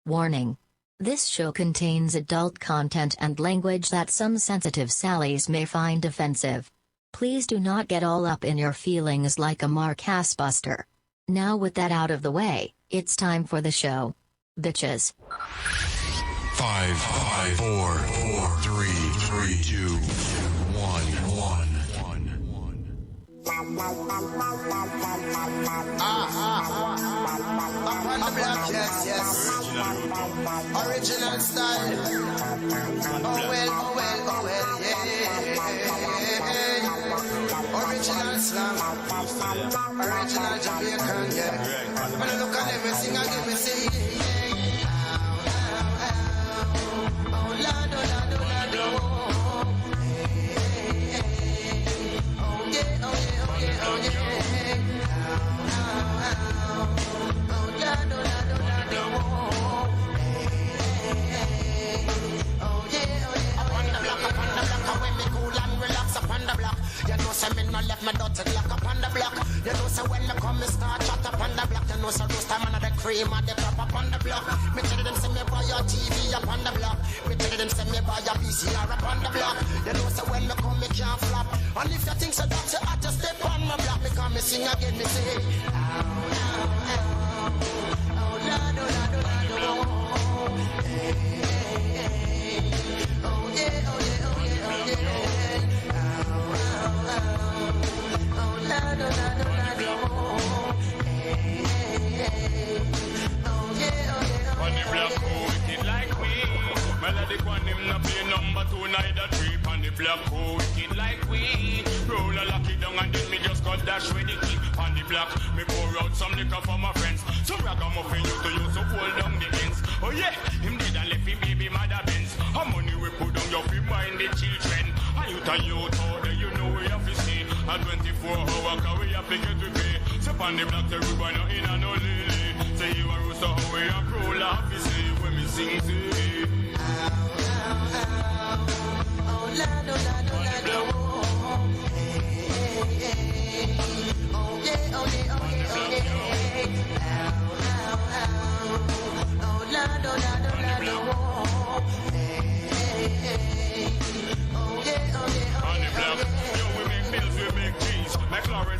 Warning. This show contains adult content and language that some sensitive Sallys may find offensive. Please do not get all up in your feelings like a Marcas buster. Now with that out of the way, it's time for the show. Bitches. 5, 4, 3, 2, 1. Up on the block, yes. Original style. Oh well, yeah. Original slam. Original Jamaican, yeah. When I look at everything, I give me say, oh, Lord, oh, Lord, oh, Lord, oh. Left my daughter lock up on the block. You know, so when I come, me start chat up on the block. You know, so those time and the cream and the top up on the block. Me tell them, send me buy your TV up on the block. Me tell them, send me buy your VCR up on the block. You know, so when me come, me can't flop. And if you think so, that's I just step on my block. Me come, me sing again, me say, oh, Lord, oh, Lord, oh, Lord, oh. Oh, yeah, oh, yeah, oh, yeah, oh, yeah. Melodic one, him not play number 2, neither 3. On the block, who wicked like we. Roll a lucky down and then me just got dash with the key. On the block, me pour out some liquor for my friends. Some ragamuffin used to use to hold down the ends. Oh yeah, him did and left him baby mother Benz. How money we put down, you fi mind the children. And you tell you out there, you know we have to see. A 24-hour car we have to get to pay. So on the block, everybody no in and no lily. Say you a rooster, how we a roll off, you say when me sing say.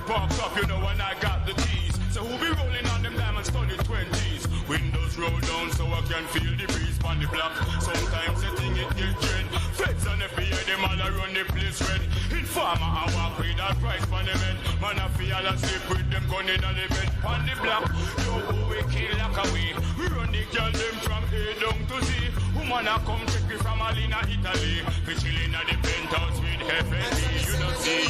Parked up, you know when I got the keys. So who be rolling on them diamonds studded 20s? Windows roll down so I can feel the breeze on the block. Sometimes the thing it get dread. Feds and FBI, them all around the place red. Informer, I walk with that price for the men. Man, I feel I sleep with them gun in the bed. On the block, yo, who we kill like a we. We run the girl them from A down to Z. Woman, I come check me from Alina, Italy. We chillin' at the penthouse with FND. You don't see.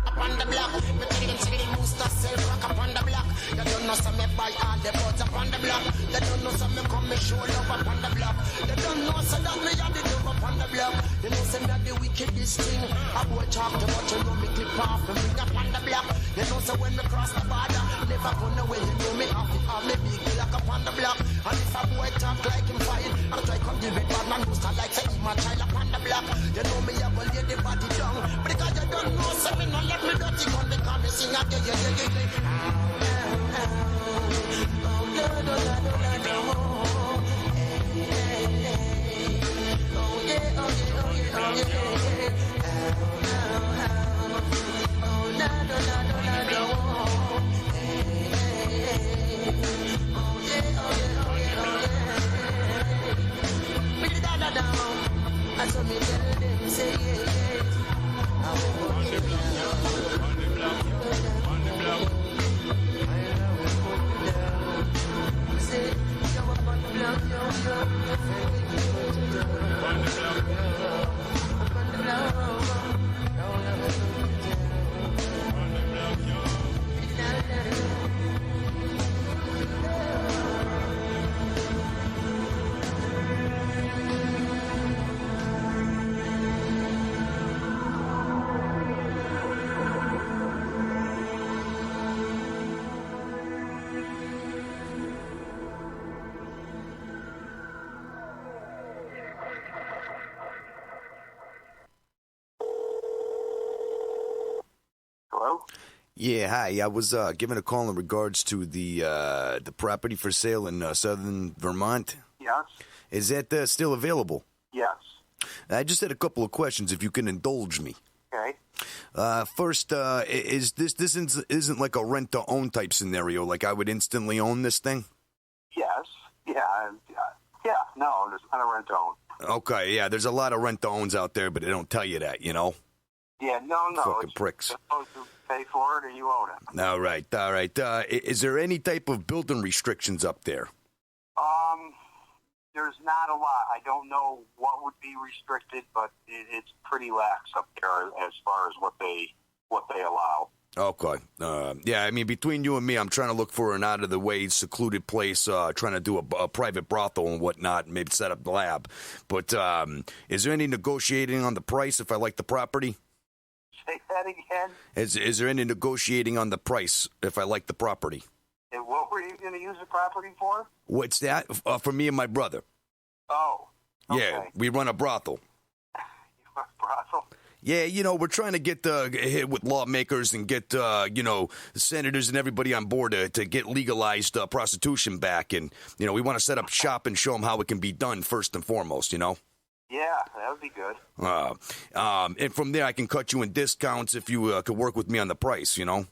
Upon the block, me tell them see the booster sell rock upon the block. You don't know some me buy all the boats upon the block. You don't know some me come me show love upon the block. You don't know so that me have the love upon the block. You know some that the wickedest thing. I boy talk too much, you know me clip off and bring upon the block. You know so when me cross the border, never gonna away. You know me have me big block upon the block. And if a boy talk like him fine, I try come give it bad man booster like say my child upon the block. You know me have a lay the body down, because you don't know so me no let me dirty gun because me sing again. Hello? Yeah, hi. I was giving a call in regards to the property for sale in southern Vermont. Yes? Is that still available? Yes. I just had a couple of questions, if you can indulge me. Okay. First, is this isn't like a rent-to-own type scenario? Like I would instantly own this thing? Yes. Yeah, no, it's not a rent-own. Okay, yeah. There's a lot of rent-to-owns out there, but they don't tell you that, you know? Yeah, no. Fucking pricks. You're supposed to pay for it and you own it. All right. Is there any type of building restrictions up there? There's not a lot. I don't know what would be restricted, but it's pretty lax up there as far as what they allow. Okay. Yeah, I mean, between you and me, I'm trying to look for an out-of-the-way, secluded place, trying to do a private brothel and whatnot, and maybe set up a lab. But is there any negotiating on the price if I like the property? Say that again? Is there any negotiating on the price if I like the property? And what were you going to use the property for? What's that? For me and my brother. Oh, okay. Yeah, we run a brothel. You run a brothel? Yeah, you know, we're trying to get hit with lawmakers and get, senators and everybody on board to get legalized prostitution back. And, you know, we want to set up shop and show them how it can be done first and foremost, you know? Yeah, that would be good. And from there, I can cut you in discounts if you could work with me on the price, you know?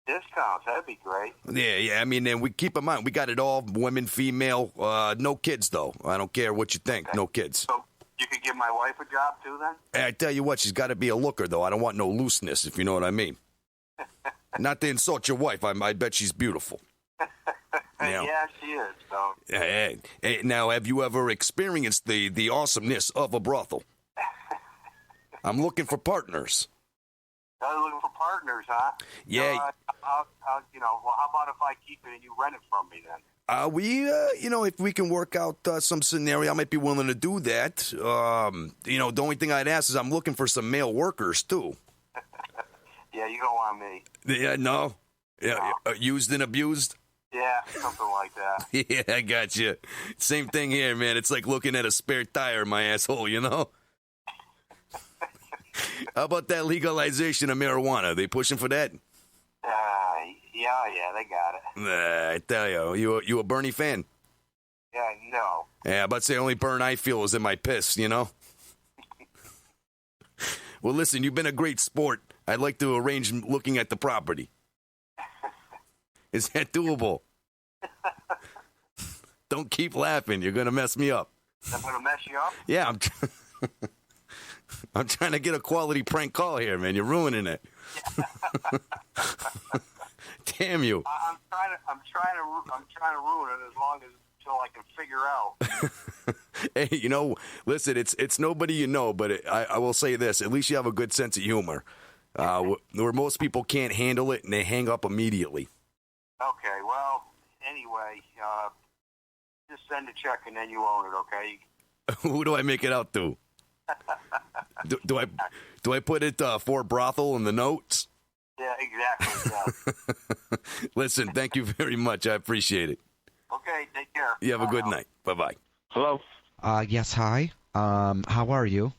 Discounts, that'd be great. Yeah, I mean, and we keep in mind, we got it all, women, female, no kids, though. I don't care what you think, okay. No kids. So you could give my wife a job, too, then? Hey, I tell you what, she's got to be a looker, though. I don't want no looseness, if you know what I mean. Not to insult your wife, I bet she's beautiful. Yeah, she is, so. Hey, now, have you ever experienced the awesomeness of a brothel? I'm looking for partners. You're looking for partners, huh? Yeah. Well, how about if I keep it and you rent it from me then? If we can work out some scenario, I might be willing to do that. The only thing I'd ask is I'm looking for some male workers, too. Yeah, you don't want me. Yeah, no? Yeah, no. Used and abused? Yeah, something like that. Yeah, I got you. Same thing here, man. It's like looking at a spare tire in my asshole, you know? How about that legalization of marijuana? They pushing for that? Yeah, they got it. I tell you a Bernie fan? Yeah, no. Yeah, but the only burn I feel is in my piss, you know? Well, listen, you've been a great sport. I'd like to arrange looking at the property. Is that doable? Don't keep laughing. You're going to mess me up. I'm going to mess you up? Yeah, I'm trying to get a quality prank call here, man. You're ruining it. Damn you! I'm trying to ruin it as long as until I can figure out. Hey, listen, it's nobody you know, but I will say this: at least you have a good sense of humor. Where most people can't handle it and they hang up immediately. Okay. Well, anyway, just send a check and then you own it. Okay. Who do I make it out to? Do I put it for brothel in the notes? Yeah, exactly. Yeah. Listen, thank you very much. I appreciate it. Okay, take care. You have a good night. Bye-bye. Hello? Yes, hi. How are you?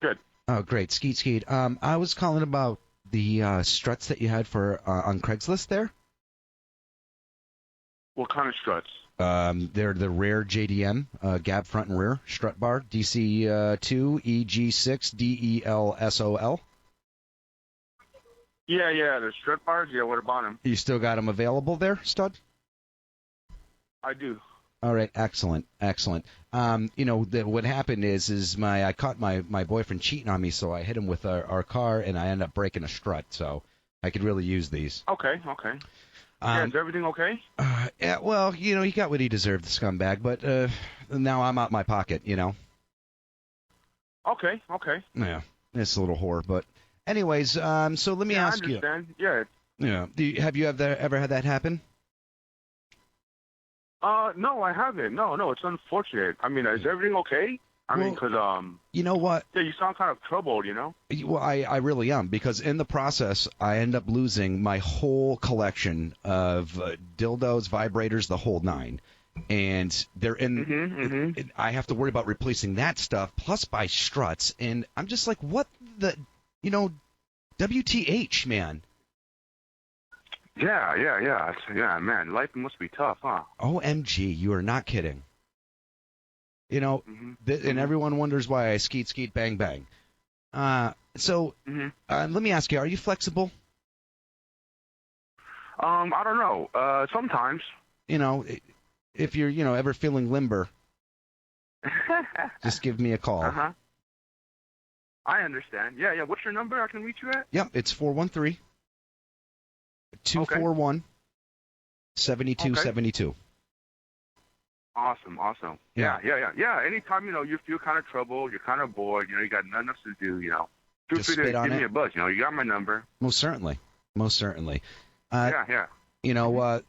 Good. Oh, great. Skeet. I was calling about the struts that you had for on Craigslist there. What kind of struts? They're the rare JDM, gab front and rear, strut bar, DC2, EG6, DELSOL. Yeah, the strut bars, yeah, what about them? You still got them available there, stud? I do. All right, excellent. What happened is I caught my boyfriend cheating on me, so I hit him with our car, and I ended up breaking a strut, so I could really use these. Okay. Yeah, is everything okay? Yeah, well, he got what he deserved, the scumbag, but now I'm out my pocket, Okay. Yeah, it's a little whore, but anyways, so let me ask you. I understand. Yeah. Yeah. Have you ever had that happen? No, I haven't. No, it's unfortunate. I mean, is everything okay? I mean, because you know what? Yeah, you sound kind of troubled, Well, I really am, because in the process, I end up losing my whole collection of dildos, vibrators, the whole nine. And they're in. I have to worry about replacing that stuff, plus buy struts. And I'm just like, what the, WTH, man. Yeah, man. Life must be tough, huh? OMG, you are not kidding. You know, and everyone wonders why I skeet, bang, bang. Let me ask you, are you flexible? I don't know. Sometimes. You know, if you're, ever feeling limber, just give me a call. Uh-huh. I understand. Yeah. What's your number I can reach you at? Yep, it's 413-241-7272. Awesome. Yeah. Anytime, you feel kind of troubled, you're kind of bored, you got nothing else to do, feel Just free to spit on give me it. a buzz. You got my number. Most certainly. Yeah.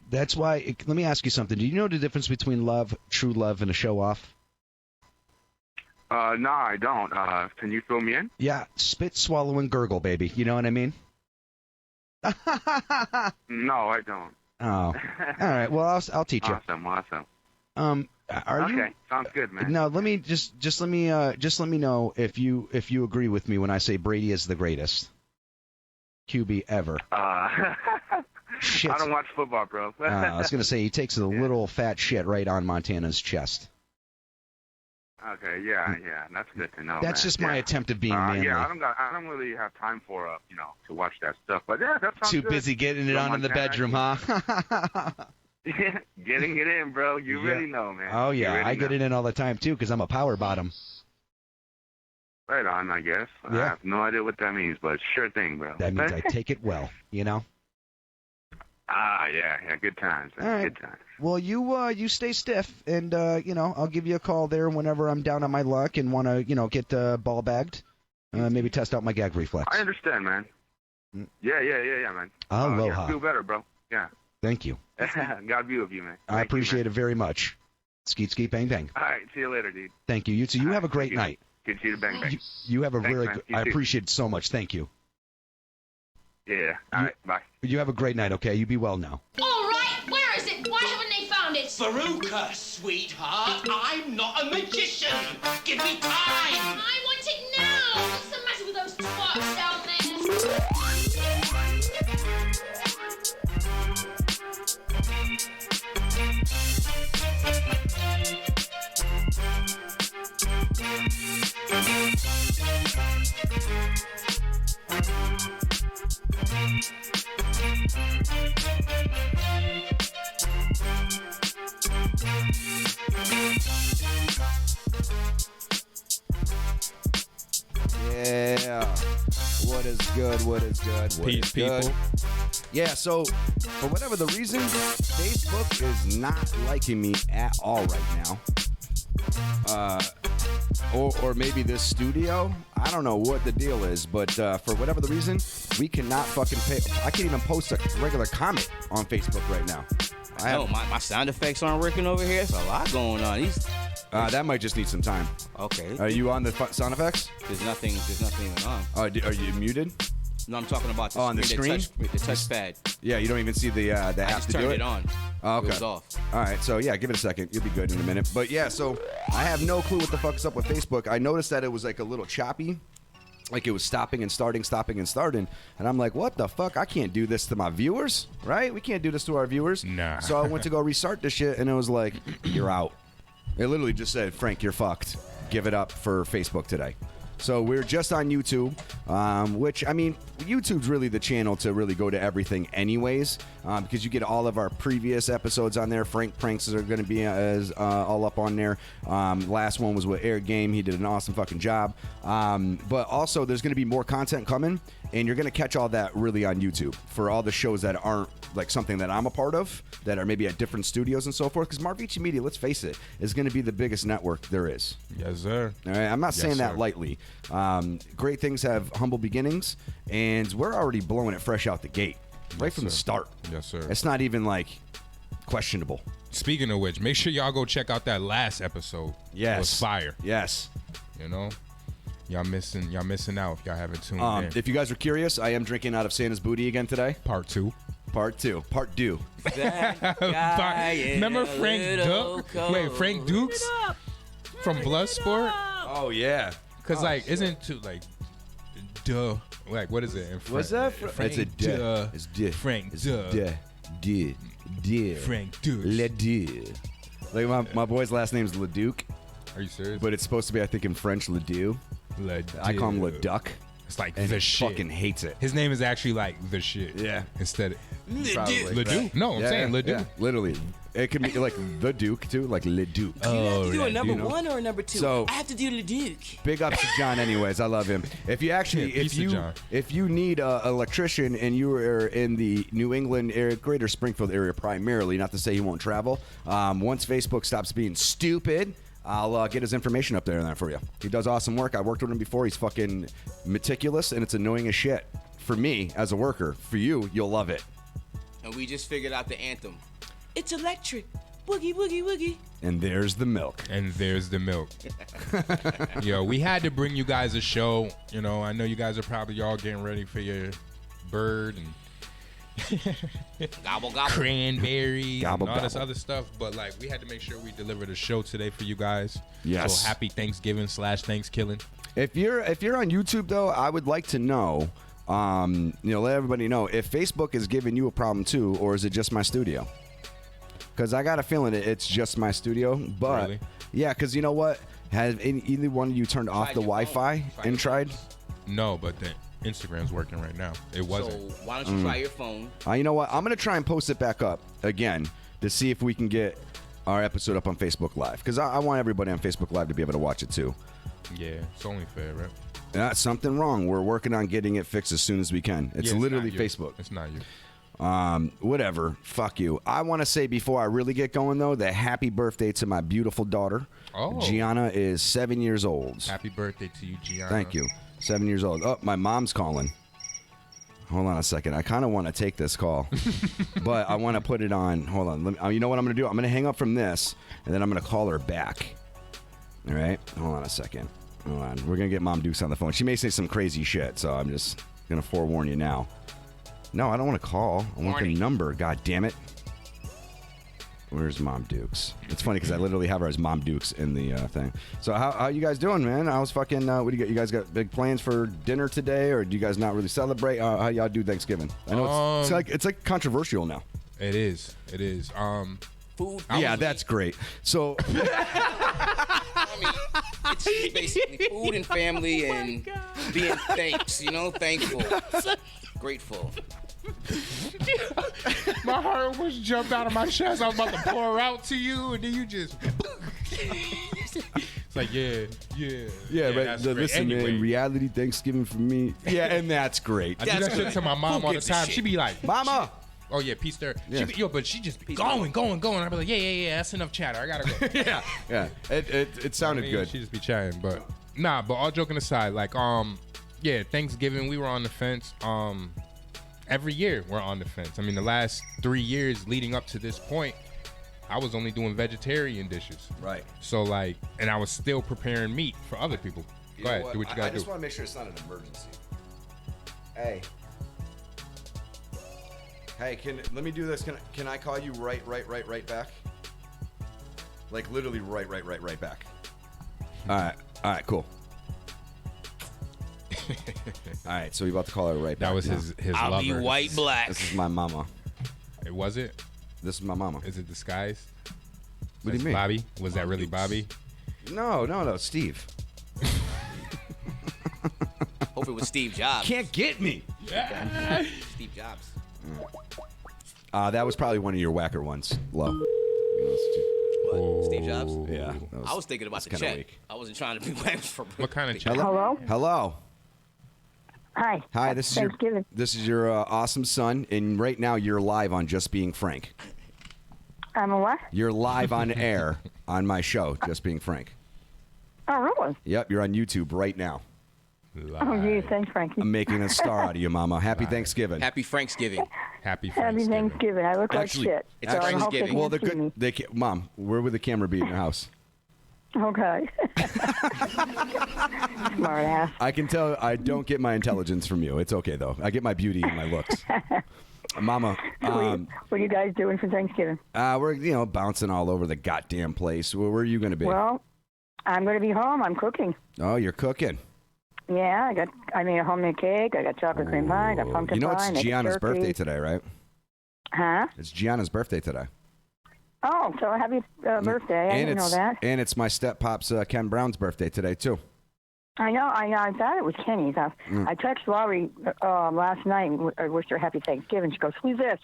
That's why, let me ask you something. Do you know the difference between love, true love, and a show-off? No, I don't. Can you fill me in? Yeah, spit, swallow, and gurgle, baby. You know what I mean? No, I don't. Oh, all right. Well, I'll teach you. Awesome. Okay, sounds good, man. No, let me just let me know if you agree with me when I say Brady is the greatest QB ever. Shit. I don't watch football, bro. I was gonna say he takes a little fat shit right on Montana's chest. Okay, yeah, that's good to know. That's man. just my attempt of being manly. Yeah, I don't really have time for to watch that stuff. But yeah, that sounds Too good. busy getting it on in the bedroom, huh? Yeah, getting it in, bro. You really know, man. Oh yeah, I get it in all the time too because I'm a power bottom. Right on, I guess. Yeah. I have no idea what that means, but sure thing, bro. That means I take it well, Yeah, good times. Man. All right. Good times. Well, you stay stiff, and I'll give you a call there whenever I'm down on my luck and want to get ball bagged. Maybe test out my gag reflex. I understand, man. Yeah, man. Aloha. Feel better, bro. Yeah. Thank you. God be with you, man. I appreciate it very much. Skeet, bang, bang. All right, see you later, dude. Thank you. You too. You have a great night. Good to see you, bang, bang. You have a Thanks, really man. good. You I too. appreciate it so much. Thank you. Yeah. All right, bye. You have a great night, okay? You be well now. All right, where is it? Why haven't they found it? Veruca, sweetheart, I'm not a magician. Give me time. I want it now. What's the matter with those twats down there? Yeah. What is good? Peace, people. Yeah, so for whatever the reason, Facebook is not liking me at all right now. Or maybe this studio. I don't know what the deal is, but for whatever the reason, we cannot fucking pay. I can't even post a regular comment on Facebook right now. My sound effects aren't working over here. There's a lot going on. That might just need some time. Okay. Are you on the sound effects? There's nothing even on. Are you muted? No, I'm talking about on the screen? The touchpad. Yeah, you don't even see the app I just to do turned it? it on. Oh, okay. It was off. All right, so yeah, give it a second. You'll be good in a minute. But yeah, so I have no clue what the fuck's up with Facebook. I noticed that it was like a little choppy. Like it was stopping and starting. And I'm like, what the fuck? I can't do this to my viewers, right? We can't do this to our viewers. Nah. So I went to go restart this shit, and it was like, you're out. It literally just said, Frank, you're fucked. Give it up for Facebook today. So we're just on YouTube, which, I mean, YouTube's really the channel to really go to everything anyways, because you get all of our previous episodes on there. Frank Pranks are going to be all up on there. Last one was with Air Game. He did an awesome fucking job. But also, there's going to be more content coming, and you're going to catch all that really on YouTube for all the shows that aren't like something that I'm a part of, that are maybe at different studios and so forth. Because Marvici Media, let's face it, is going to be the biggest network there is. Yes, sir. All right, I'm not saying that sir. lightly. Great things have humble beginnings, and we're already blowing it fresh out the gate, right from the start. Yes, sir. It's not even like questionable. Speaking of which, make sure y'all go check out that last episode. Yes. It was fire. Yes. You know? Y'all missing out if y'all haven't tuned in. If you guys are curious, I am drinking out of Santa's booty again today. Part 2. Part 2. Part due. Remember Frank Duke? Wait, Frank Dukes from Bloodsport? Oh yeah. Because isn't duh. Like, what is it in French? What's that? Frank It's a duh. It's duh. Frank It's duh. duh. Frank duh. Le duh. Like my boy's last name's Leduc. Are you serious? But it's supposed to be, I think, in French, Ledoux. I call him Leduc. It's like and the he shit. fucking hates it. His name is actually like the shit. Yeah. Instead of Probably. Ledoux. No, I'm saying Ledoux. Yeah, literally. It could be like the Duke too, like Leduc. You have to do a number one or a number two. So- I have to do the Duke. Big ups to John, anyways. I love him. If you actually, Yeah, peace to John. if you need an electrician and you are in the New England area, Greater Springfield area primarily, not to say he won't travel. Once Facebook stops being stupid, I'll get his information up there and that for you. He does awesome work. I worked with him before. He's fucking meticulous, and it's annoying as shit. For me, as a worker. For you, you'll love it. And we just figured out the anthem. It's electric. Woogie, woogie, woogie. And there's the milk. And there's the milk. Yo, we had to bring you guys a show. You know, I know you guys are probably all getting ready for your bird and Gobble, gobble. cranberries Gobble, and all this gobble. other stuff, but like we had to make sure we delivered a show today for you guys. Yes. So happy Thanksgiving / Thanksgiving. If you're on YouTube though, I would like to know, let everybody know if Facebook is giving you a problem too, or is it just my studio? Because I got a feeling it's just my studio. But Really? yeah, because you know what? Have either one of you turned off the Wi-Fi and tried? No, but the Instagram's working right now. It wasn't. So why don't you try your phone? You know what? I'm gonna try and post it back up again to see if we can get our episode up on Facebook Live. Because I want everybody on Facebook Live to be able to watch it too. Yeah, it's only fair, right? That's something wrong. We're working on getting it fixed as soon as we can. It's Yeah, literally not you. Facebook. It's not you. Whatever. Fuck you. I want to say before I really get going though, that happy birthday to my beautiful daughter. Oh. Gianna is 7 years old. Happy birthday to you, Gianna. Thank you. 7 years old. Oh, my mom's calling. Hold on a second. I kind of want to take this call, but I want to put it on. Hold on. You know what I'm going to do? I'm going to hang up from this, and then I'm going to call her back. All right? Hold on a second. Hold on. We're going to get Mom Dukes on the phone. She may say some crazy shit, so I'm just going to forewarn you now. No, I don't want to call. I want the number. God damn it. Where's Mom Dukes? It's funny because I literally have her as Mom Dukes in the thing. So how you guys doing, man? I was fucking. What do you got? You guys got big plans for dinner today, or do you guys not really celebrate? How y'all do Thanksgiving? I know it's like controversial now. It is. It is. Food. Yeah, that's great. So I mean, it's basically food and family and being thankful, grateful. My heart almost jumped out of my chest. I was about to pour out to you, and then you just. It's like, yeah. but that's great. listen, Anyway, man, reality Thanksgiving for me. Yeah, and that's great. I do that shit to my mom all the time. She be like, Mama. Oh yeah, peace there. Yeah. But she just be going. I be like, yeah, that's enough chatter. I gotta go. Yeah. It sounded good. She just be chatting, but but all joking aside, like Thanksgiving we were on the fence. Every year we're on the fence. I mean, the last 3 years leading up to this point, I was only doing vegetarian dishes. Right. So like, and I was still preparing meat for other people. Go ahead, do what you gotta do. I just want to make sure it's not an emergency. Hey, let me do this. Can I call you right back? Like literally right back. All right, cool. All right, so we about to call her right back. That was now. his I'll lover. be white, black. This is my mama. It was it? This is my mama. Is it disguised? What do you mean? Bobby? Was that really Bobby? No, Steve. Hope it was Steve Jobs. Can't get me. Steve Jobs. That was probably one of your whacker ones. Low. What? Steve Jobs? Yeah. I was thinking about the kinda check. weak. I wasn't trying to be wax for. What kind of check? Hello. Hi. This is Thanksgiving. This is your awesome son, and right now you're live on Just Being Frank. I'm a what? You're live on air on my show, Just Being Frank. Oh, really? Yep, you're on YouTube right now. Oh, geez, thanks, Frankie. I'm making a star out of you, Mama. Happy Thanksgiving. Happy FRANKSGIVing. Happy Thanksgiving. I look Actually, like shit. it's so I hope Thanksgiving. they Well, can't they're see me. good. Mom, where would the camera be in your house? Okay. Smart ass. I can tell I don't get my intelligence from you. It's okay, though. I get my beauty in my looks. Mama, What are you guys doing for Thanksgiving? we're bouncing all over the goddamn place. Where are you going to be? Well, I'm going to be home. I'm cooking. Oh, you're cooking. Yeah, I made a homemade cake. I got chocolate cream pie. I got pumpkin You know pie. it's I got Gianna's turkey. birthday today, right? Huh? It's Gianna's birthday today. Oh, so happy birthday. I didn't know that. And it's my step-pop's Ken Brown's birthday today, too. I know. I thought it was Kenny's. I texted Laurie last night and I wished her happy Thanksgiving. She goes, who's this?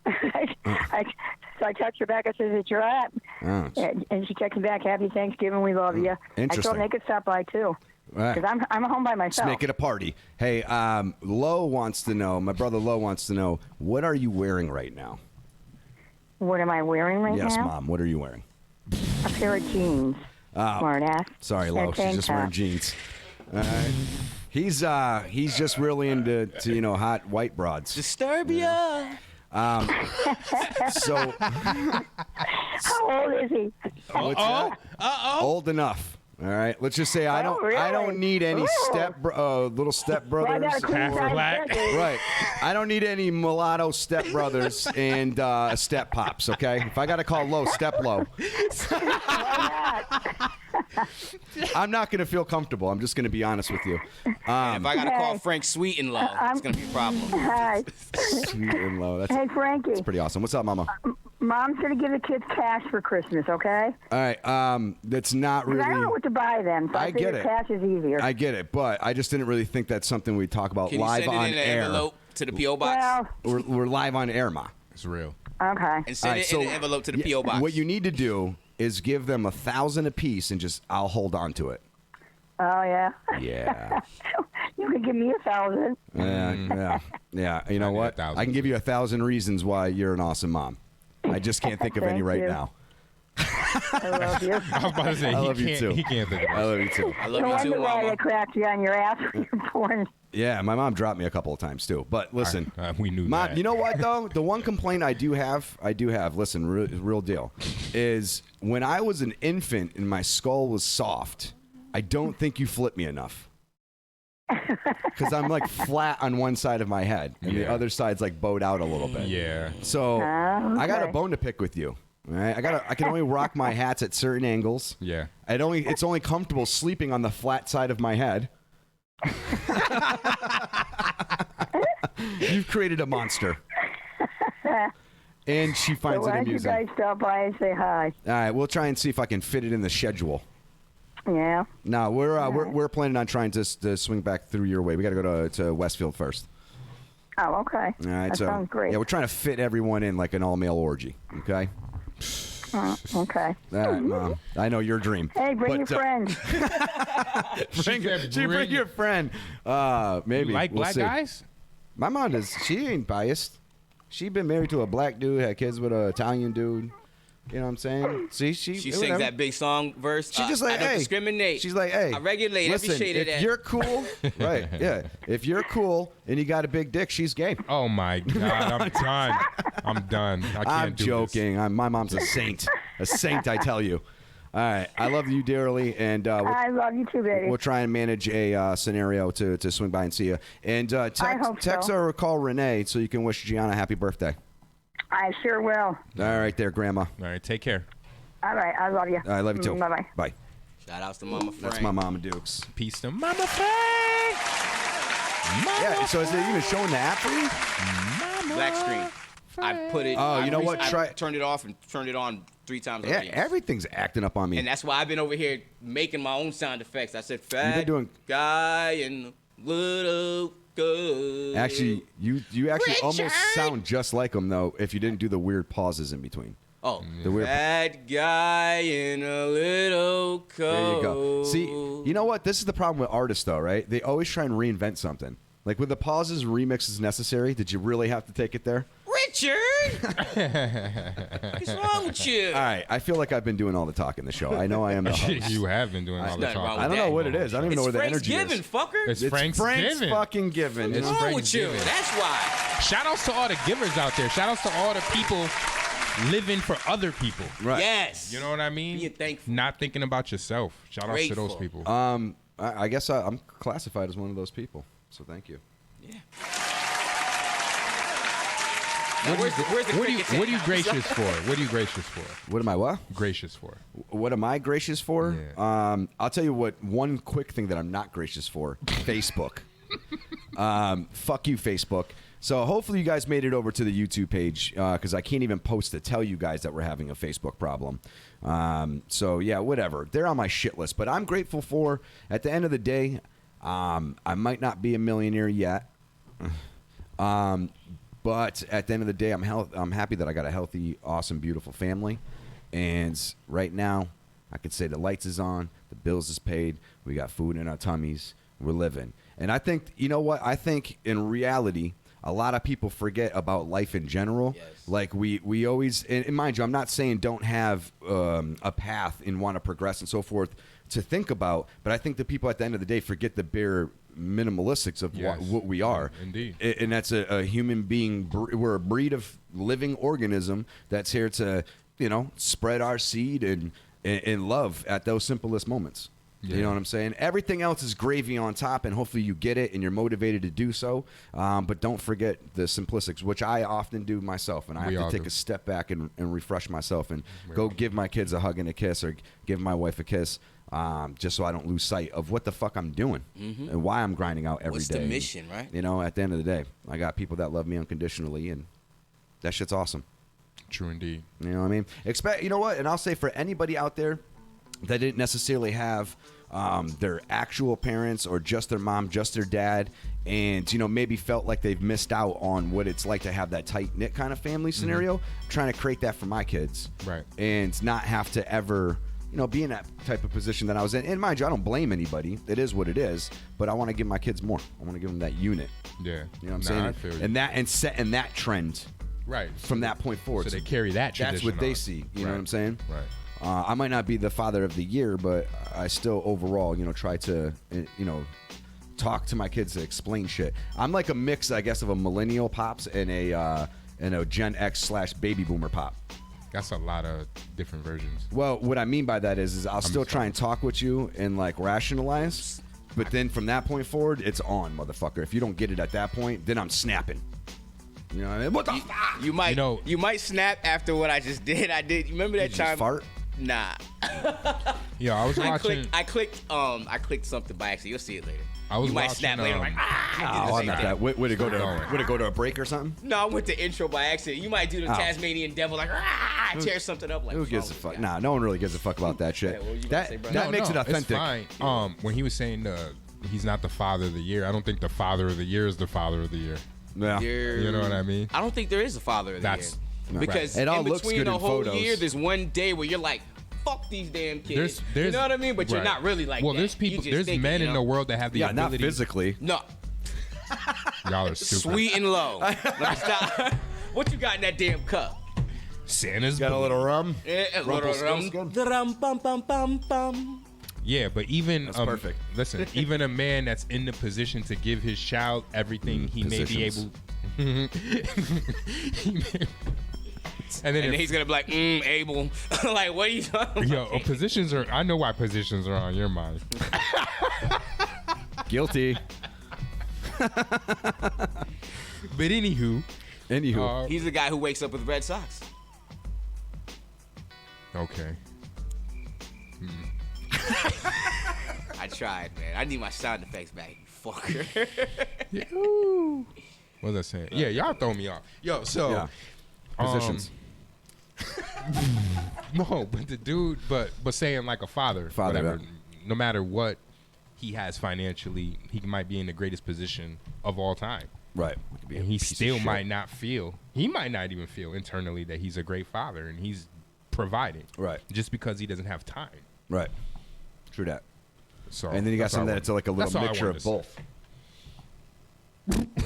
So I texted her back. I said, it's your aunt. Oh, And she texted me back, happy Thanksgiving. We love you. I told her they could stop by, too. Because I'm home by myself. Let's make it a party. Hey, Lo wants to know, my brother Lo wants to know, what are you wearing right now? What am I wearing right now? Yes, Mom. What are you wearing? A pair of jeans. Smart ass. Sorry, Lo. And She's tank just wearing top. jeans. All right. He's just really into hot white broads. Disturbia. So How old is he? what's that? Old enough. All right. Let's just say I don't need any little step brothers. Right. I don't need any mulatto step brothers and step pops. Okay. If I got to call Lo step Lo, I'm not going to feel comfortable. I'm just going to be honest with you. If I got to call Frank Sweet in Low, it's going to be a problem. Hi. Sweet and low. Hey, Frankie. That's pretty awesome. What's up, Mama? Mom's going to give the kids cash for Christmas, okay? All right. That's not 'Cause really. I don't know what to buy them, so I I get figure it. cash is easier. I get it, but I just didn't really think that's something we talk about Can you live send it on in an air. envelope to the P.O. box? Well, We're live on air, Ma. It's real. okay. And send it in an envelope to the P.O. box. What you need to do is give them 1,000 apiece, and I'll hold on to it. Oh, yeah? Yeah. You can give me 1,000. Yeah. You know what? I can give you 1,000 reasons why you're an awesome mom. I just can't think of any Thank right you. now. I love you. I was about to say, I he love you can't- too. he can't think of it. I love you too. I No love you wonder too, why Mama. I cracked you on your ass when you were born. Yeah, my mom dropped me a couple of times too. But listen, we knew Mom, that. you know what though? The one complaint I do have, listen, real deal, is when I was an infant and my skull was soft, I don't think you flipped me enough. Because I'm like flat on one side of my head, and the other side's like bowed out a little bit. Yeah. So Oh, I got a okay. bone to pick with you. All right? I can only rock my hats at certain angles. Yeah. It's only comfortable sleeping on the flat side of my head. You've created a monster. And she So finds why it don't you amusing. guys stop by and say hi? All right, we'll try and see if I can fit it in the schedule. Yeah. No, we're planning on trying to swing back through your way. We got to go to Westfield first. Oh, okay. All right, That so sounds great. yeah, we're trying to fit everyone in like an all-male orgy. Okay. Okay. All right, Mom. I know your dream. Hey, bring your but, friends. bring your friend. Maybe. You like We'll black see. guys? My mom does. She ain't biased. She been married to a black dude, had kids with an Italian dude. You know what I'm saying? See, she She sings whatever. that big song verse. She's just like, I don't hey. discriminate. She's like, hey. I regulate listen, every shade of if that. you're cool, right? Yeah. If you're cool and you got a big dick, she's gay. Oh my God, I'm done. I'm done. I can't I'm do joking. My mom's a saint. A saint, I tell you. All right. I love you dearly, and I love you too, baby. we'll try and manage a scenario to swing by and see you. And text hope text so. or call Renee so you can wish Gianna happy birthday. I sure will. All right, there, Grandma. All right, take care. All right. I love you. I love you too. Bye-bye. Bye. Shout outs to Mama Frank. That's my Mama Dukes. Peace to Mama Frank. Yeah. So is it even showing the app for you? Black screen. I put it. Oh, you know what? I turned it off and turned it on 3 times Yeah, already. everything's acting up on me. And that's why I've been over here making my own sound effects. I said, been fat doing- guy and little girl. Actually, you actually almost Richard! sound just like him though. If you didn't do the weird pauses in between. Oh, The weird. fat guy in a little coat. There you go. See, you know what? This is the problem with artists, though, right? They always try and reinvent something. Like with the pauses, remixes necessary. Did you really have to take it there? Richard! What's wrong with you? All right. I feel like I've been doing all the talking in the show. I know I am the host. You have been doing all the nothing wrong talking. I don't know what it is. I don't even know where the energy Thanksgiving, is. fucker. It's Frank's Franksgiving. fucking giving. It's What's wrong with you? Franksgiving. That's why. Shout outs to all the givers out there. Shout outs to all the people living for other people. Right. Yes. You know what I mean? Being thankful. Not thinking about yourself. Shout outs to those Grateful. people. I guess I'm classified as one of those people. So thank you. Yeah. What are you gracious for? What are you gracious for? What am I what? Gracious for. What am I gracious for? Yeah. I'll tell you what. One quick thing that I'm not gracious for: Facebook. Fuck you, Facebook. So hopefully you guys made it over to the YouTube page because I can't even post to tell you guys that we're having a Facebook problem. So yeah, whatever. They're on my shit list, but I'm grateful for. At the end of the day, I might not be a millionaire yet. But at the end of the day, I'm happy that I got a healthy, awesome, beautiful family. And right now, I could say the lights is on, the bills is paid, we got food in our tummies, we're living. And I think, you know what? I think in reality, a lot of people forget about life in general. Yes. Like we always, and mind you, I'm not saying don't have a path and want to progress and so forth to think about, but I think the people at the end of the day forget the bare minimalistics of what we are. Indeed. And that's a human being. We're a breed of living organism that's here to, spread our seed and love at those simplest moments. Yeah. You know what I'm saying? Everything else is gravy on top, and hopefully you get it and you're motivated to do so. But don't forget the simplistics, which I often do myself. And I have to take a step back and refresh myself and go give my kids a hug and a kiss or give my wife a kiss. Just so I don't lose sight of what the fuck I'm doing and why I'm grinding out every day. What's the mission, right? At the end of the day, I got people that love me unconditionally, and that shit's awesome. True indeed. You know what I mean? You know what? And I'll say for anybody out there that didn't necessarily have their actual parents or just their mom, just their dad, and maybe felt like they've missed out on what it's like to have that tight-knit kind of family scenario, I'm trying to create that for my kids. Right. And not have to ever... be in that type of position that I was in. And mind you, I don't blame anybody. It is what it is. But I want to give my kids more. I want to give them that unit. Yeah. You know what I'm saying? I feel you. And setting that trend. Right. From that point forward. So they carry that tradition. That's what they see. You know what I'm saying? Right. I might not be the father of the year, but I still overall, try to, talk to my kids to explain shit. I'm like a mix, I guess, of a millennial pops and a Gen X / baby boomer pop. That's a lot of different versions. Well, what I mean by that is I'll still try and talk with you and like rationalize, but then from that point forward, it's on, motherfucker. If you don't get it at that point, then I'm snapping. You know what I mean? What the fuck? You might snap after what I just did. You remember that time? Just fart? Nah. Yeah, I was watching. I clicked something by accident. You'll see it later. You might snap later. Like, I'm not that. Would it go to a break or something? No, I went to intro by accident. You might do the Tasmanian devil, like tear something up. Like, who gives a fuck? Nah, no one really gives a fuck about that shit. That makes it authentic. It's fine. When he was saying he's not the father of the year, I don't think the father of the year is the father of the year. Yeah, you know what I mean. I don't think there is a father of the year because it all in looks between good the in whole photos. year, there's one day where you're like, fuck these damn kids. There's, you know what I mean? But you're right. not really like that. There's people. There's men in the world that have the ability. Not physically. No. Y'all are stupid. Sweet and low. Like, stop. What you got in that damn cup? Santa's got a little rum. Yeah, a little rum. Rum, bum, bum, bum, bum. Yeah, but even that's perfect. Listen, even a man that's in the position to give his child everything he may be able. And then he's gonna be like, Abel. Like, what are you talking about? Yo, positions are. I know why positions are on your mind. Guilty. But anywho, he's the guy who wakes up with red socks. Okay. I tried, man. I need my sound effects back, you fucker. What was I saying? Yeah, y'all throw me off. Yo, so positions. No, but the dude, but saying like a father, whatever. Yeah. No matter what he has financially, he might be in the greatest position of all time. Right. And he still might not feel. He might not even feel internally that he's a great father and he's providing. Right. Just because he doesn't have time. Right. True that. So. And then you got something that's like a little mixture of both.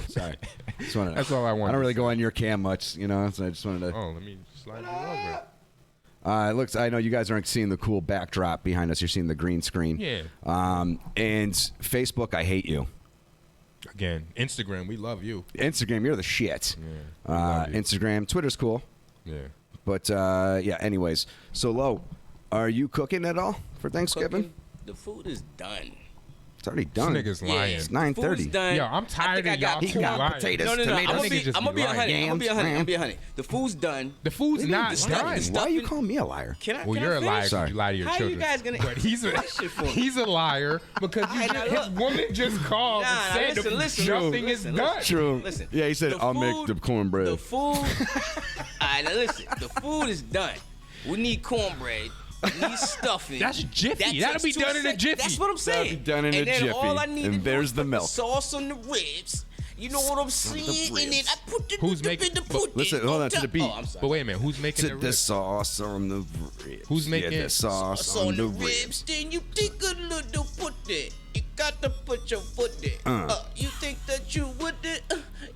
Sorry. That's all I wanted. I don't really go on your cam much, so I just wanted to. Oh, let me slide you over. It looks. I know you guys aren't seeing the cool backdrop behind us. You're seeing the green screen. Yeah. And Facebook, I hate you. Again, Instagram, we love you. Instagram, you're the shit. Yeah. Instagram, Twitter's cool. Yeah. But yeah. Anyways, so Lo, are you cooking at all for Thanksgiving? The food is done. It's already done. This nigga's lying. It's 9:30. Yo, I'm tired of y'all He two got lying. potatoes, No. tomatoes. I'm gonna be a honey. I'm gonna be a Yams, honey. The food's done. The food's not the done. stuff- Why are you calling me a liar? Can I? Well, can you're I a liar finish? because you lie to your How children. you guys gonna? But he's That shit for me. a liar because Alright, now his look. woman just called Nah, and said listen, listen, nothing listen, is done. True. Listen. Yeah, he said, The I'll make food- the cornbread. The food. All right, now listen. The food is done. We need cornbread. We need stuffing. That's Jiffy. That That'll takes be 2 done in a seconds. Jiffy. That's what I'm saying. That'll be done in a and then Jiffy. all I need And to do there's is the put milk. the sauce on the ribs. You know what I'm saying? And then I put the Who's the making- pudding Listen, hold on to the beat. Oh, I'm sorry. But wait a minute, who's making To the the ribs? sauce on the ribs. Who's making the sauce Sauce on the ribs? ribs. Then you take a little pudding. You got to put your foot there. You think that you would it?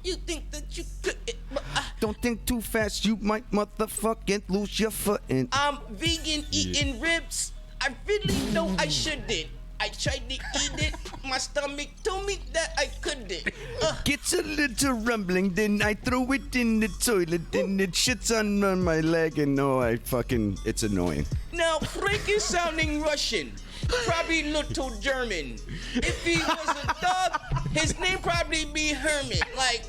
You think that you could it? But Don't think too fast, you might motherfucking lose your footing. I'm vegan eating ribs. I really know I shouldn't. I tried to eat it. My stomach told me that I couldn't. Gets a little rumbling, then I throw it in the toilet, then it shits on my leg, and it's annoying. Now, Frank is sounding Russian. Probably little German. If he was a dog, his name probably be Herman. Like,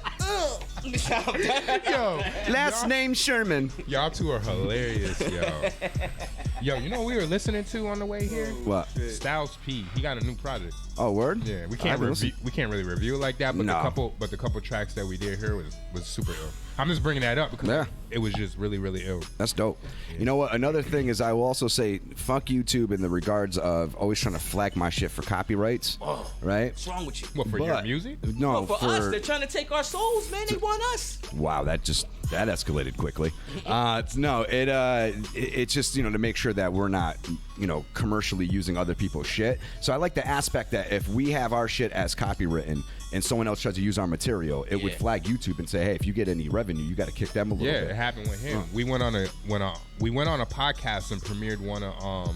Yo, Last name Sherman. y'all two are hilarious, yo. Yo, you know what we were listening to on the way here? What? Styles P. He got a new project. Oh, word? Yeah, we I can't haven't listened. we can't really review it like that, but No. the couple tracks that we did here was super ill. I'm just bringing that up because Yeah. it was just really, really ill. That's dope. You know what? Another thing is I will also say fuck YouTube in the regards of always trying to flag my shit for copyrights. Right? what's wrong with you? What, for your music? No, for us, they're trying to take our souls, man. They want us. Wow, that escalated quickly. It's just to make sure that we're not commercially using other people's shit. So I like the aspect that if we have our shit as copywritten and someone else tries to use our material, it would flag YouTube and say, hey, if you get any revenue, you got to kick them a little bit. Yeah, it happened with him. We went on a podcast and premiered one of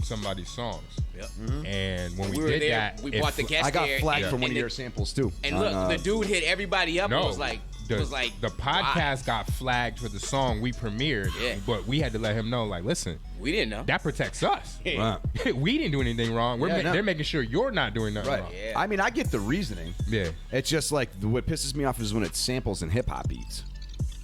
somebody's songs. Yep. And when we were did there, that, we bought the guest I got there, flagged and- for one and of the- your samples too. And look, the dude hit everybody up and No, was like, the podcast got flagged for the song we premiered, but we had to let him know, like, listen, we didn't know. that protects us. Wow. We didn't do anything wrong. They're making sure you're not doing nothing Right. wrong. Yeah. I mean, I get the reasoning. Yeah. It's just like what pisses me off is when it samples and hip hop beats.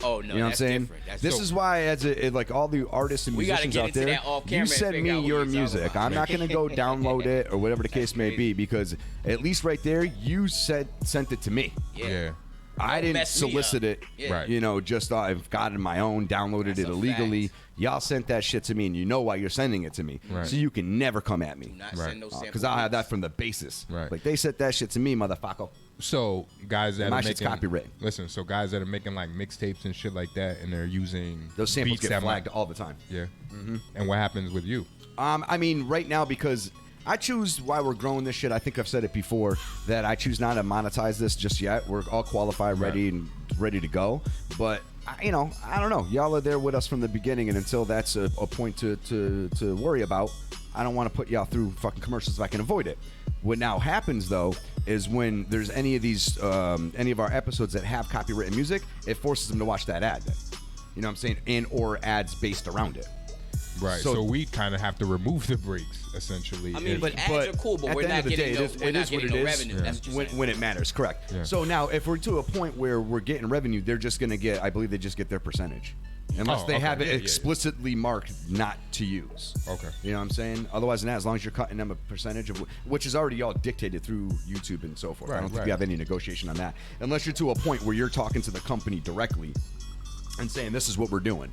Oh no, You know what I'm that's saying? different. That's This dope. is why, like all the artists and We gotta musicians get out into there, that off camera you and send figure out me what your you're talking music. about. I'm not gonna go download it or whatever the case may be because at least right there, you sent it to me. Yeah. I didn't mess me solicit up. it. Yeah. Right. Just I've got it on my own, downloaded That's it a illegally. fact. Y'all sent that shit to me, and you know why you're sending it to me. Right. So you can never come at me. Do not send no sample Because I'll have that beats. from the basis. Right. Like they sent that shit to me, motherfucker. So guys that My are shit's making copywritten. Listen, so guys that are making like mixtapes and shit like that, and they're using Those samples beats get that flagged might- all the time. Yeah. And what happens with you? I mean, right now, because I choose why we're growing this shit. I think I've said it before that I choose not to monetize this just yet. We're all qualified, ready to go. But I don't know. Y'all are there with us from the beginning, and until that's a point to worry about, I don't want to put y'all through fucking commercials if I can avoid it. What now happens though is when there's any of these any of our episodes that have copywritten music, it forces them to watch that ad. Then. You know what I'm saying? And or ads based around it. Right. So we kind of have to remove the breaks, essentially. I mean, but ads are cool, but at we're the not end of the getting day, no, we're not getting no revenue. That's what you're saying. when it matters, correct. Yeah. So now, if we're to a point where we're getting revenue, they're just going to get, I believe they just get their percentage. Unless they have it explicitly marked not to use. Okay. You know what I'm saying? Otherwise than that, as long as you're cutting them a percentage of, which is already all dictated through YouTube and so forth. I don't think you have any negotiation on that. Unless you're to a point where you're talking to the company directly and saying, this is what we're doing.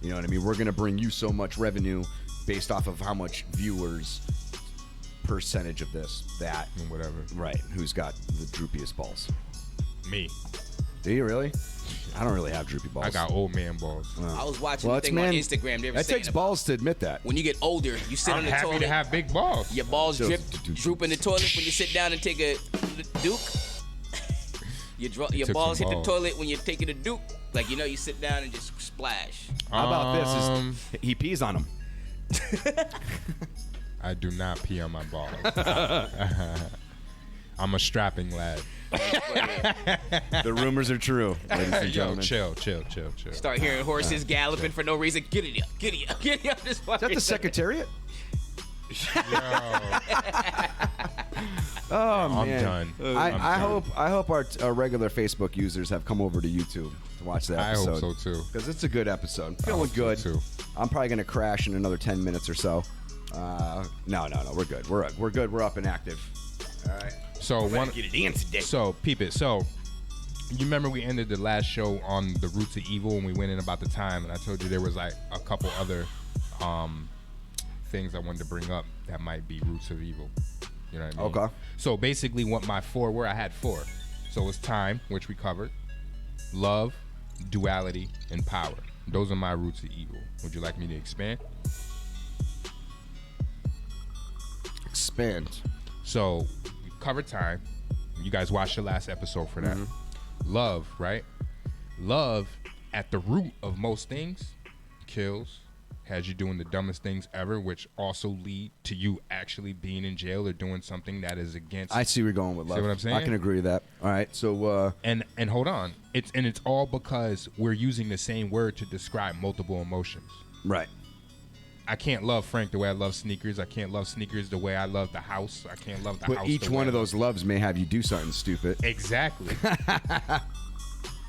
You know what I mean? We're going to bring you so much revenue based off of how much viewers, percentage of this, that, and whatever. Right. Who's got the droopiest balls? Me. Do you really? I don't really have droopy balls. I got old man balls. I was watching a thing on Instagram. They were that saying takes about balls to admit that. when you get older, you sit I'm on the happy toilet. to have big balls. Your balls droop in the toilet when you sit down and take a duke. Your Took balls some hit the balls. toilet when you're taking a duke. Like, you sit down and just splash. How about this? He pees on them. I do not pee on my balls. I'm a strapping lad. The rumors are true, ladies and Yo, gentlemen. chill. Start hearing horses galloping for no reason. Get it up. This Is that the Secretariat? Oh I'm man, done. I hope our regular Facebook users have come over to YouTube to watch that episode. I hope so too, because it's a good episode. Feeling good. So too. I'm probably gonna crash in another 10 minutes or so. No, we're good. We're good. We're up and active. All right. So get it in today. So peep it. So you remember we ended the last show on the roots of evil when we went in about the time, and I told you there was like a couple other things I wanted to bring up that might be roots of evil. You know what I mean? Okay. So basically, what my four were, I had four. So it's time, which we covered, love, duality, and power. Those are my roots of evil. Would you like me to expand? Expand. So we covered time. You guys watched the last episode for that. Love, right? Love, at the root of most things, kills, has you doing the dumbest things ever, which also lead to you actually being in jail or doing something that is against. I see where you're going with love. See what I'm saying? I can agree with that. All right, so and hold on, it's all because we're using the same word to describe multiple emotions. Right. I can't love Frank the way I love sneakers. I can't love sneakers the way I love the house. I can't love the house. But each one of those loves may have you do something stupid. Exactly.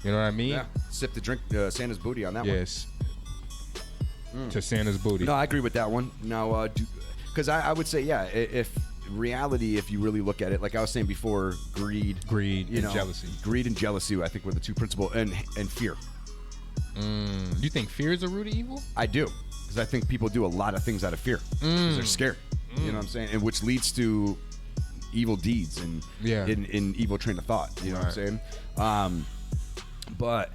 You know what I mean? Yeah. Sip the drink, Santa's booty on that one. Yes. To Santa's booty. No, I agree with that one. Now, because I would say, yeah, if reality, if you really look at it, like I was saying before, greed, and jealousy. Greed and jealousy, I think, were the two principal, and fear. You think fear is a root of evil? I do, because I think people do a lot of things out of fear because they're scared. You know what I'm saying? And which leads to evil deeds and in evil train of thought. You know what I'm saying? But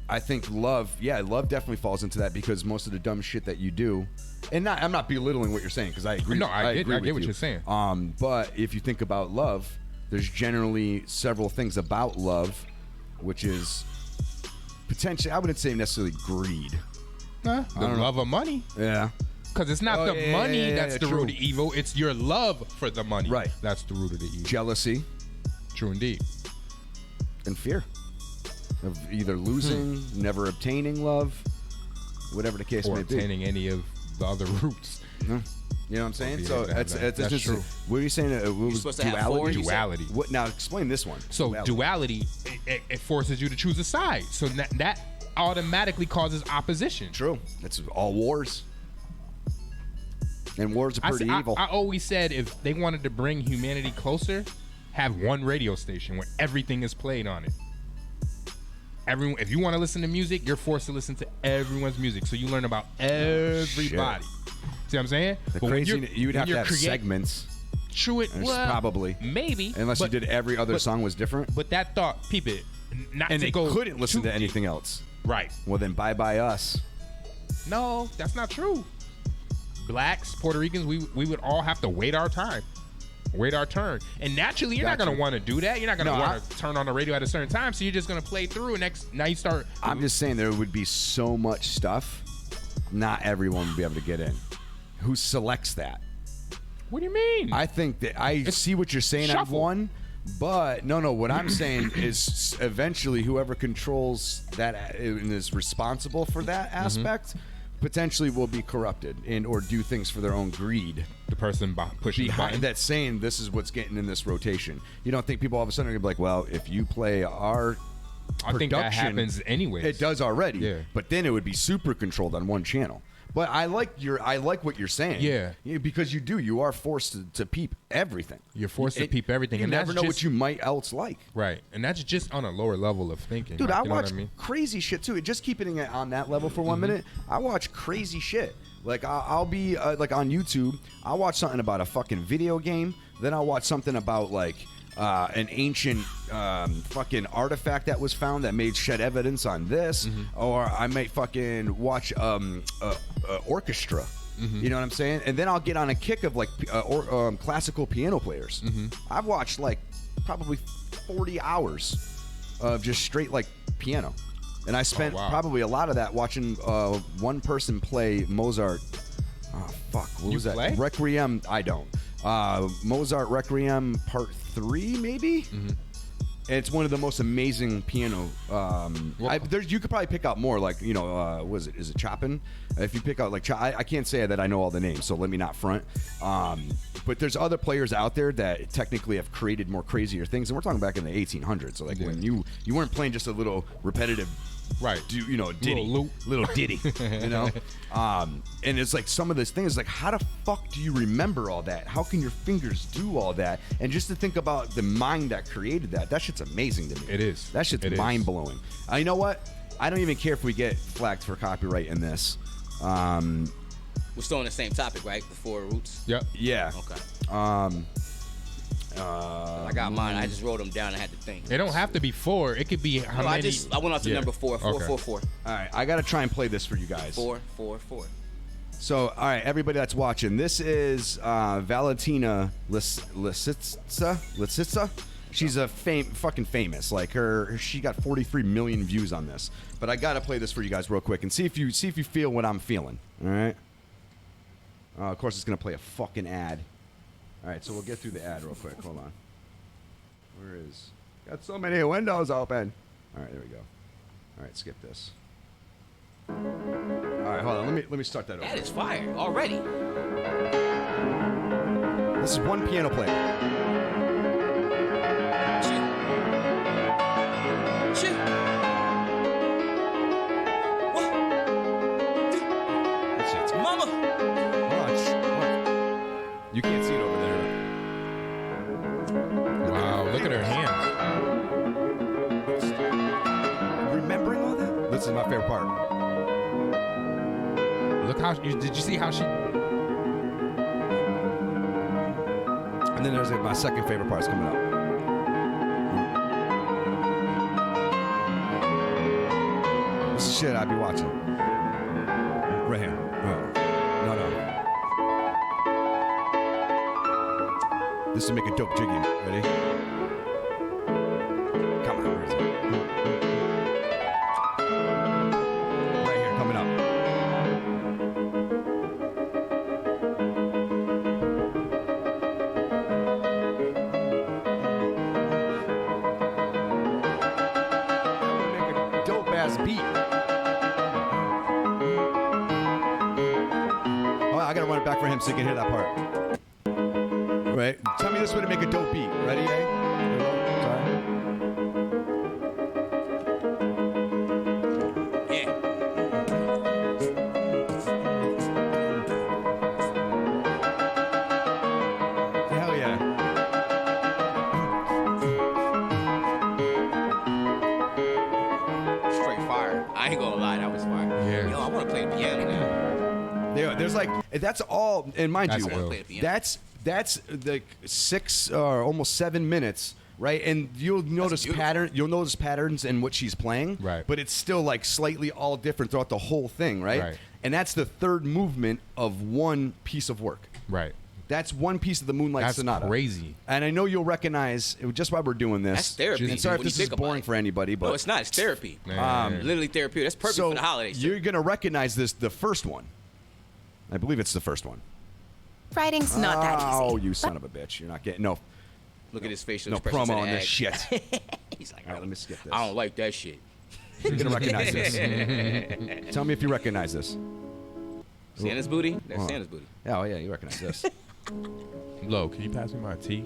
I think love definitely falls into that, because most of the dumb shit that you do, and I'm not belittling what you're saying, because I agree. No, I agree get with what you. you're saying. But if you think about love, there's generally several things about love, which is potentially, I wouldn't say necessarily greed. The love of money. Yeah. Because it's not the money that's the root of evil. It's your love for the money. Right. That's the root of the evil. Jealousy. True indeed. And fear of either losing, never obtaining love, whatever the case or may be. Or obtaining any of the other roots. You know what I'm saying? So that's just true. What are you saying? What was supposed to have duality? four, Duality. What? Now explain this one. So duality, it forces you to choose a side. So that automatically causes opposition. True. That's all wars. And wars are pretty evil. I always said if they wanted to bring humanity closer, have one radio station where everything is played on it. Everyone, if you want to listen to music, you're forced to listen to everyone's music, so you learn about everybody. See what I'm saying? The crazy, you would have to have segments. True it. Well, probably. Maybe. Unless you did every other song was different. But that thought, peep it. Not and to they go couldn't listen to anything else. Right. Well, then bye us. No, that's not true. Blacks, Puerto Ricans, we would all have to wait our time. Wait our turn. And naturally, you're not going to want to do that. You're not going to want to turn on the radio at a certain time, so you're just going to play through, and now you start... I'm just saying there would be so much stuff, not everyone would be able to get in. Who selects that? What do you mean? I think that I see what you're saying on one, but no, what I'm saying is eventually whoever controls that and is responsible for that aspect potentially will be corrupted and or do things for their own greed. The person pushing behind the button. that's saying this is what's getting in this rotation. You don't think people all of a sudden are gonna be like, well, if you play our I think that happens anyways. It does already. Yeah. But then it would be super controlled on one channel. But I like what you're saying. Yeah. Because you are forced to peep everything. You're forced to peep everything. You and never know what you might else like. Right. And that's just on a lower level of thinking. Dude, like, I you know watch what I mean? crazy shit too. Just keeping it on that level for 1 minute, I watch crazy shit. Like I'll be like on YouTube, I'll watch something about a fucking video game, then I'll watch something about like an ancient fucking artifact that was found that made shed evidence on this, or I might fucking watch orchestra. You know what I'm saying? And then I'll get on a kick of like classical piano players. I've watched like probably 40 hours of just straight like piano. And I spent probably a lot of that watching one person play Mozart. Oh, fuck. What was that? Play? Requiem. I don't. Mozart Requiem Part 3, maybe? And it's one of the most amazing piano. You could probably pick out more, like, you know, what is it? Is it Chopin? If you pick out, like, I can't say that I know all the names, so let me not front. But there's other players out there that technically have created more crazier things, and we're talking back in the 1800s. So, like, when you weren't playing just a little repetitive, right? You know, ditty, little ditty, you know. And it's like some of this things, like, how the fuck do you remember all that? How can your fingers do all that? And just to think about the mind that created that shit's amazing to me. It is. That shit's mind blowing. You know what? I don't even care if we get flagged for copyright in this. We're still on the same topic, right? The 4 roots. Yep. Yeah. Okay. I got mine. I just wrote them down. I had to think. It don't have to be 4. It could be how many. I went off to number 4. 4, Okay. 4, 4. All right, I got to try and play this for you guys. 4, 4, 4. So, all right, everybody that's watching, this is Valentina Lisitsa. She's a fucking famous. Like she got 43 million views on this. But I got to play this for you guys real quick and see if you feel what I'm feeling. All right. Of course, it's gonna play a fucking ad. All right, so we'll get through the ad real quick. Hold on. Where is? Got so many windows open. All right, there we go. All right, skip this. All right, hold on. Let me start that over. That is fire already. This is one piano player. Shit. What? That's it. Mama. You can't see it over there. Wow, look at her hands. Remembering all that? This is my favorite part. Look how did you see how she? And then there's my second favorite part's coming up. This is shit I'd be watching. Right here. No. This will make a dope jiggy. Ready? Come on, where is it? Right here, coming up. Make a dope ass beat. Oh, I gotta run it back for him so you can hear that part. Right. Tell me this way to make a dope beat. Ready, eh? Yeah. Hell yeah. Straight fire. I ain't gonna lie, that was fire. Yeah. Yo, I want to play the piano now. There's like, that's all, and mind That's you, ill. that's like 6 or almost 7 minutes, right? And you'll notice patterns in what she's playing, right? But it's still like slightly all different throughout the whole thing, right? Right. And that's the third movement of one piece of work. Right. That's one piece of the Moonlight That's Sonata. crazy. And I know you'll recognize, just while we're doing this. That's therapy. And sorry if when you this is think about boring it. for anybody, but No, it's not. It's therapy. Literally therapy. That's perfect so for the holidays. you're going to recognize the first one. I believe it's the first one. Writing's not that easy. Oh, you son of a bitch. You're not getting... No. Look at his facial No expression. promo on this shit. He's like, All right, let me skip this. I don't like that shit. You're going to recognize this. Tell me if you recognize this. Santa's booty? That's Oh. Santa's booty. Oh, yeah, you recognize this. Lo, can you pass me my tea?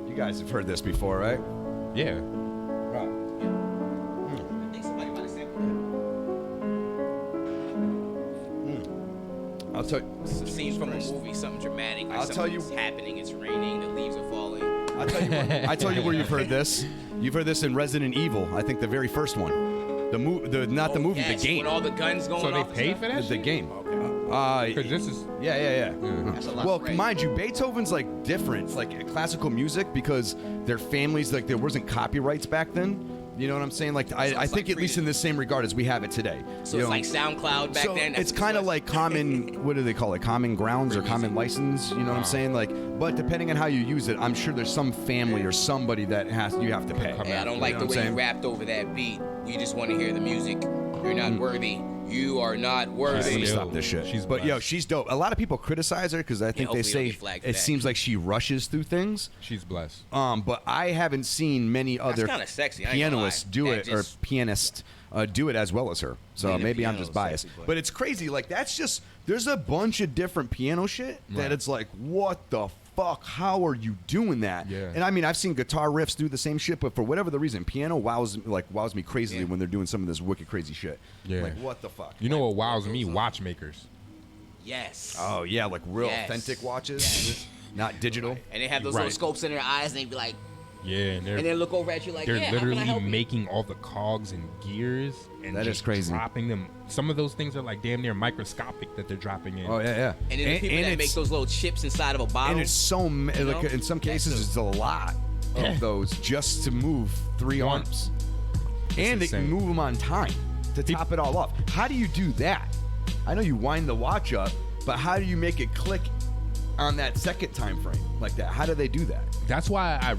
You guys have heard this before, right? Yeah. Right. I think somebody might have sampled I'll tell you. It's a scene from a movie, something dramatic. Like I'll tell you- something's happening. It's raining. The leaves are falling. I tell you where you've heard this. You've heard this in Resident Evil. I think the very first one. Not the movie, Yes, the game. When all the guns going So they off. paid for that? The shit? game. Because this is. Yeah. That's a lot Well, of rain. mind you, Beethoven's like different. It's like classical music because their families, like there wasn't copyrights back then. You know what I'm saying? Like I it's think like at least in the same regard as we have it today. So You it's know? like SoundCloud back So then. That's it's what kind of was. like common. What do they call it? Common grounds or common license? You know what I'm saying? Like, but depending on how you use it, I'm sure there's some family or somebody that you have to pay. Hey, I don't like You know the what way I'm you saying? rapped over that beat. We just want to hear the music. You're not worthy. You are not Let worthy. me stop this shit. But yo, she's dope. A lot of people criticize her because I think they hopefully say don't get flagged for it that. seems like she rushes through things. She's blessed. But I haven't seen many other kinda sexy, I ain't gonna pianists lie. do That it or just- pianists do it as well as her. So Playing the maybe I'm piano just is biased. sexy, but it's crazy. Like that's just there's a bunch of different piano shit that Right. it's like, what the fuck? How are you doing that? Yeah. And I mean, I've seen guitar riffs do the same shit, but for whatever the reason, piano wows me crazily when they're doing some of this wicked crazy shit. Yeah. Like what the fuck? You know what wows me? Watchmakers. Yes. Oh yeah, like real Yes. authentic watches, not digital. And they have those Right. little scopes in their eyes, and they be like, Yeah, and and then look over at you like, they're yeah, how can I literally help you? making all the cogs and gears and That is just crazy. dropping them. Some of those things are like damn near microscopic that they're dropping in. Oh yeah. And then the people that make those little chips inside of a bottle. And it's so you know? like in some cases it's a lot of those just to move three arms, and they can insane. move them on time to top it all off. How do you do that? I know you wind the watch up, but how do you make it click on that second time frame like that? How do they do that? That's why I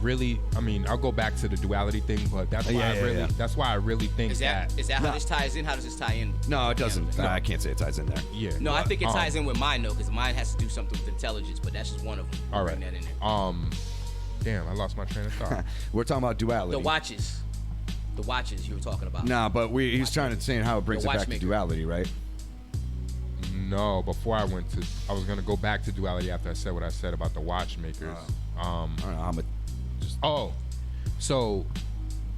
mean, I'll go back to the duality thing, but that's why that's why I really think Is that how this ties in? How does this tie in? No, it doesn't. No. I can't say it ties in there. Yeah. No, I think it ties in with mine though, because mine has to do something with intelligence, but that's just one of them. All right. Bring that in there. Damn, I lost my train of thought. We're talking about duality. The watches you were talking about. Nah, but he's trying to say how it brings it back to watchmaker. duality, right? No, before I was gonna go back to duality after I said what I said about the watchmakers. I don't know how much. So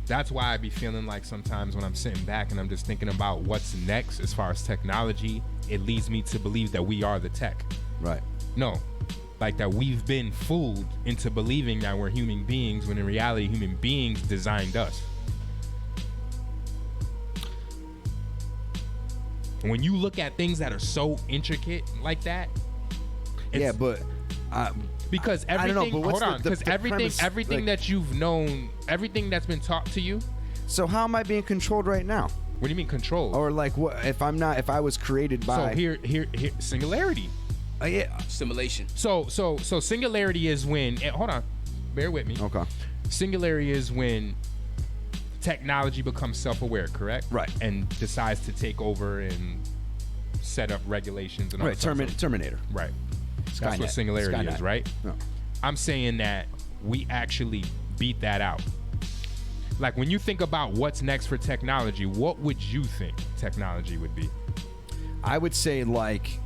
that's why I be feeling like sometimes when I'm sitting back and I'm just thinking about what's next as far as technology, it leads me to believe that we are the tech. Right. No, like that we've been fooled into believing that we're human beings when in reality human beings designed us. When you look at things that are so intricate like that, Yeah, but because I don't everything. know, but what's Hold on, the because premise, everything like- that you've known, everything that's been taught to you. So how am I being controlled right now? What do you mean controlled? Or like what if I'm not? If I was created by? So here, singularity. Yeah. Simulation. So singularity is when. Hold on, bear with me. Okay. Singularity is when technology becomes self-aware, correct? Right. And decides to take over and set up regulations and all Right. that stuff. Terminator. Right. Skynet. That's what singularity Skynet. is, right? No. I'm saying that we actually beat that out. Like when you think about what's next for technology, what would you think technology would be? I would say like,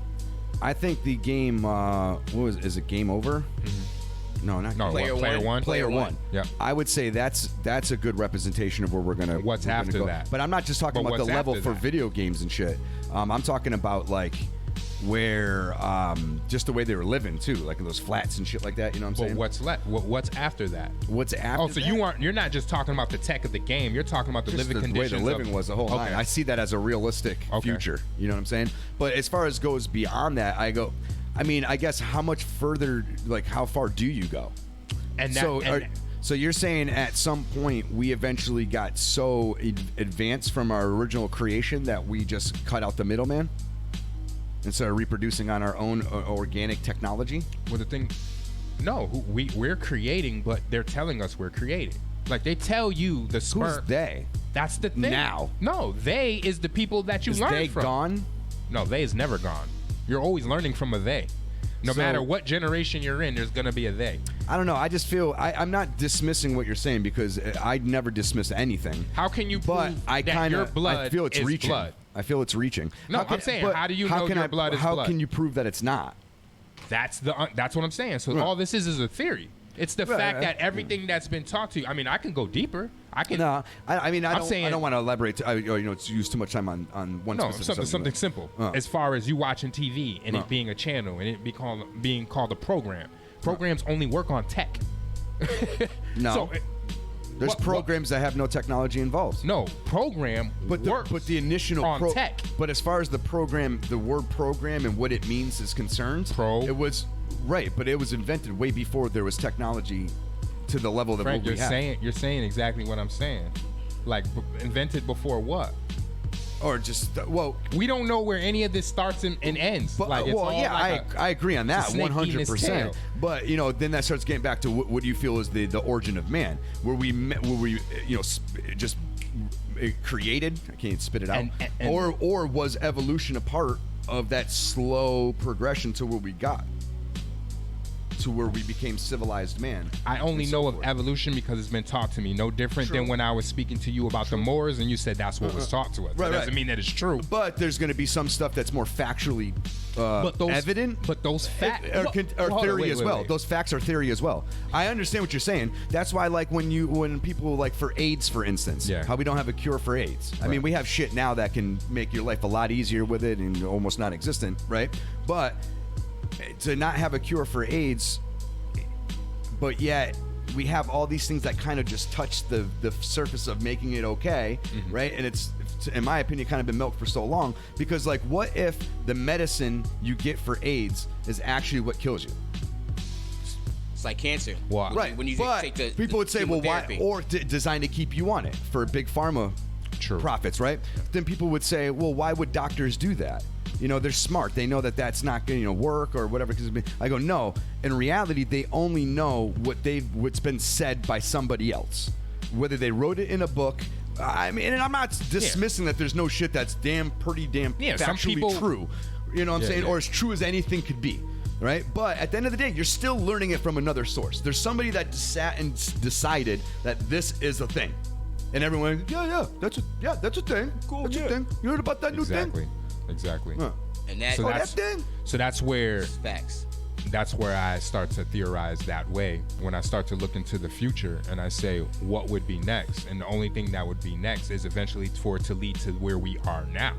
I think the game. Is it Game Over? No, not No, Game what, Player One. Player One. Yeah. I would say that's a good representation of where we're gonna. What's we're gonna after go. that? But I'm not just talking But about the what's level after for that? video games and shit. I'm talking about like where just the way they were living too, like those flats and shit like that. You know what I'm But saying? what's left? What's after that? What's after? Oh, so that? you're not just talking about the tech of the game. You're talking about the Just living the way conditions. the living was the whole Okay. nine. I see that as a realistic future. You know what I'm saying? But as far as goes beyond that, I mean, I guess how much further, like how far do you go? And that, So, and- so you're saying at some point we eventually got so advanced from our original creation that we just cut out the middleman instead of reproducing on our own organic technology? well, the thing, no, we're creating, but they're telling us we're creating. Like they tell you the sperm. Who's they? That's the thing. Now? No, they is the people that you Is learn they from. gone? No, they is never gone. You're always learning from a they. No So- matter what generation you're in, there's gonna be a they. I don't know. I just feel I'm not dismissing what you're saying because I'd never dismiss anything. How can you But prove I that kind your of blood I feel it's is reaching. blood? I feel it's reaching. No, How I'm saying, but how do you know can your blood is How blood? can you prove that it's not? That's what I'm saying. So Right. all this is a theory. It's the Right, fact right. that everything that's been taught to you. I mean, I can go deeper. I can. No, I mean I I'm don't. saying- I don't want to elaborate. It's use too much time on one. No, specific something subject. simple. Oh. As far as you watching TV and No. it being a channel and it being called a program. Programs only work on tech. No. So, There's what- programs that have no technology involved. no, program works but the initial on tech. But as far as the program, the word program and what it means is concerned, it was right. But it was invented way before there was technology to the level that Frank, what we have. you're saying exactly what I'm saying. Like invented before what? Or just we don't know where any of this starts and ends. But, like, it's all like I agree on that 100%. tail. But then that starts getting back to what do you feel is the origin of man? Were we just created? I can't spit it out. And or was evolution a part of that slow progression to where we got? To where we became civilized man. I only know of evolution because it's been taught to me. No different than when I was speaking to you about the Moors and you said that's what was taught to us. That doesn't mean that it's true. But there's going to be some stuff that's more factually evident. But those facts are theory as well. Those facts are theory as well. I understand what you're saying. That's why, like, when people, like, for AIDS, for instance, how we don't have a cure for AIDS. I mean, we have shit now that can make your life a lot easier with it and almost non-existent, right? But to not have a cure for AIDS, but yet we have all these things that kind of just touch the surface of making it okay, right? And it's, in my opinion, kind of been milked for so long because, like, what if the medicine you get for AIDS is actually what kills you? It's like cancer. Wow. Right. When you take the people would say, well, why? Or designed to keep you on it for big pharma profits, right? Then people would say, well, why would doctors do that? They're smart. They know that that's not going to work or whatever. I go, no. In reality, they only know what's been said by somebody else, whether they wrote it in a book. I mean, and I'm not dismissing that there's no shit that's pretty damn factually true. You know what I'm saying? Or as true as anything could be. Right? But at the end of the day, you're still learning it from another source. There's somebody that sat and decided that this is a thing. And everyone, that's a thing. Cool. That's a thing. You heard about that new thing? Exactly. And that, so that's where facts. That's where I start to theorize that way. When I start to look into the future and I say, what would be next? And the only thing that would be next is eventually for it to lead to where we are now.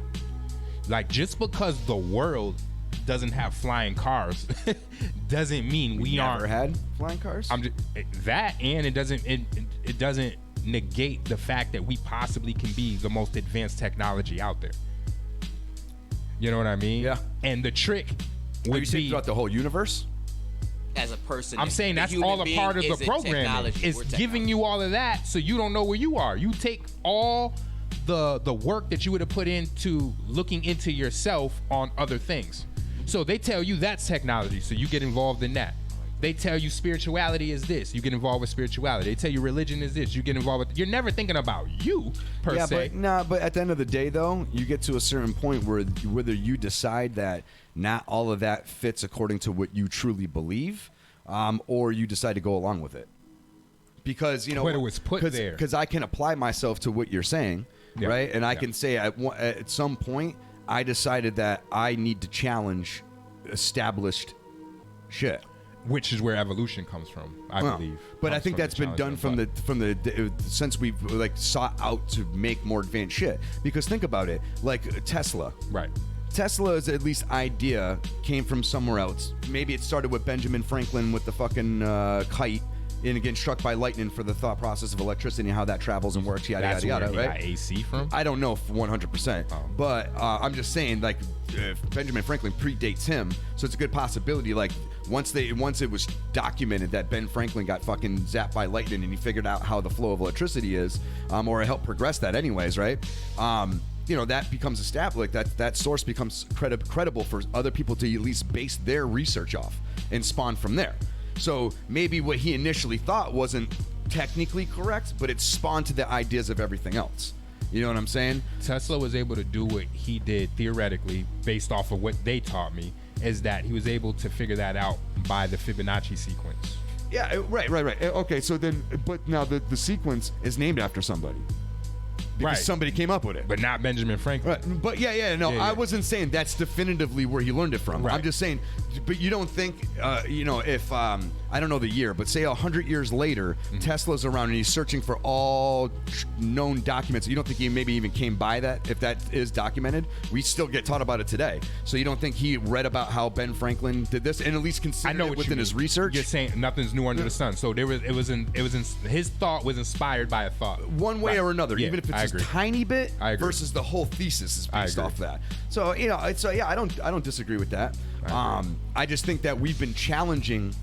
Like, just because the world doesn't have flying cars doesn't mean we aren't. Never had flying cars? And it doesn't negate the fact that we possibly can be the most advanced technology out there. You know what I mean? Yeah. And the trick would be throughout the whole universe. As a person, I'm saying that's all a part of the programming. It's giving you all of that so you don't know where you are. You take all the work that you would have put into looking into yourself on other things. So they tell you that's technology, so you get involved in that. They tell you spirituality is this, you get involved with spirituality. They tell you religion is this, you get involved with. You're never thinking about you per se. But at the end of the day, though, you get to a certain point where whether you decide that not all of that fits according to what you truly believe, or you decide to go along with it. Because when it was put there, because I can apply myself to what you're saying, right? And I can say at some point I decided that I need to challenge established shit. Which is where evolution comes from, I believe. But I think that's been done from the since we've sought out to make more advanced shit. Because think about it, like Tesla. Right. Tesla's at least idea came from somewhere else. Maybe it started with Benjamin Franklin with the fucking kite and getting struck by lightning for the thought process of electricity and how that travels and works, yada, that's yada, where yada, right? Got AC from? I don't know 100%. But I'm just saying, like, Benjamin Franklin predates him, so it's a good possibility, like, once it was documented that Ben Franklin got fucking zapped by lightning and he figured out how the flow of electricity is, or it helped progress that anyways, right? That becomes established, that source becomes credible for other people to at least base their research off and spawn from there. So maybe what he initially thought wasn't technically correct, but it spawned to the ideas of everything else. You know what I'm saying? Tesla was able to do what he did theoretically based off of what they taught me, is that he was able to figure that out by the Fibonacci sequence. Yeah, right. Okay, so then, but now the sequence is named after somebody. Because somebody came up with it. But not Benjamin Franklin. Right. But I wasn't saying that's definitively where he learned it from. Right. I'm just saying, but you don't think, if, I don't know the year, but say 100 years later, Tesla's around and he's searching for all known documents. You don't think he maybe even came by that, if that is documented? We still get taught about it today. So you don't think he read about how Ben Franklin did this and at least considered it within his research? You're saying nothing's new under the sun. So his thought was inspired by a thought. One way or another, even if it's a tiny bit versus the whole thesis is based off that. So I don't disagree with that. I just think that we've been challenging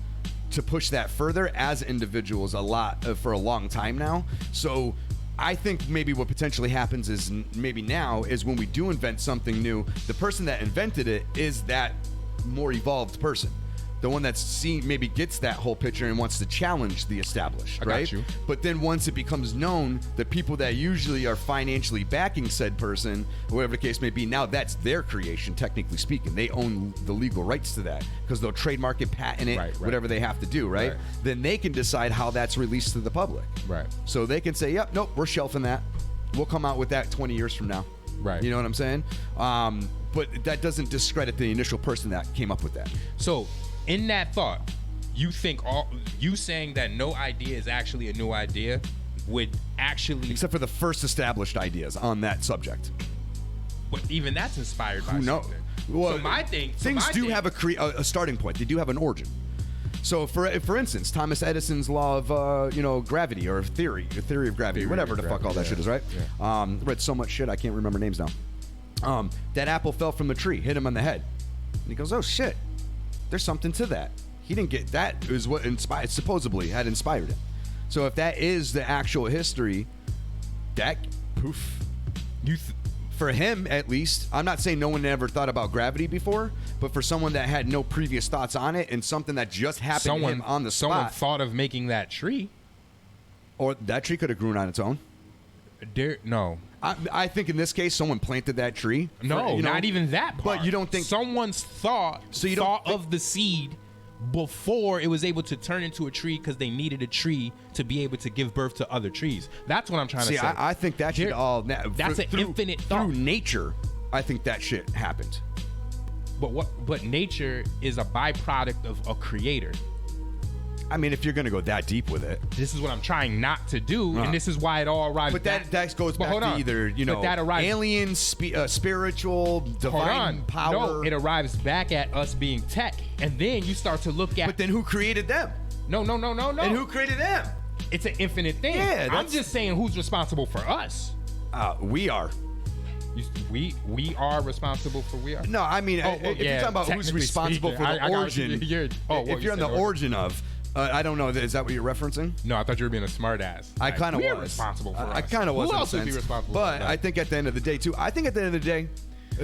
to push that further as individuals a lot for a long time now. So I think maybe what potentially happens is maybe now is when we do invent something new, the person that invented it is that more evolved person. The one that's seen maybe gets that whole picture and wants to challenge the established, I got right? you. But then once it becomes known, the people that usually are financially backing said person, whatever the case may be, now that's their creation, technically speaking. They own the legal rights to that because they'll trademark it, patent it, whatever they have to do, right? Then they can decide how that's released to the public. Right. So they can say, yep, nope, we're shelving that. We'll come out with that 20 years from now. Right. You know what I'm saying? But that doesn't discredit the initial person that came up with that. So, in that thought, you think you saying that no idea is actually a new idea would actually, except for the first established ideas on that subject. But even that's inspired by Who knows? something. Well, so my thing, things do have a starting point. They do have an origin. So, for instance, Thomas Edison's law of gravity or theory of gravity, whatever the fuck all that shit is, right? Yeah. Read so much shit I can't remember names now. That apple fell from the tree, hit him on the head, and he goes, "Oh shit, there's something to that." He didn't get that. Is what supposedly had inspired him. So if that is the actual history, that poof, for him at least. I'm not saying no one ever thought about gravity before, but for someone that had no previous thoughts on it and something that just happened to him on the spot. Someone thought of making that tree. Or that tree could have grown on its own. No. I think in this case, someone planted that tree. No, not even that part. But you don't think someone's thought of the seed before it was able to turn into a tree because they needed a tree to be able to give birth to other trees. That's what I'm trying to say. I think that should all. That's an infinite thought. Through nature, I think that shit happened. But nature is a byproduct of a creator. I mean, if you're going to go that deep with it. This is what I'm trying not to do, and this is why it all arrives back. But that goes back to either, alien, spiritual, divine power. No, it arrives back at us being tech, and then you start to look at... But then who created them? No. And who created them? It's an infinite thing. Yeah, I'm just saying who's responsible for us. We are. We are responsible for we are? No, I mean, if you're talking about who's responsible for the origin, if you're on the origin of... I don't know. Is that what you're referencing? No, I thought you were being a smart ass. I kind of was. We're responsible for us. I kind of was. Who else would be responsible But for that? I think at the end of the day, too, a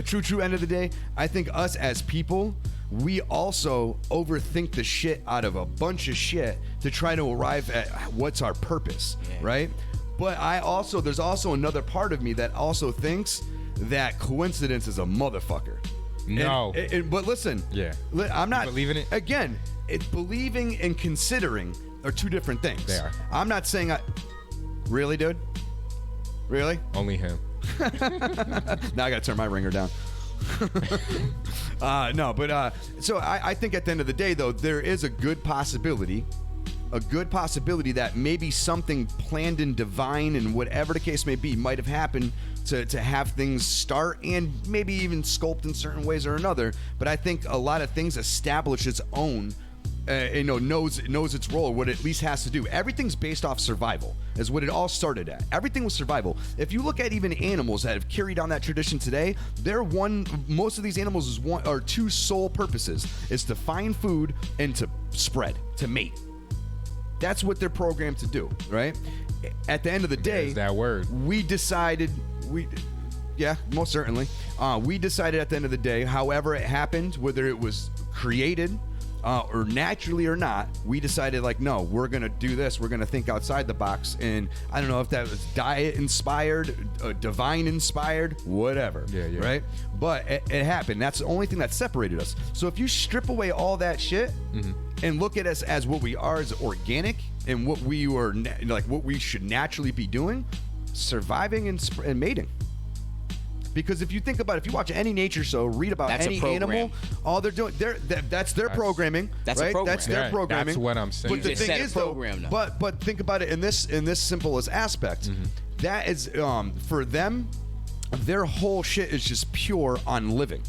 true end of the day, I think us as people, we also overthink the shit out of a bunch of shit to try to arrive at what's our purpose, right? But there's also another part of me that also thinks that coincidence is a motherfucker. No. But listen. Yeah. I'm not believing it. Again, believing and considering are two different things. They are. I'm not saying Really, dude? Really? Only him. Now I gotta turn my ringer down. So I think at the end of the day, though, there is a good possibility that maybe something planned and divine and whatever the case may be might have happened to have things start and maybe even sculpt in certain ways or another. But I think a lot of things establish its own, knows its role, what it at least has to do. Everything's based off survival, is what it all started at. Everything was survival. If you look at even animals that have carried on that tradition today, most of these animals are two sole purposes, is to find food and to spread, to mate. That's what they're programmed to do, right? At the end of the day, there's that word. We decided, most certainly. We decided at the end of the day, however it happened, whether it was created or naturally or not, we decided no, we're going to do this. We're going to think outside the box. And I don't know if that was diet inspired, divine inspired, whatever. Yeah. Right? But it happened. That's the only thing that separated us. So if you strip away all that shit and look at us as what we are as organic and what we were what we should naturally be doing, surviving and mating. Because if you think about it, if you watch any nature show, read about any animal, all they're doing, that's their programming. That's right? a program. That's their programming. That's what I'm saying. But the thing is, though, but think about it in this simplest aspect. That is for them, their whole shit is just pure on living.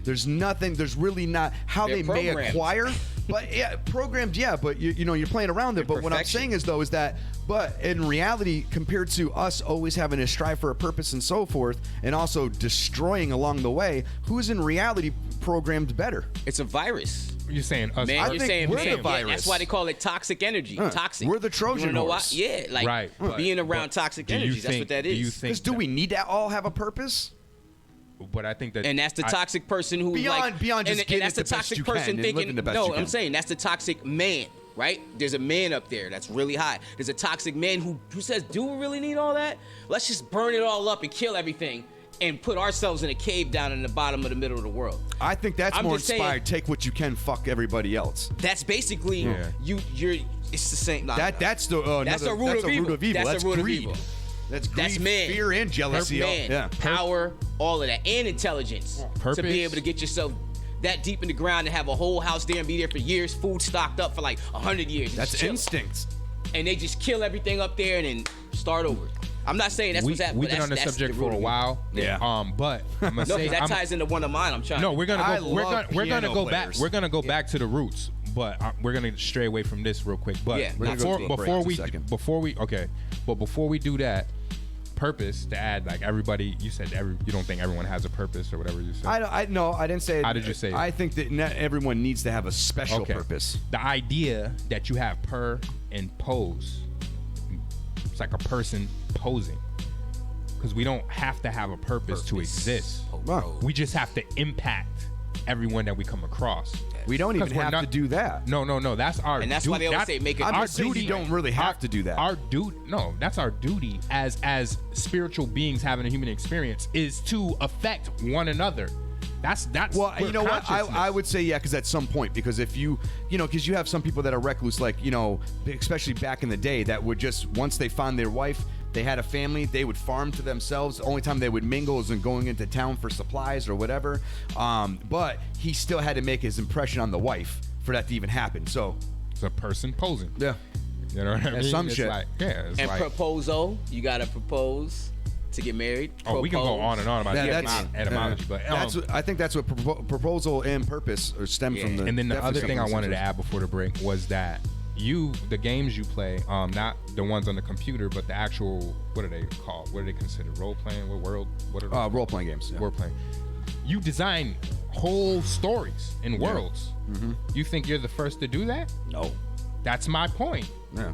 There's nothing. There's really not how They're they programmed. may acquire. But programmed, but you're playing around it. But what I'm saying is that, but in reality, compared to us always having to strive for a purpose and so forth, and also destroying along the way, who's in reality programmed better. It's a virus. You're saying us? Man, you're saying we're the yeah, virus. that's why they call it toxic energy. Toxic. We're the Trojan You know why? horse. Yeah, like Right. being around toxic energies. That's what that Do you is. think? Do we need to all have a purpose? But I think that. And that's the toxic person who Beyond just and getting that's it the the best toxic you person can and thinking. living the best No, you I'm can. saying that's the toxic man, right? There's a man up there that's really high. There's a toxic man who says, "Do we really need all that? Let's just burn it all up and kill everything." And put ourselves in a cave down in the bottom of the middle of the world. I think that's I'm more just saying- inspired. Take what you can, fuck everybody else. That's basically you're. It's the same. Nah, That's the that's the root of evil. That's the root greed. of evil. That's greed, That's man. fear, and jealousy. Man, Yeah. power, all of that, and intelligence Purpose. to be able to get yourself that deep in the ground and have a whole house there and be there for years, food stocked up for like 100 years. That's Just chilling. instincts. And they just kill everything up there and then start over. I'm not saying that's what's happening. We've been on this subject for a while. Yeah. But I'm gonna No, say because that ties into one of mine. I'm trying. No, we're gonna I go. We're love gonna piano go back. players. We're gonna go back to the roots. But we're gonna stray away from this real quick. But Yeah, we're gonna go to a before we do that, purpose to add like everybody. You said you don't think everyone has a purpose or whatever you said. I didn't say it. How did you say it? I think that not everyone needs to have a special purpose. The idea that you have per and pose, it's like a person posing. Because we don't have to have a purpose to exist. Wow. We just have to impact everyone that we come across. We don't even have to do that. No. That's our. And that's why they always say make it. I'm our just saying duty. you don't really have to do that. Our duty. No, that's our duty as spiritual beings having a human experience is to affect one another. That's well, you know what? I would say because at some point, because if because you have some people that are recluse, like especially back in the day, that would just once they found their wife, they had a family, they would farm to themselves. The only time they would mingle is in going into town for supplies or whatever. But he still had to make his impression on the wife for that to even happen. So it's a person posing. Yeah, you know what I mean? Some it's shit. Like, it's and like, proposal, you gotta propose to get married. Oh, we can go on and on about that's etymology, but I think that's what proposal and purpose stem from. And then the other thing I wanted to add. add before the break was that the games you play, not the ones on the computer, but the actual, what are they called? What are they considered? Role playing? What are they? Role playing games. Yeah. Role playing. You design whole stories and worlds. Mm-hmm. You think you're the first to do that? No. That's my point. Yeah.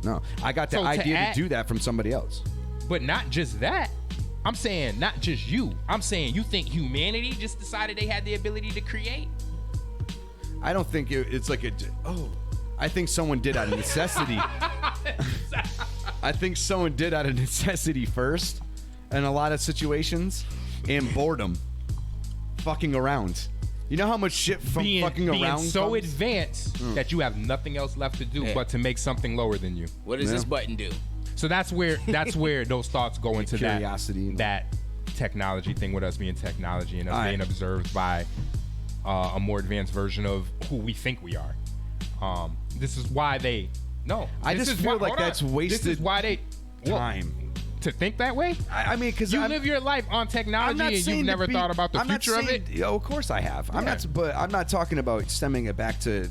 No. I got the So idea to do that from somebody else. But not just that. I'm saying not just you. I'm saying you think humanity just decided they had the ability to create? I don't think it's like I think someone did out of necessity. I think someone did out of necessity first in a lot of situations and boredom. Fucking around. You know how much shit from fucking around being so comes? advanced that you have nothing else left to do but to make something lower than you. What does this button do? So that's where those thoughts go into curiosity, that technology thing with us being technology and us being observed by a more advanced version of who we think we are. This is why I just feel like that's wasted. This is why they time to think that way. I mean, because you live your life on technology and you've never thought about the future of it. Of course I have. But I'm not talking about stemming it back to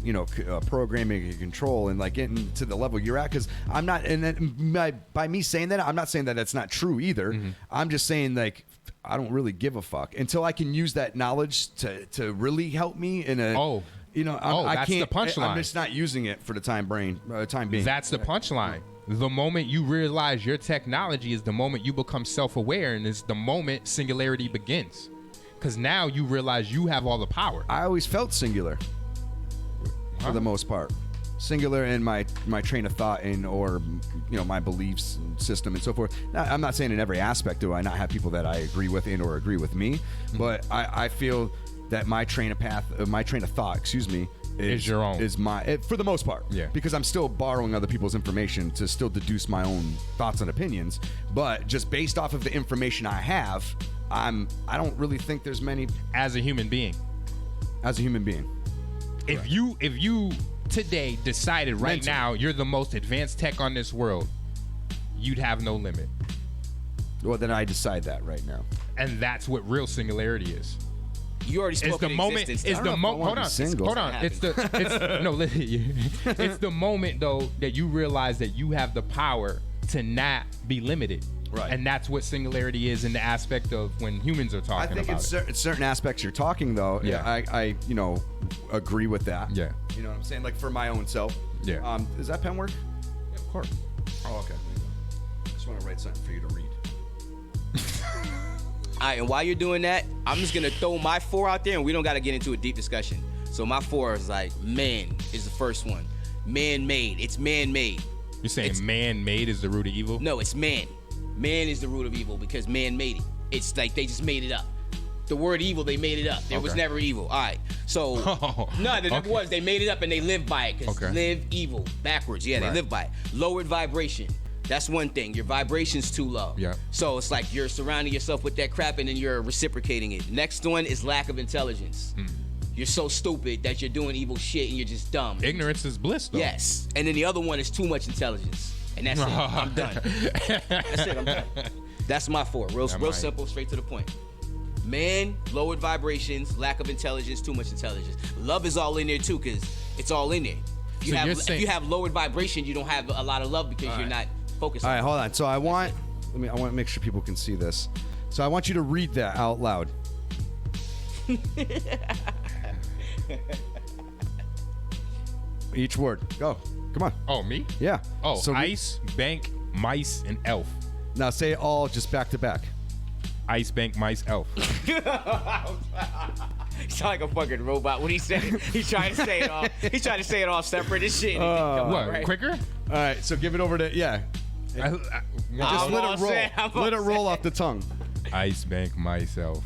programming and control and like getting to the level you're at. Because I'm not, and then by me saying that, I'm not saying that that's not true either. Mm-hmm. I'm just saying like I don't really give a fuck until I can use that knowledge to really help me in a. I that's can't. the punchline. I'm just not using it for the time being. That's the punchline. The moment you realize your technology is the moment you become self-aware, and is the moment singularity begins. Because now you realize you have all the power. I always felt singular for the most part. Singular in my train of thought or my beliefs and system and so forth. Now, I'm not saying in every aspect do I not have people that I agree with and or agree with me, but I feel that my train of thought, is your own. Is for the most part. Yeah. Because I'm still borrowing other people's information to still deduce my own thoughts and opinions, but just based off of the information I have, I don't really think there's many. As a human being. If you today decided right now you're the most advanced tech on this world, you'd have no limit. Well, then I decide that right now. And that's what real singularity is. You already spoke the moment. It's the moment. Hold on. It's the moment though that you realize that you have the power to not be limited. Right. And that's what singularity is in the aspect of when humans are I talking think about it. in certain aspects you're talking, though, Yeah. I agree with that. Yeah. You know what I'm saying? Like, for my own self. Yeah. Does that pen work? Yeah, of course. Oh, okay. I just want to write something for you to read. All right, and while you're doing that, I'm just gonna throw my 4 out there, and we don't gotta get into a deep discussion. So my 4 is like, man is the first one. Man-made. It's man-made. You're saying man-made is the root of evil? No, it's man. Man is the root of evil because man made it. It's like they just made it up. The word evil, they made it up. There was never evil. All right. So, no, there never was. They made it up and they lived by it because live evil. Backwards. Yeah, they live by it. Lowered vibration. That's one thing. Your vibration's too low. Yeah. So it's like you're surrounding yourself with that crap and then you're reciprocating it. Next one is lack of intelligence. You're so stupid that you're doing evil shit and you're just dumb. Ignorance is bliss, though. Yes. And then the other one is too much intelligence. And that's it. I'm done. That's it. I'm done. That's my 4. Real simple, straight to the point. Man, lowered vibrations, lack of intelligence, too much intelligence. Love is all in there too, because it's all in there. If you have lowered vibration, you don't have a lot of love because you're not focused. All right, on hold on. So I want to make sure people can see this. So I want you to read that out loud. Each word. Go. Come on. Oh, me? Yeah. Oh, so ice, bank, mice, and elf. Now say it all just back to back. Ice, bank, mice, elf. You sound like a fucking robot. What he said? He's trying to say it all. He's trying to say it all separate and shit. What? Quicker? All right. So give it over to just let it roll. Let it roll off the tongue. Ice, bank, mice, elf.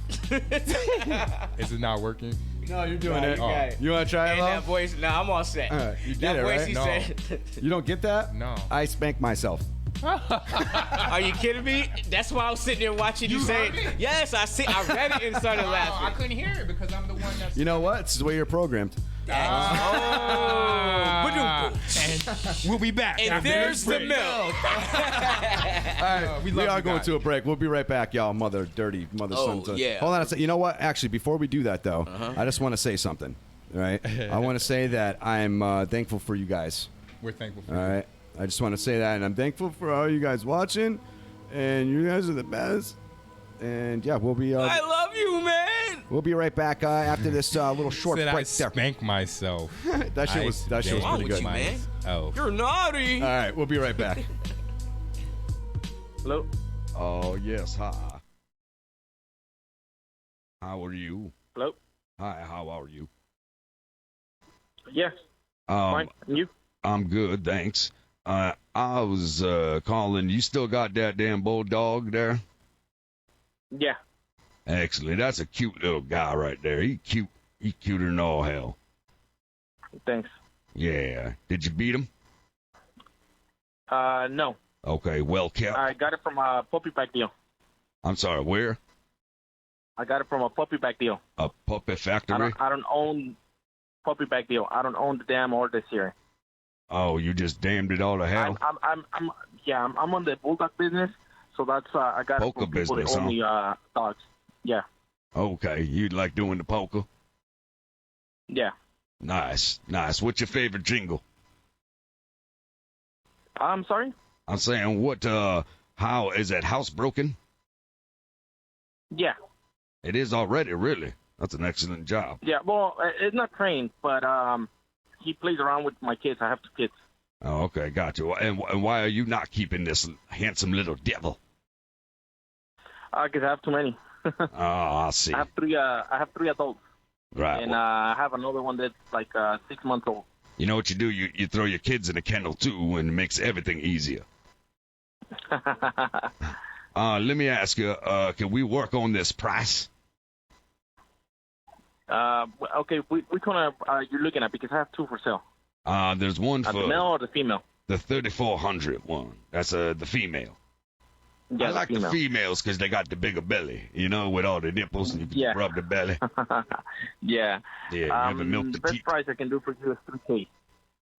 Is it not working? No, you're doing it. You want to try it, that voice? No, I'm all set. All right, you did that it, voice right? he No. said. You don't get that? No. I spank myself. Are you kidding me? That's why I was sitting there watching you say it. Yes, I read it and started laughing. I couldn't hear it because I'm the one that's. You know what? It's the way you're programmed. And we'll be back. And there's the milk. All right, we are going to a break. We'll be right back, y'all. Mother son. Yeah. Hold on a second. You know what? Actually, before we do that, though, I just want to say something. All right. I want to say that I'm thankful for you guys. We're thankful for you. All right. I just want to say that, and I'm thankful for all you guys watching, and you guys are the best. And yeah, we'll be. I love you, man. We'll be right back after this little short Said break. I spank myself. that shit was pretty good. You, man? Oh. You're naughty. All right, we'll be right back. Hello. Oh yes, hi. How are you? Hello. Hi, how are you? Yes. Fine. And you? I'm good, thanks. I was calling. You still got that damn bulldog there? Yeah. Excellent. That's a cute little guy right there. He cute. He cuter than all hell. Thanks. Yeah. Did you beat him? No. Okay, well kept. I got it from a puppy pack deal. I'm sorry, where? I got it from a puppy pack deal. A puppy factory? I don't own puppy pack deal. I don't own the damn order here. Oh, you just damned it all to hell. I'm on the bulldog business, so that's I got Poker it from people business, that own the dogs. Yeah. Okay, you like doing the poker? Yeah. Nice. What's your favorite jingle? I'm sorry? I'm saying how is that house broken? Yeah. It is already, really. That's an excellent job. Yeah, well, it's not trained, but he plays around with my kids. I have 2 kids. Oh, okay, got you. And why are you not keeping this handsome little devil? Because I have too many. Oh, I see. I have 3 adults. Right. And I have another one that's like 6 months old. You know what you do? You throw your kids in a kennel, too, and it makes everything easier. Let me ask you, can we work on this price? Okay, which one are you looking at? Because I have 2 for sale. There's one for... The male or the female? The 3,400 one. That's the female. Yeah, I like the females because they got the bigger belly, with all the nipples, and you can rub the belly. Yeah. Yeah, you haven't milked the best teeth. price I can do for you is $3K.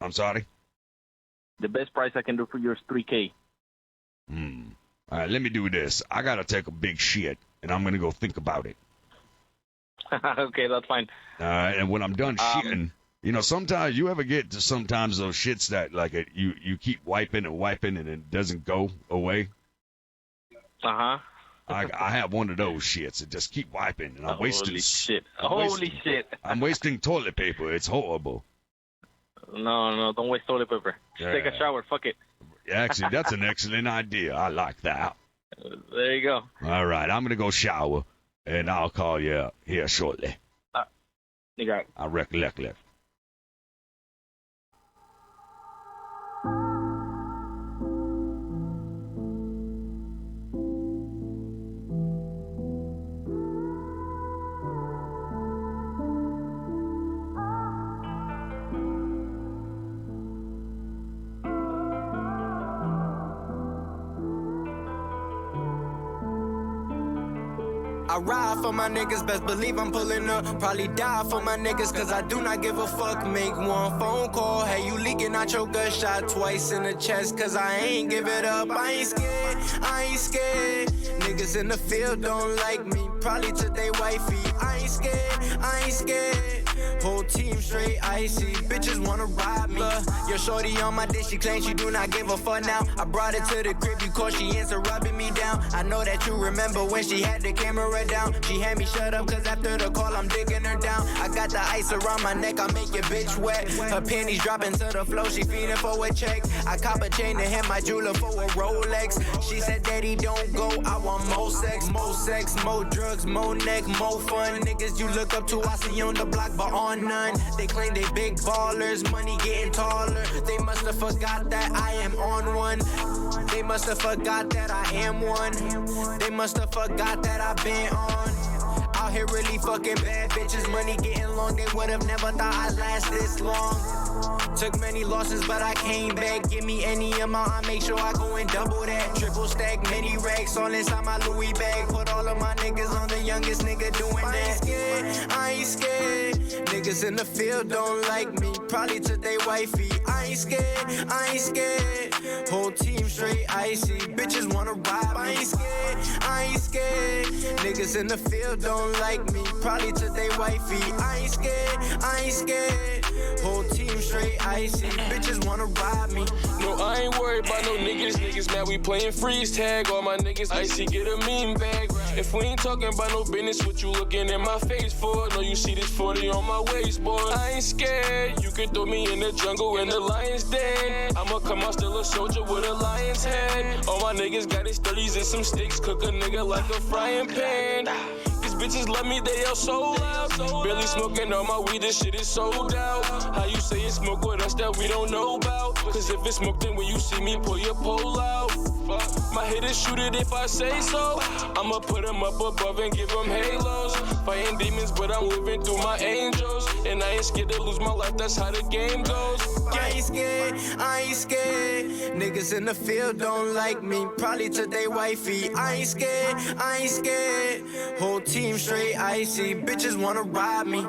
I'm sorry? The best price I can do for you is $3K. All right, let me do this. I got to take a big shit, and I'm going to go think about it. Okay, that's fine. And when I'm done shitting, sometimes you ever get to sometimes those shits that, like, you keep wiping and it doesn't go away? Uh-huh. I have one of those shits and just keep wiping, and I'm wasting Holy shit. I'm Holy wasting- shit. I'm wasting toilet paper. It's horrible. No, don't waste toilet paper. Just take a Yeah. shower. Fuck it. Actually, that's an excellent idea. I like that. There you go. All right, I'm gonna go shower, and I'll call you here shortly. You got it. I'll recollect. I ride for my niggas, best believe I'm pulling up. Probably die for my niggas, cause I do not give a fuck. Make one phone call, hey, you leaking out your gut. Shot twice in the chest, cause I ain't give it up. I ain't scared. Niggas in the field don't like me, probably to they wifey. I ain't scared. Whole team straight icy, bitches wanna ride me. Your shorty on my dick, she claims she do not give a fuck now. I brought her to the crib because she answered rubbing me down. I know that you remember when she had the camera down. She had me shut up cause after the call I'm digging her down. I got the ice around my neck, I make your bitch wet. Her panties dropping to the floor, she feeding for a check. I cop a chain to him, my jeweler for a Rolex. She said, Daddy, don't go, I want more sex, more drugs, more neck, more fun. Niggas you look up to, I see on the block, but on none. They claim they big ballers, money getting taller. They must have forgot that I am on one. They must have forgot that I am one. They must have forgot that I've been on. Out here really fucking bad bitches, money getting long. They would have never thought I'd last this long. Took many losses, but I came back. Give me any amount, I make sure I go and double that. Triple stack, many racks, all inside my Louis bag. Put all of my niggas on the youngest nigga doing that. I ain't scared. Niggas in the field don't like me, probably to they wifey. I ain't scared. Whole team straight icy, bitches wanna ride me. I ain't scared. Niggas in the field don't like me, probably to they wifey. I ain't scared. Whole team straight icy, bitches wanna ride me. No, I ain't worried about no niggas. Niggas mad we playing freeze tag. All my niggas icy, get a mean bag. If we ain't talking about no business, what you looking in my face for? No, you see this 40 on my waist, boy. I ain't scared. You can throw me in the jungle in the lion's den. I'ma come out still a soldier with a lion's head. All my niggas got his 30s and some sticks. Cook a nigga like a frying pan. These bitches love me, they all sold out. Barely smoking on my weed, this shit is sold out. How you say it's smoke with us that we don't know about? Cause if it's smoke, then when you see me, pull your pole out. My hitters shoot it if I say so. I'ma put them up above and give them halos. Fighting demons, but I'm living through my angels. And I ain't scared to lose my life, that's how the game goes. I ain't scared. Niggas in the field don't like me, probably to they wifey. I ain't scared. Whole team straight icy, bitches wanna ride me.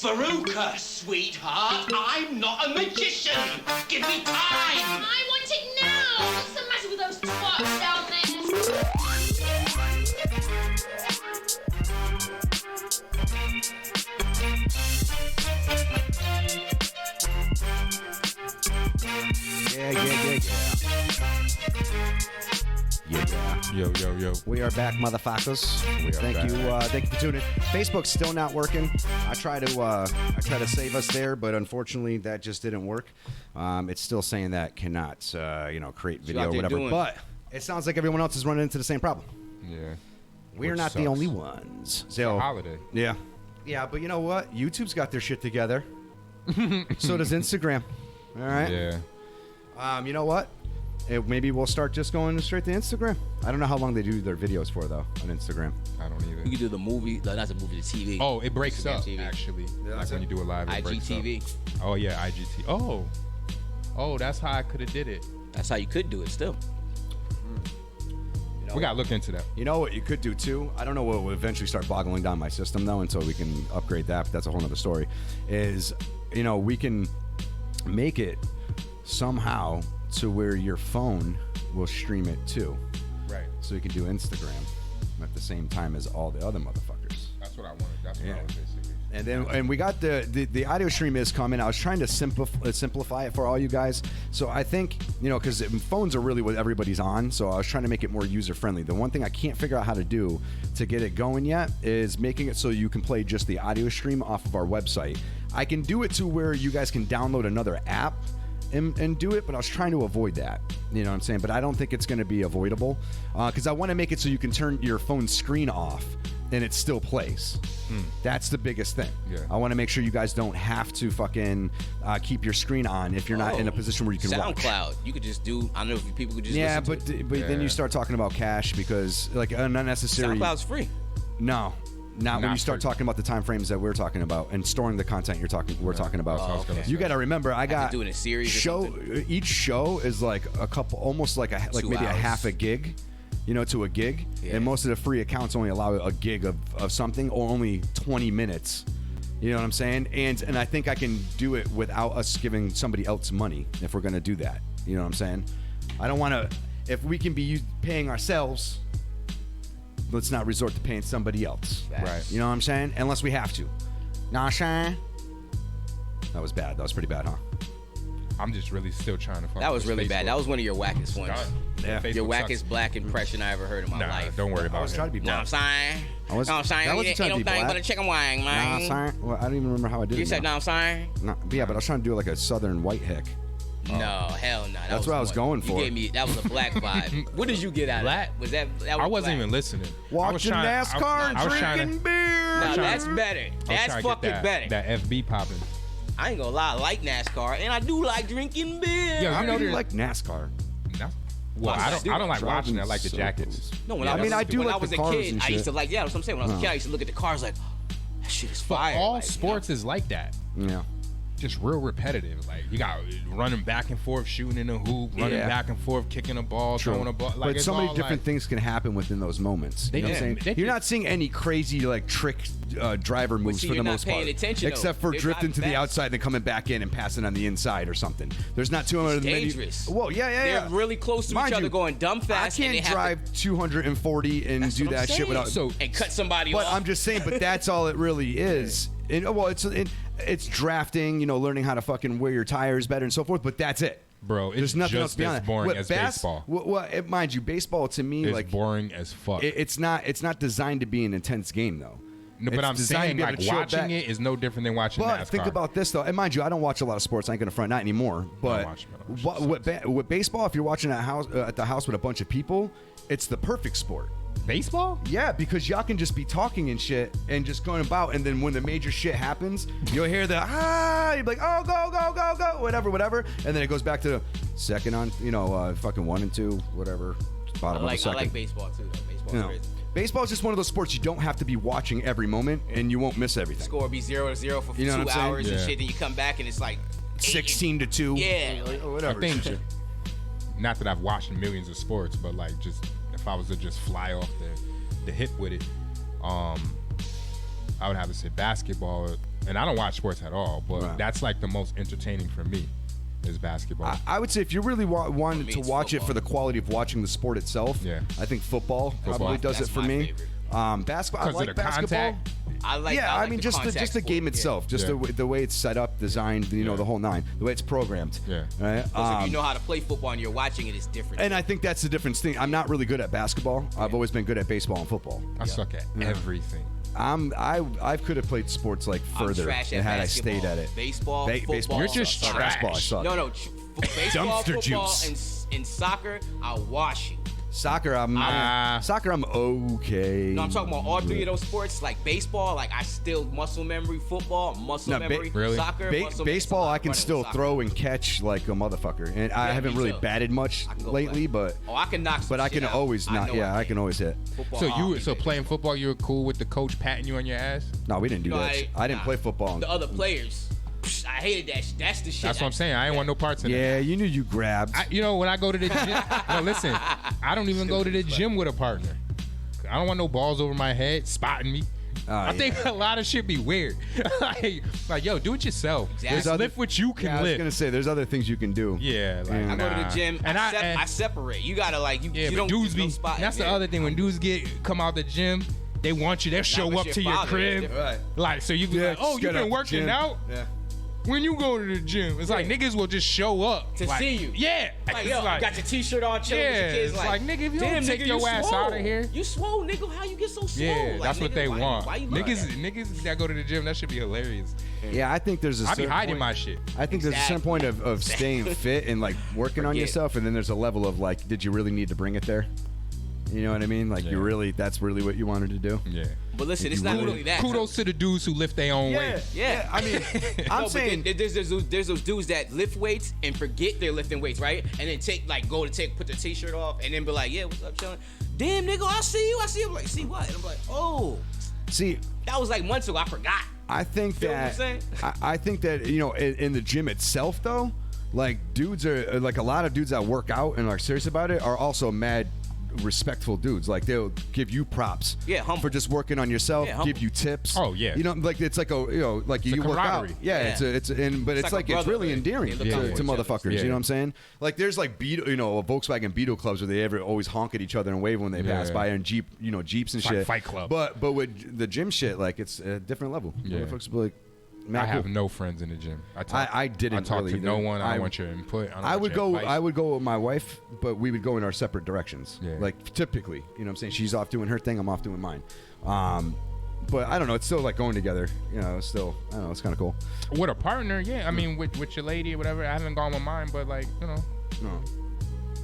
Veruca, sweetheart, I'm not a magician. Give me time. I want it now. What's the matter with those twats down there? Yeah. Yo. We are back, motherfuckers. Thank back. you. Thank you for tuning in. Facebook's still not working. I try to save us there, but unfortunately that just didn't work. It's still saying that cannot, create video or whatever. But it sounds like everyone else is running into the same problem. Yeah. We're not the only ones. It's a holiday. Yeah. Yeah, but you know what? YouTube's got their shit together. So does Instagram. All right. Yeah. You know what? Maybe we'll start just going straight to Instagram. I don't know how long they do their videos for, though, on Instagram. I don't either. You can do the movie, not the movie, the TV. Oh, it breaks Instagram up, TV. actually. Yeah, like when you do it live, it breaks up. IGTV. Oh, yeah, IGTV. Oh, Oh, that's how I could have did it. That's how you could do it still. We got to look into that. You know what you could do too? I don't know what will eventually start boggling down my system though until we can upgrade that, but that's a whole nother story. Is, we can make it somehow to where your phone will stream it too. Right. So you can do Instagram at the same time as all the other motherfuckers. That's what I wanted. That's what I was basically. And we got the audio stream is coming. I was trying to simplify it for all you guys. So I think, because phones are really what everybody's on. So I was trying to make it more user friendly. The one thing I can't figure out how to do to get it going yet is making it so you can play just the audio stream off of our website. I can do it to where you guys can download another app and do it, but I was trying to avoid that. You know what I'm saying? But I don't think it's going to be avoidable because I want to make it so you can turn your phone screen off and it still plays. That's the biggest thing. Yeah. I want to make sure you guys don't have to fucking keep your screen on if you're not in a position where you can watch. SoundCloud, you could just do. I don't know if people could just. Yeah, listen but to it. then you start talking about cash because like unnecessary. SoundCloud's free. No. Not when you start free. talking about the time frames that we're talking about and storing the content we're talking about. Oh, okay. You got to remember, I got doing a series or something? Each show is like a couple, almost like maybe a half a gig, to a gig. Yeah. And most of the free accounts only allow a gig of something or only 20 minutes. You know what I'm saying? And I think I can do it without us giving somebody else money if we're gonna do that. You know what I'm saying? I don't want to. If we can be paying ourselves, let's not resort to paying somebody else. Right. You know what I'm saying? Unless we have to. Nah, Shane. That was bad. That was pretty bad, huh? I'm just really still trying to. That was really Facebook. bad. That was one of your wackest ones. Yeah. Your Facebook wackest sucks. black impression I ever heard in my Nah, life. don't worry about it. I was trying to be Know black. what I'm saying? I was, Know what I'm saying? that wasn't Ain't trying no to be thing black. but a chicken wing, Nah, man. sorry. Well, I don't even remember how I did You it. said, now. no, I'm saying? No, yeah, but I was trying to do like a southern white hick. No, hell no. That That's what I was going for. You gave me, that was a black vibe. What did you get out of Black? that? Was that was I wasn't black. even listening. Watching NASCAR and drinking beer. Now that's better. That's fucking better. That FB popping. I ain't gonna lie, I like NASCAR, and I do like drinking beer. Yo, I know really there's- like NASCAR. Well, I don't like watching it. I like the Driving jackets. No, when Yeah, I was, I do when like I was the a cars kid, and I used shit. to like, yeah, that's what I'm saying. When I was a kid, I used to look at the cars like, that shit is But fire. all like, sports is like that. Yeah. Just real repetitive. Like you got running back and forth, shooting in the hoop, running Yeah. back and forth, kicking a ball, True. throwing a ball. Like, But it's so many all different like, things can happen within those moments. You know what I'm They saying? You're not seeing any crazy like trick driver moves see, for the you're not most part, paying attention, though. except for They're drifting not to the fast. outside and coming back in and passing on the inside or something. There's not 200 It's dangerous. Well, yeah. They're really close to Mind each other, you, going dumb fast. I and they can't have drive 240 and That's do what I'm that shit saying. without. and cut somebody But off. I'm just saying, but that's all it really is. And well, it's drafting, learning how to fucking wear your tires better and so forth. But that's it, bro. It's There's nothing else just beyond as that. boring What as baseball. baseball. Mind you, baseball to me It's like boring as fuck. it's not designed to be an intense game though. No, but It's I'm designed to saying be able like to chill watching back. it is no different than watching But NASCAR. think about this though, and mind you, I don't watch a lot of sports. I ain't gonna front, not anymore. But with baseball, if you're watching at the house with a bunch of people, it's the perfect sport. Baseball? Yeah, because y'all can just be talking and shit and just going about, and then when the major shit happens, you'll hear the you'll be like, oh, go, whatever, and then it goes back to the second on, fucking 1 and 2, whatever, bottom of the I second. like baseball too. Though. Baseball's crazy. Baseball is just one of those sports you don't have to be watching every moment, and you won't miss everything. Score be 0-0 for You know 2 what I'm saying? hours and Yeah. shit, then you come back and it's like 16-2. Yeah, or whatever. I think, not that I've watched millions of sports, but like just if I was to just fly off the hip with it, I would have to say basketball. And I don't watch sports at all, but Right. that's like the most entertaining for me is basketball. I would say if you really wanted to watch it for the quality of watching the sport itself, I think football probably does it for me. Basketball, I 'Cause of like the basketball. contact? I like. Yeah, I I like mean the just contact the game sport, itself, yeah. just the way it's set up, designed, the whole nine, the way it's programmed. Yeah. Right. Plus, if you know how to play football and you're watching it, it's different. And I think that's the difference thing. I'm not really good at basketball. I've always been good at baseball and football. I suck at everything. I could have played sports like I'm further trash at had basketball. I stayed at it. Baseball, football. Baseball. You're just sucks. trash. Basketball, I suck. No, baseball, Dumpster football, juice. and soccer, I'll wash you. Soccer, I'm okay. No, I'm talking about all 3 of those sports, like baseball, like I still muscle memory, football, muscle memory, soccer, muscle baseball, memory. I can still throw and catch like a motherfucker, and I haven't me really too. batted much lately, but I can knock some but I shit can out. always I not. know Yeah, I I can always hit. Football, So playing football, you were cool with the coach patting you on your ass? No, we didn't do No, that. I didn't play football. The other players. I hated that. That's the shit. That's what I'm saying. I ain't want no parts in that. Yeah, you knew you grabbed. When I go to the gym, no, listen, I don't even go to the gym with a partner. I don't want no balls over my head spotting me. I think a lot of shit be weird. like, yo, do it yourself. Exactly. Just lift what you can I was lift. gonna say there's other things you can do. Yeah, like, I go to the gym and I separate. You gotta you don't dudes be. no spot. That's the other thing. When dudes come out the gym, they want you. They'll show up to your crib. Right. Like, so you be like, oh, you been working out? Yeah. When you go to the gym, it's like niggas will just show up to see you. Yeah, like yo, you got your t-shirt on, chilling with your kids. It's like nigga, if you don't take your ass out of here, you swole, nigga. How you get so swole? Yeah, that's what they want. Why you niggas that go to the gym, that should be hilarious. Yeah, I think there's a. I be certain hiding point, my shit. I think there's a certain point of staying fit and like working on yourself, and then there's a level of like, did you really need to bring it there? You know what I mean? Like that's really what you wanted to do. Yeah. But listen, it's not really that. Kudos to the dudes who lift their own weight. Yeah. I mean, I'm saying there's those dudes that lift weights and forget they're lifting weights, right? And then put the t-shirt off and then be like, yeah, what's up, chilling? Damn, nigga, I see you. I'm like, see what? And I'm like, oh. See, that was like months ago. I forgot. I think that I think that in the gym itself though, like dudes are like a lot of dudes that work out and are serious about it are also mad respectful dudes. Like they'll give you props for just working on yourself, give you tips. Oh yeah. Like it's like like you work out. Yeah, it's really endearing to motherfuckers. You know what I'm saying? Like there's like Volkswagen Beetle clubs where they always honk at each other and wave when they pass by, and Jeeps and shit. Like Fight Club. But with the gym shit, like it's a different level. Yeah. Motherfuckers be like, I have no friends in the gym. I didn't. I talk really to no one. I don't want your input. I would go with my wife, but we would go in our separate directions. Yeah. Like typically, you know what I'm saying? She's off doing her thing, I'm off doing mine. But I don't know. It's still like going together. It's still, I don't know. It's kind of cool. With a partner, yeah. I mean, with your lady or whatever. I haven't gone with mine, but like, No.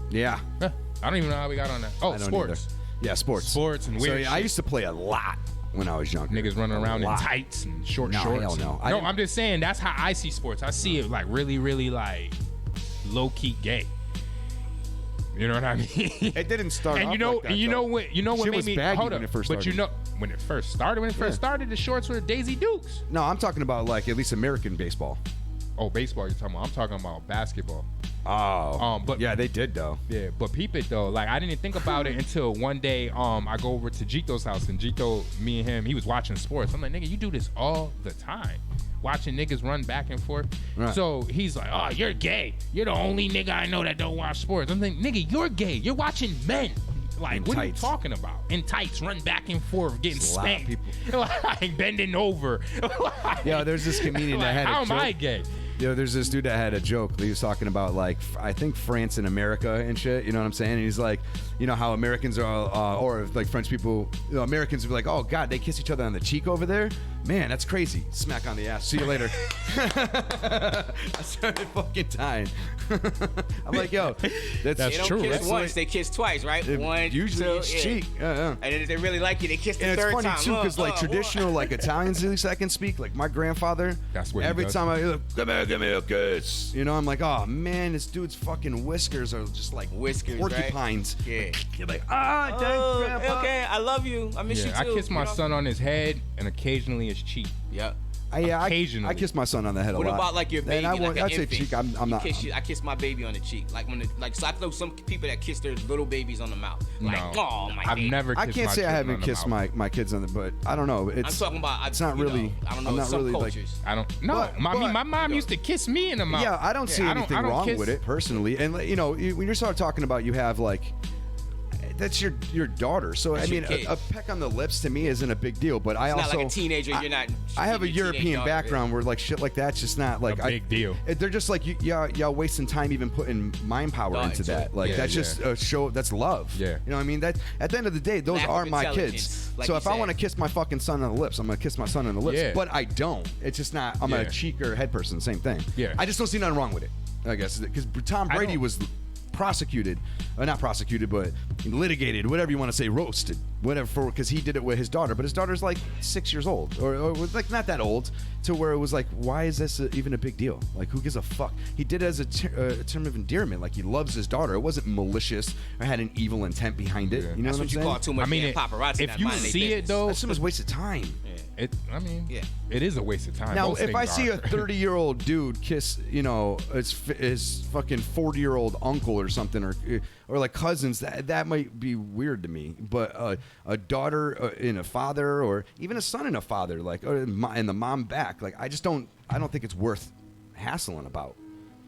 Yeah. I don't even know how we got on that. Oh, sports. Either. Yeah, sports. Sports and weird shit. I used to play a lot when I was younger. Niggas running around in tights and shorts. Hell no. I'm just saying that's how I see sports. I see it like really, really like low key gay. You know what I mean? It didn't start. And what made me hold up. When it first started. But when it first started, the shorts were Daisy Dukes. No, I'm talking about like at least American baseball. Oh, baseball you're talking about. I'm talking about basketball. Oh. But yeah, they did though. Yeah, but peep it though. Like I didn't think about it until one day I go over to Jito's house, and Jito, me and him, he was watching sports. I'm like, nigga, you do this all the time. Watching niggas run back and forth. Right. So he's like, oh, you're gay. You're the only nigga I know that don't watch sports. I'm like, nigga, you're gay. You're watching men. Like, what are you talking about? In tights, run back and forth, getting spanked. Like, bending over. Yo, there's this comedian that had a joke. How am I gay? There's this dude that had a joke. He was talking about like I think France and America and shit. You know what I'm saying? And he's like, how Americans are, or like French people, Americans would be like, oh God, they kiss each other on the cheek over there. Man, that's crazy. Smack on the ass. See you later. I started fucking dying. I'm like, yo, that's true. They don't kiss that's once, they kiss twice, right? Usually it's cheek. And then if they really like you, they kiss the third time. And it's funny too, because like traditional like Italians, at least I can speak. Like my grandfather, that's what every time I give me a kiss. I'm like, oh man, this dude's fucking whiskers are just like porcupines. Right? Yeah. You're like, thanks, Grandpa. Okay, I love you. I miss you too. I kiss my son on his head and occasionally his cheek. Yeah. Occasionally. I kiss my son on the head a lot. What about like your baby? I'd say cheek. I'm not. I kiss my baby on the cheek. So I know some people that kiss their little babies on the mouth. Like, no, I've never. I can't say I haven't kissed my kids on the, but I don't know. I'm talking about. It's not really. I don't know. I'm not some really cultures. like. I don't. No, my mom used to kiss me in the mouth. Yeah, I don't see anything wrong with it personally. And when you're sort of talking about you have like. That's your daughter. So that's I mean, a peck on the lips to me isn't a big deal. But I also not like a teenager. You're not. I have a European background where like shit like that's just not like a big deal. They're just like y'all wasting time even putting mind power into that. Like that's just a show. That's love. Yeah. You know what I mean? That at the end of the day, those are my kids. Like so if I want to kiss my fucking son on the lips, I'm gonna kiss my son on the lips. Yeah. But I don't. It's just not. I'm a cheek or head person. Same thing. Yeah. I just don't see nothing wrong with it. I guess because Tom Brady was. Prosecuted, not prosecuted, but litigated, whatever you want to say, roasted, whatever, because he did it with his daughter. But his daughter's like 6 years old, or like not that old, to where it was like, why is this even a big deal? Like, who gives a fuck? He did it as a term of endearment, like he loves his daughter. It wasn't malicious or had an evil intent behind it. Yeah. You know That's what you I'm call too much paparazzi. If you see it though, that's so much waste of time. I mean, it is a waste of time. Now, Most if I things see are. a 30-year-old dude kiss, his fucking 40-year-old uncle or something, or like cousins, that might be weird to me. But a daughter and a father, or even a son and a father, like, and the mom back, like, I don't think it's worth hassling about.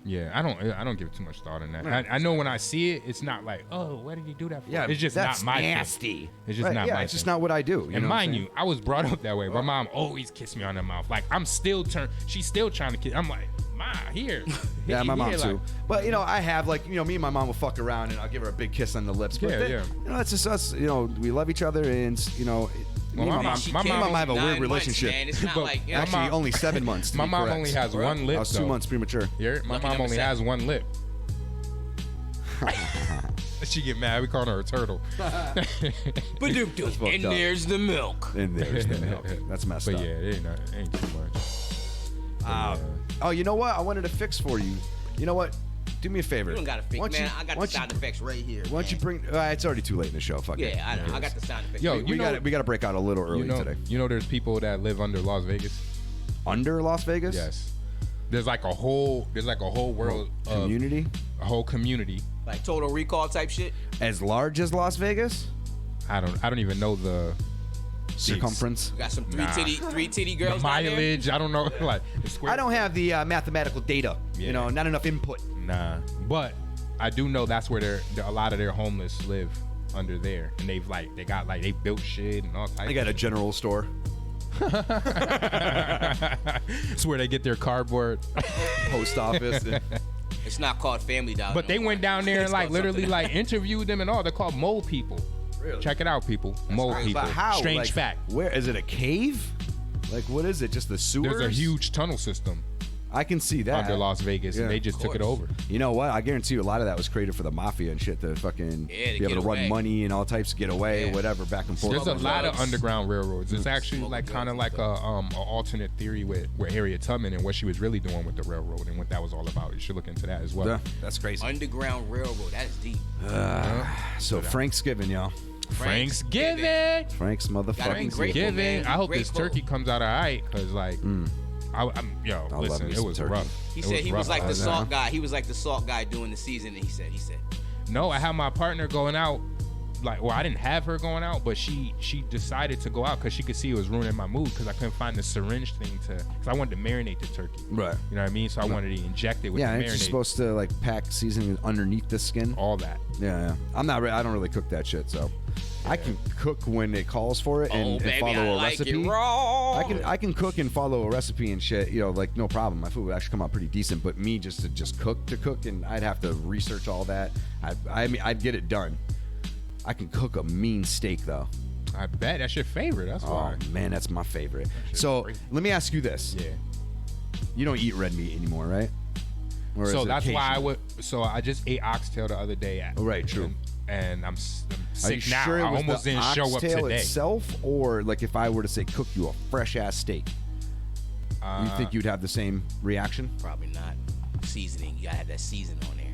Yeah, I don't give too much thought in that. I know when I see it, it's not like, oh, why did you do that for? Yeah, it's just that's not my nasty. thing. It's just Right, not yeah, my it's just thing. not what I do. And mind you, I was brought up that way. My mom always kissed me on the mouth. Like, I'm still she's still trying to kiss. I'm like, Ma, here. Yeah, my mom here, too. like- But I have me and my mom will fuck around and I'll give her a big kiss on the lips. But Yeah, that's just us. We love each other, and me and my mom have a weird relationship. Man. It's not like, Actually, only 7 months. To My be mom correct. only has one lip. I was 2 though. months premature. Yeah, my Lucky mom number only 7. has one lip. She get mad. We call her a turtle. And there's the milk. And there's the milk. That's messed But up. yeah, it ain't too much. Oh, you know what? I wanted to fix for you. You know what? Do me a favor. You don't got to fix, Why don't man. you- I got why the don't sound effects right here. Why don't you bring? It's already too late in the show. Fuck it. Yeah, I know. I got the sound effects. Yo, we got to break out a little early today. You know, there's people that live under Las Vegas. Under Las Vegas? Yes. There's like a whole world community. A whole community. Like Total Recall type shit. As large as Las Vegas? I don't even know the circumference. We got some three titty girls. The mileage. I don't know. Like the square. I don't have the mathematical data. Yeah. Not enough input. Nah, but I do know that's where a lot of their homeless live under there, and they built shit and all types. They got a general store. It's where they get their cardboard. Post office. It's not called Family Dollar. But they went down there and like literally like interviewed them and all. They're called mole people. Really? Check it out, people. Mole But people. how? Strange Like, fact. Where is it? A cave? Like what is it? Just the sewers? There's a huge tunnel system I can see that under Las Vegas, and they just took it over. You know what? I guarantee you, a lot of that was created for the mafia and shit to fucking be able get to run away. money and all types, get away, whatever, back and forth. There's a lot of underground railroads. It's actually like kind of like a alternate theory with Harriet Tubman and what she was really doing with the railroad and what that was all about. You should look into that as well. Yeah, that's crazy. Underground Railroad. That is deep. So FRANKSGIVing, y'all. FRANKSGIVing. Frank's motherfucking FRANKSGIVing. I hope this turkey comes out all right, cause like, love listen, me it some was turkey. rough. He It said he was rough. like the salt guy. He was like the salt guy doing the season. And he said. No, I had my partner going out. I didn't have her going out, but she decided to go out because she could see it was ruining my mood because I couldn't find the syringe thing because I wanted to marinate the turkey. Right. You know what I mean? So I wanted to inject it with the Yeah, marinade. aren't you supposed to like pack seasoning underneath the skin? All that. Yeah. I'm not. I don't really cook that shit, so I can cook when it calls for it and, baby, follow I a like recipe. it raw. I can cook and follow a recipe and shit. Like no problem. My food would actually come out pretty decent. But me just to cook, and I'd have to research all that. I mean, I'd get it done. I can cook a mean steak though. I bet that's your favorite. That's why. Oh man, that's my favorite. So let me ask you this. Yeah. You don't eat red meat anymore, right? Or So is it that's why I occasional? would. So I just ate oxtail the other day. Oh, right, true. And I'm Are you sick now. sure it I was almost the didn't show up oxtail today. itself, or like if I were to say cook you a fresh ass steak, you think you'd have the same reaction? Probably not. Seasoning. You gotta have that season on there.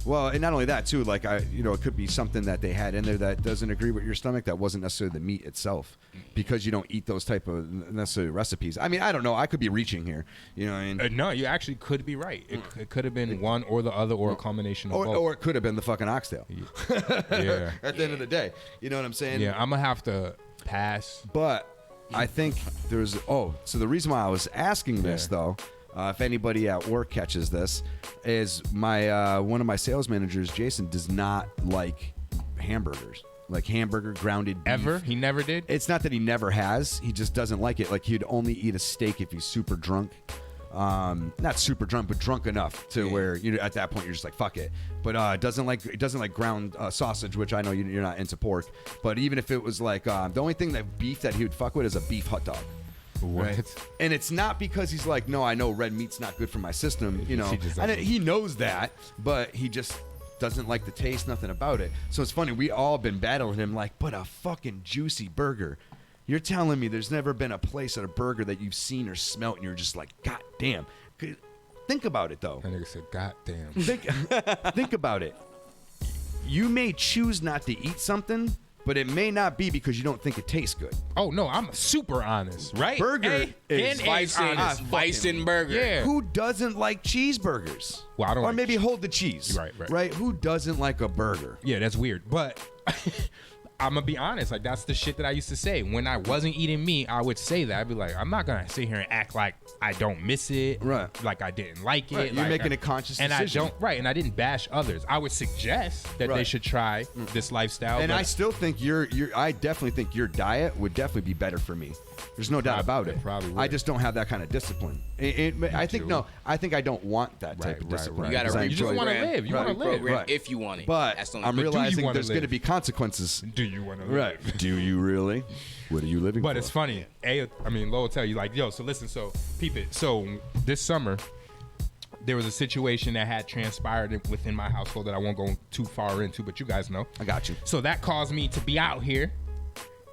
Well, and not only that too, like it could be something that they had in there that doesn't agree with your stomach. That wasn't necessarily the meat itself, because you don't eat those type of necessarily recipes. I mean, I don't know. I could be reaching here. You know what I mean? No, you actually could be right. It could have been one or the other, or a combination of both. Or it could have been the fucking oxtail. Yeah. At the end of the day, you know what I'm saying? Yeah, I'm gonna have to pass. But I think there's so the reason why I was asking this though, if anybody at work catches this, is my one of my sales managers, Jason, does not like hamburgers, like hamburger grounded beef. Ever? He never did? It's not that he never has. He just doesn't like it. Like he'd only eat a steak if he's super drunk. Not super drunk, but drunk enough to where at that point you're just like fuck it. But it doesn't like ground sausage, which I know you're not into pork. But even if it was like the only thing that beef that he would fuck with is a beef hot dog. What? Right? And it's not because he's like, no, I know red meat's not good for my system. He knows that, but he just doesn't like the taste, nothing about it. So it's funny, we all been battling him like, but a fucking juicy burger. You're telling me there's never been a place at a burger that you've seen or smelt and you're just like, God damn. Think about it though. That nigga said, God damn. Think about it. You may choose not to eat something, but it may not be because you don't think it tastes good. Oh no, I'm super honest, right? Burger is Bison burger. Yeah. Who doesn't like cheeseburgers? Well, I don't. Or like maybe hold the cheese. Right. Who doesn't like a burger? Yeah, that's weird. But I'm gonna be honest. Like that's the shit that I used to say when I wasn't eating meat. I would say that. I'd be like, I'm not gonna sit here and act like I don't miss it. Right. Like I didn't like it. Right. You're like, making a conscious and decision. I don't. Right. And I didn't bash others. I would suggest that they should try this lifestyle. And but I still think I definitely think your diet would definitely be better for me. There's no doubt about it. Probably would. I just don't have that kind of discipline. I think I don't want that type of discipline. You gotta you just want to live. You want to live. Right. If you want it. But That's the only I'm thing. realizing there's going to be consequences. Do you want to live? Right. Do you really? What are you living for? But it's funny. I mean, Lo will tell you, like, yo, so listen, so peep it. So this summer, there was a situation that had transpired within my household that I won't go too far into, but you guys know. I got you. So that caused me to be out here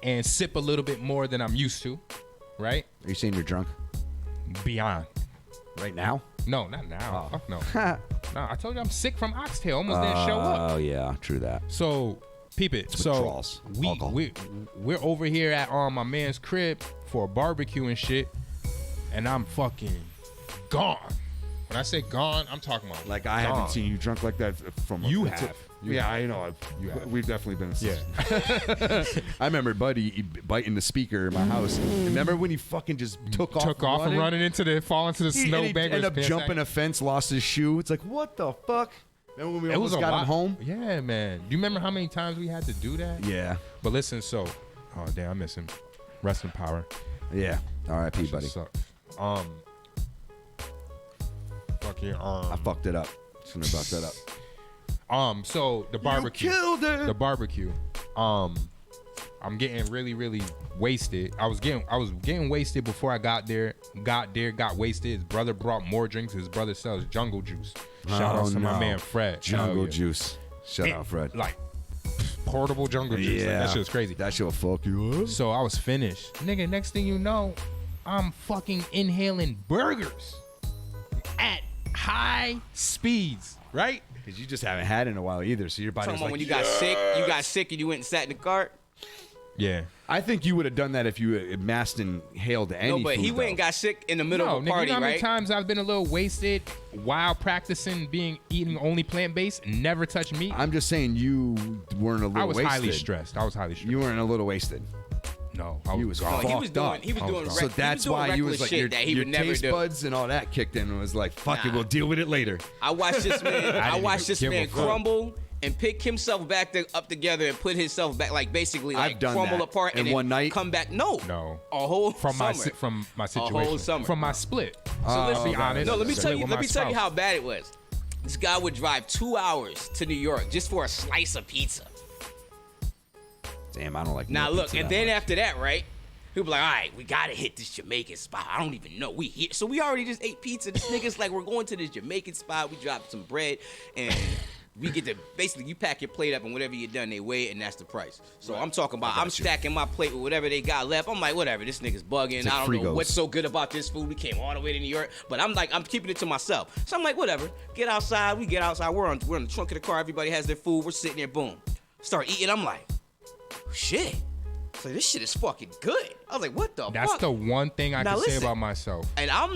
and sip a little bit more than I'm used to, right? Are you saying you're drunk? Beyond. Right now? No, not now. Fuck no. No, I told you I'm sick from oxtail. Almost didn't show up. Oh, yeah, true that. So, peep it. So, we're over here at my man's crib for a barbecue and shit, and I'm fucking gone. When I say gone, I'm talking about like I haven't seen you drunk like that from. You have. Yeah, I know. We've definitely been. Yeah. I remember Buddy biting the speaker in my house. Remember when he fucking just took off and running fall into the snowbank. He ended up jumping a fence, lost his shoe. It's like, what the fuck? Remember when we almost got him home? Yeah, man. Do you remember how many times we had to do that? Yeah. But listen, oh damn, I miss him. Rest in power. Yeah. R.I.P. buddy. I fucked it up. Shouldn't have brought that up. So the barbecue. You killed it. The barbecue. I'm getting really, really wasted. I was getting wasted before I got there. Got wasted. His brother brought more drinks. His brother sells jungle juice. Shout out to my man Fred. Jungle juice. Shout out Fred. Like portable jungle juice. Yeah. Like, that shit was crazy. That shit will fuck you up. So I was finished. Nigga, next thing you know, I'm fucking inhaling burgers at high speeds, right? Because you just haven't had it in a while either. So your body's Talking like, about when you got sick and you went and sat in the cart. Yeah. I think you would have done that if you masked and hailed any No, but food, he went and got sick in the middle of a nigga, party, you know how many right? times I've been a little wasted while practicing eating only plant-based, never touch meat? I'm just saying you weren't a little wasted. I was highly stressed. You weren't a little wasted. No, he was fucked up. He was doing so that's why you was like your taste buds and all that kicked in and was like, fuck it, we'll deal with it later. I watched this man crumble and pick himself up together and put himself back, like basically like crumble apart and in one night. Come back. No, a whole from summer. From my situation, a whole summer. From my split. So let's be honest. No, let me tell you how bad it was. This guy would drive 2 hours to New York just for a slice of pizza. Damn, I don't like. Now look, and then after that, right? He'll be like, all right, we gotta hit this Jamaican spot. I don't even know. We here. So we already just ate pizza. This nigga's like, we're going to this Jamaican spot. We dropped some bread and we get to basically you pack your plate up and whatever you done, they weigh it and that's the price. So I'm talking about I'm stacking my plate with whatever they got left. I'm like, whatever, this nigga's bugging. I don't know what's so good about this food. We came all the way to New York. But I'm keeping it to myself. So I'm like, whatever. Get outside, we get outside. We're in the trunk of the car, everybody has their food, we're sitting there, boom. Start eating, I'm like, shit. So this shit is fucking good. I was like, what the fuck? That's the one thing I can say about myself. And I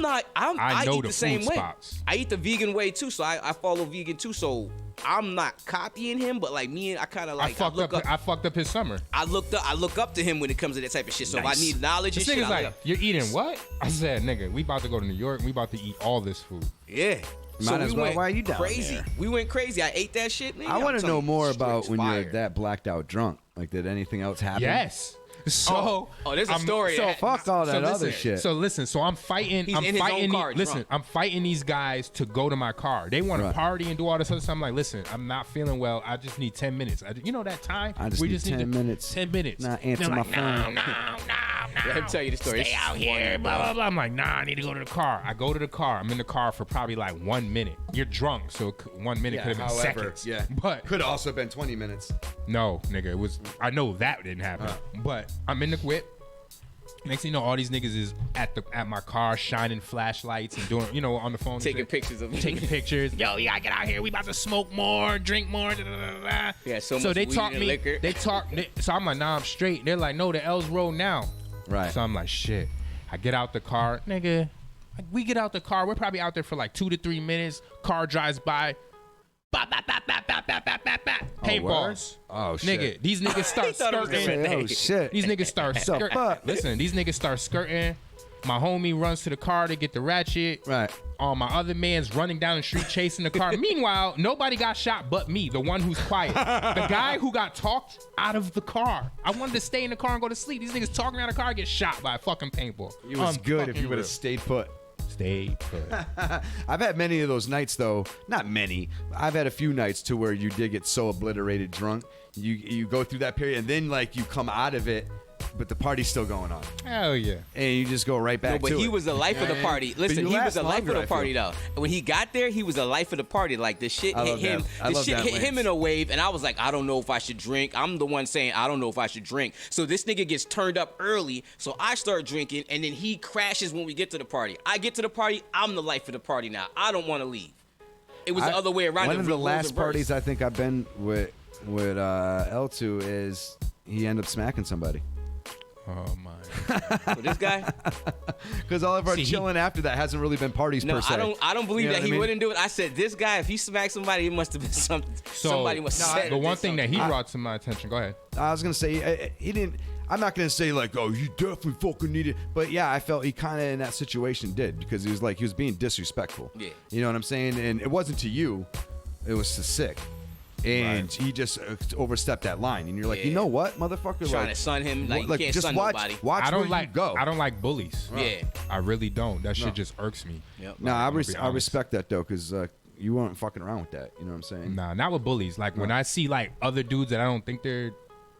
know eat the same way. Spots. I eat the vegan way too, so I follow vegan too, so I'm not copying him, but like me and I kind of like I fucked up his summer. I look up to him when it comes to that type of shit. So if I need knowledge this and shit, nigga's like, you're eating what? I said, nigga, we about to go to New York. We about to eat all this food. Yeah. Might as well. Why are you down crazy? there? We went crazy. I ate that shit, man. I want to know more about when you're that blacked out drunk. Like, did anything else happen? Yes. So, there's a story. So fuck all that other shit. So listen. So I'm fighting. I'm fighting these guys to go to my car. They want to party and do all this other stuff. I'm like, listen, I'm not feeling well. I just need 10 minutes. You know that time? I just need 10 minutes. 10 minutes. Not answer my phone. No. Let me tell you the story. Stay out here. Blah blah blah. I'm like, I need to go to the car. I go to the car. I'm in the car for probably like 1 minute. You're drunk, so 1 minute could have been seconds. Yeah, but could have also been 20 minutes. No, nigga, it was. I know that didn't happen. But I'm in the whip. Next thing you know, all these niggas is at my car shining flashlights and doing, on the phone. And Taking shit. pictures of me. Taking pictures. Yo, you gotta get out here. We about to smoke more, drink more. Da, da, da, da. Yeah, so So much they weed talk and me. liquor. So I'm like, nah, I'm straight. They're like, no, the L's roll now. Right. So I'm like, shit. I get out the car, nigga. We get out the car. We're probably out there for like 2 to 3 minutes. Car drives by. Bop, bop, bop, bop, bop, bop, bop, bop, bop. Paintballs. Oh, shit. Nigga, these niggas start skirting. Oh, shit. These niggas start skirting. Listen, these niggas start skirting. My homie runs to the car to get the ratchet. Right. My other man's running down the street chasing the car. Meanwhile, nobody got shot but me, the one who's quiet. The guy who got talked out of the car. I wanted to stay in the car and go to sleep. These niggas talking out of the car get shot by a fucking paintball. It was good if you would have stayed put. Stay put. I've had many of those nights, though. Not many. I've had a few nights to where you did get so obliterated drunk. You go through that period, and then, like, you come out of it, but the party's still going on. Hell yeah. And you just go right back to it. No, but he was the life of the party. Listen, he was the life of the party, though. When he got there, he was the life of the party. Like, the shit hit him. The shit hit him in a wave, and I was like, I don't know if I should drink. I'm the one saying, I don't know if I should drink. So this nigga gets turned up early, so I start drinking, and then he crashes when we get to the party. I get to the party, I'm the life of the party now. I don't want to leave. It was the other way around. One of the last parties I think I've been with L2 is he ended up smacking somebody. Oh my! So this guy, because all of our chilling after that hasn't really been parties per se. I don't believe that he mean? wouldn't do it. I said this guy, if he smacked somebody, it must have been something. So, somebody must have said the one thing something. that he brought to my attention. Go ahead. I was gonna say he didn't. I'm not gonna say like, oh, you definitely fucking need it. But yeah, I felt he kind of in that situation did, because he was being disrespectful. Yeah. You know what I'm saying? And it wasn't to you, it was to Sick. And he just overstepped that line, and you're like, you know what, motherfucker? Trying to sun him, like you can't just sun watch, nobody. Watch I don't where like you go. I don't like bullies. Yeah. I really don't. That shit just irks me. Yep. No, I I'm gonna be honest. respect that though, because you weren't fucking around with that. You know what I'm saying? Nah, not with bullies. Like when I see like other dudes that I don't think they're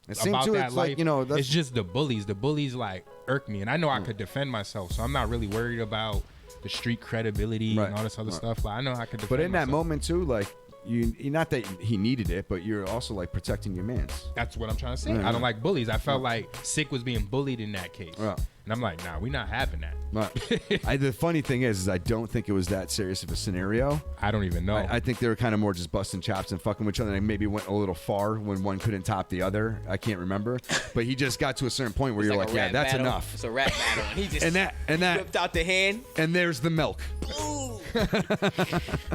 It seems about too, that it's life, like, you know, that's- it's just the bullies. The bullies like irk me, and I know I could defend myself, so I'm not really worried about the street credibility and all this other stuff. Like I know I could defend But in that myself. moment too, like you not that he needed it, but you're also like protecting your mans. That's what I'm trying to say. Yeah, I don't like bullies. I felt like Sick was being bullied in that case. Yeah. And I'm like, nah, we not having that. Right. The funny thing is I don't think it was that serious of a scenario. I don't even know. I think they were kind of more just busting chops and fucking with each other. And maybe went a little far when one couldn't top the other. I can't remember. But he just got to a certain point where It's you're like like, a yeah, rap that's battle. enough. It's a rap battle. And he just and that whipped out the hand. And there's the milk.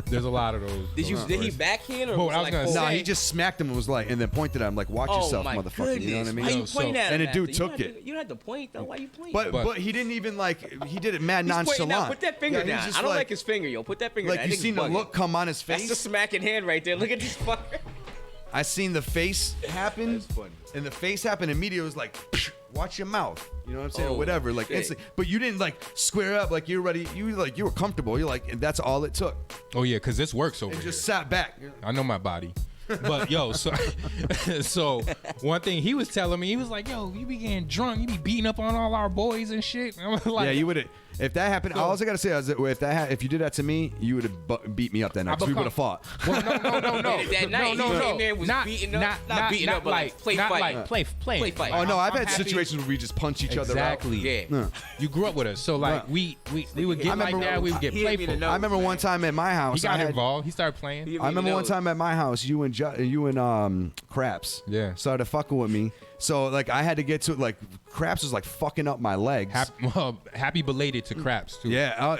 There's a lot of those. Did he backhand or Well, was I it was like gonna full say- No, hand? he just smacked him and was like, and then pointed at him like, watch Oh, yourself, my motherfucker. You know what I goodness. mean? Why you pointing at him And the dude after? took You it. don't have to point though. Why you point? But he didn't even like, he did it mad He's pointing nonchalant. out. Put that finger Yeah, he was down. just I don't like his finger, yo. Put that finger like down. you That seen nigga's the bugging. look come on his face. That's the smacking hand right there. Look at this fucker. I seen the face happen, and the face happened immediately. It was like, watch your mouth. You know what I'm saying? Oh, or whatever. Like, shit. instantly. But you didn't like square up. Like you're ready. You were comfortable. You're like, and that's all it took. Oh yeah, because this works over And here. just sat back. I know my body. But yo, so one thing he was telling me, he was like, yo, you be getting drunk, you be beating up on all our boys and shit. And I was like, Yeah, you would have. If that happened, all I gotta say is that if you did that to me, you would have beat me up that night. 'Cause we would have fought. Well, no. That night, no. he came there, was beating up, not beating up, but like play fight. Play fight. Oh no, I've had happy- situations where we just punch each other out. Exactly. Yeah. You grew up with us, so like we would get like that. We would get playful. I remember one time at my house. He got I had, involved. He started playing. I remember one time at my house, you and Craps started fucking with me. So like I had to get to it. Like Craps was like fucking up my legs. Happy belated to Craps too. Yeah.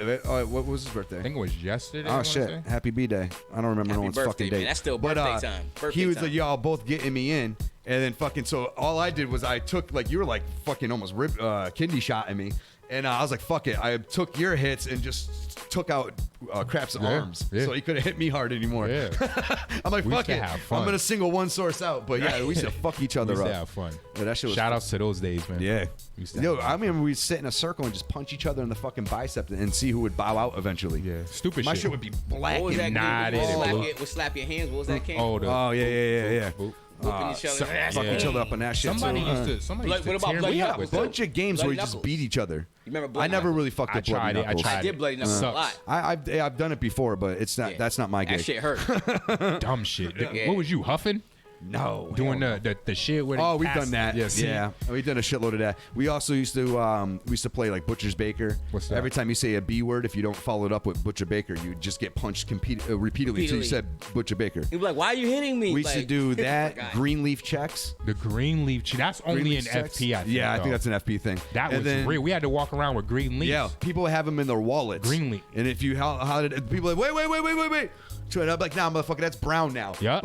What was his birthday? I think it was yesterday. Oh shit! Happy B-Day. I don't remember no one's birthday, fucking man. date. That's still birthday time. Birthday he was time. like, y'all both getting me in, and then fucking. So all I did was I took like you were like fucking almost kidney shotting me, and I was like, fuck it. I took your hits and just took out Craps' arms, so he couldn't hit me hard anymore. Yeah. I'm like, We fuck used to it. have fun. I'm gonna single one source out, but yeah, we used to fuck each other We used up. to have fun. Yeah, that shit was Shout outs to those days, man. Yeah. We used to Yo, have I remember we'd sit in a circle and just punch each other in the fucking bicep and see who would bow out eventually. Yeah, stupid My shit. shit would be black What was that and game? knotted. Would slap your hands. What was that game? Oh yeah. Whooping each other. Fuck each other up on that shit. Somebody too. used to. Somebody Blood- used to what about tear blood me We up had a with bunch of games where Bloody you just knuckles. beat each other. You remember I bloody never knuckles? really fucked I up bloody tried it. I knuckles. tried I did bloody knuckles a Sucks. lot. I've done it before, but it's not. Yeah. That's not my That gig. shit hurt. dumb shit. Yeah. What was you huffing? No. Doing the shit where Oh, we've done that. Yeah, We've done a shitload of that. We also used to play like Butcher's Baker. What's that? Every time you say a B word, if you don't follow it up with Butcher Baker, you just get punched repeatedly until you said Butcher Baker. You'd be like, why are you hitting me? We used to Like, do that. Greenleaf checks. The Greenleaf check. That's only an FP, I think. Yeah, I though. think that's an FP thing. That was real. We had to walk around with green leaf. Yeah, people have them in their wallets. Greenleaf. And if you how did people are like, wait. So I'm like, nah, motherfucker, that's brown now. Yep.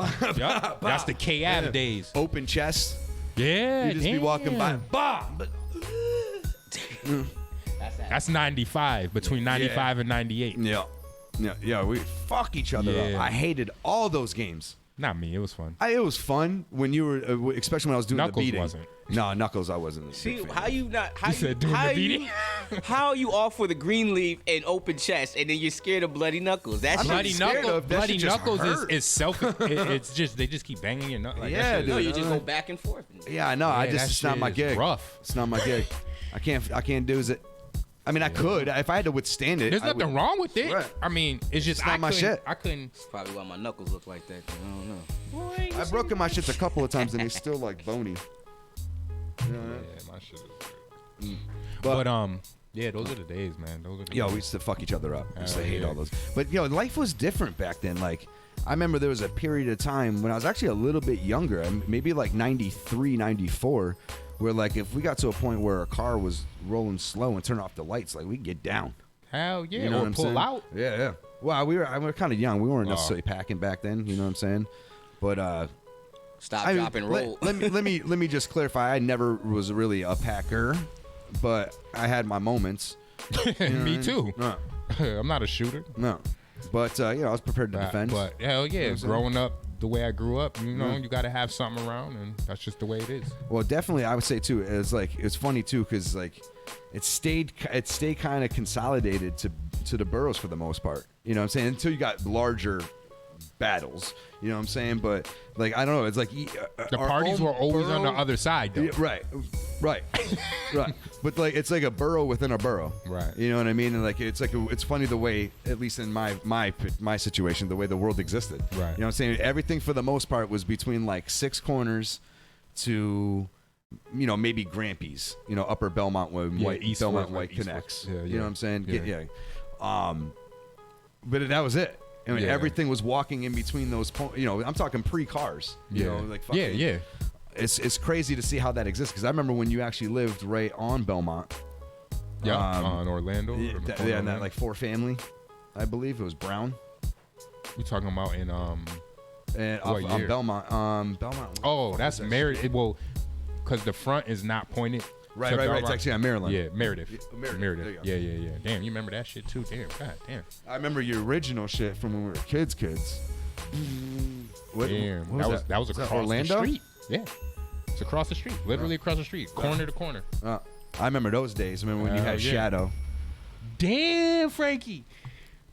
That's the K-Ab days. Open chest. Yeah, You just be walking by. Bomb. That's 95, between 95 and 98. Yeah, we fuck each other up. I hated all those games. Not me. It was fun. It was fun when you were, especially when I was doing Knuckles the beating. wasn't. No, Knuckles, I wasn't. See, how you not? How You you, said doing how the you, beating? how are you all for the green leaf and open chest, and then you're scared of bloody knuckles? That's Bloody Knuckles. Bloody Knuckles is self. It's just they just keep banging your knuckles. Like, Yeah, no, dude. you just go back and forth. Yeah, I know. Yeah, It's that not my shit is gig. rough. It's not my gig. I can't do it. I mean, I could if I had to withstand it. There's I nothing would. wrong with it. Right. I mean, it's just It's not my shit. I couldn't. That's probably why my knuckles look like that. 'Cause I don't know. I've broken my shits a couple of times and they still like bony. You know what I mean? Yeah, my shit is. But yeah, those are the days, man. Those are the Yo, days. we used to fuck each other up. I used to Hell hate yeah. all those. But life was different back then. Like, I remember there was a period of time when I was actually a little bit younger, maybe like 93, 94, where like if we got to a point where a car was rolling slow and turn off the lights, like we'd get down. Hell yeah, You know or what I'm pull saying? out. Yeah. Well, we were kind of young. We weren't Oh. necessarily packing back then. You know what I'm saying? But Stop, drop, and roll. Let me just clarify. I never was really a packer, but I had my moments. Me too. No. I'm not a shooter. No. But I was prepared to defend. But hell yeah, You know what I'm saying? growing up the way I grew up, you got to have something around, and that's just the way it is. Well, definitely, I would say too. It's funny too because like it stayed kind of consolidated to the boroughs for the most part. You know what I'm saying? Until you got larger battles. You know what I'm saying? But like I don't know. It's like The parties were always on the other side, though. Yeah, right. But like it's like a borough within a borough. Right. You know what I mean? And like it's funny the way, at least in my situation, the way the world existed. Right. You know what I'm saying? Everything for the most part was between like Six Corners to maybe Grampy's. Upper Belmont when East Belmont Fork, White like East connects. Fork. Yeah, You yeah. know what I'm saying? Yeah. But that was it. I mean, Yeah. everything was walking in between those. I'm talking pre-cars. Like fucking, yeah. It's crazy to see how that exists because I remember when you actually lived right on Belmont. Yeah, on Orlando. Yeah, and that like 4 family, I believe it was Brown. You talking about in And what on year? Belmont. Belmont. Oh, that's Meredith. Well, because the front is not pointed. Right. to It's Belmont. actually on Maryland. Yeah, Meredith. Meredith. There you go. Yeah. Damn, you remember that shit too? Damn, god damn. I remember your original shit from when we were kids. What, Damn, what was that was that across Orlando? the street. Yeah, it's across the street, literally across the street, corner to corner. I remember those days. I remember when you had yeah. Shadow. Damn, Frankie.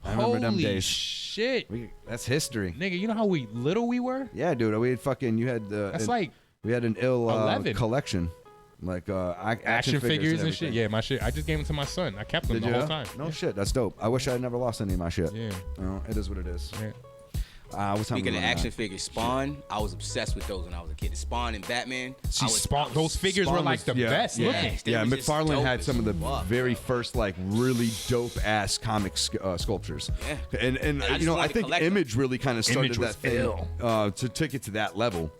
I remember them Holy days. shit, That's history. nigga. You know how little we were? Yeah, dude. We had fucking. You had That's like we had an ill 11. collection, like action figures and shit. Yeah, my shit. I just gave them to my son. I kept them Did the you? whole time. No shit. That's dope. I wish I had never lost any of my shit. Yeah. It is what it is. Yeah. What time Speaking we of on action that? figures, Spawn, I was obsessed with those when I was a kid. Spawn and Batman. See, those figures were like the best looking. Yeah, They was just McFarlane dope had as some of the fuck, very first like really dope ass comic sculptures. Yeah. And I just I wanted to think collect them. Image really kind of started Image that was thing ill. to take it to that level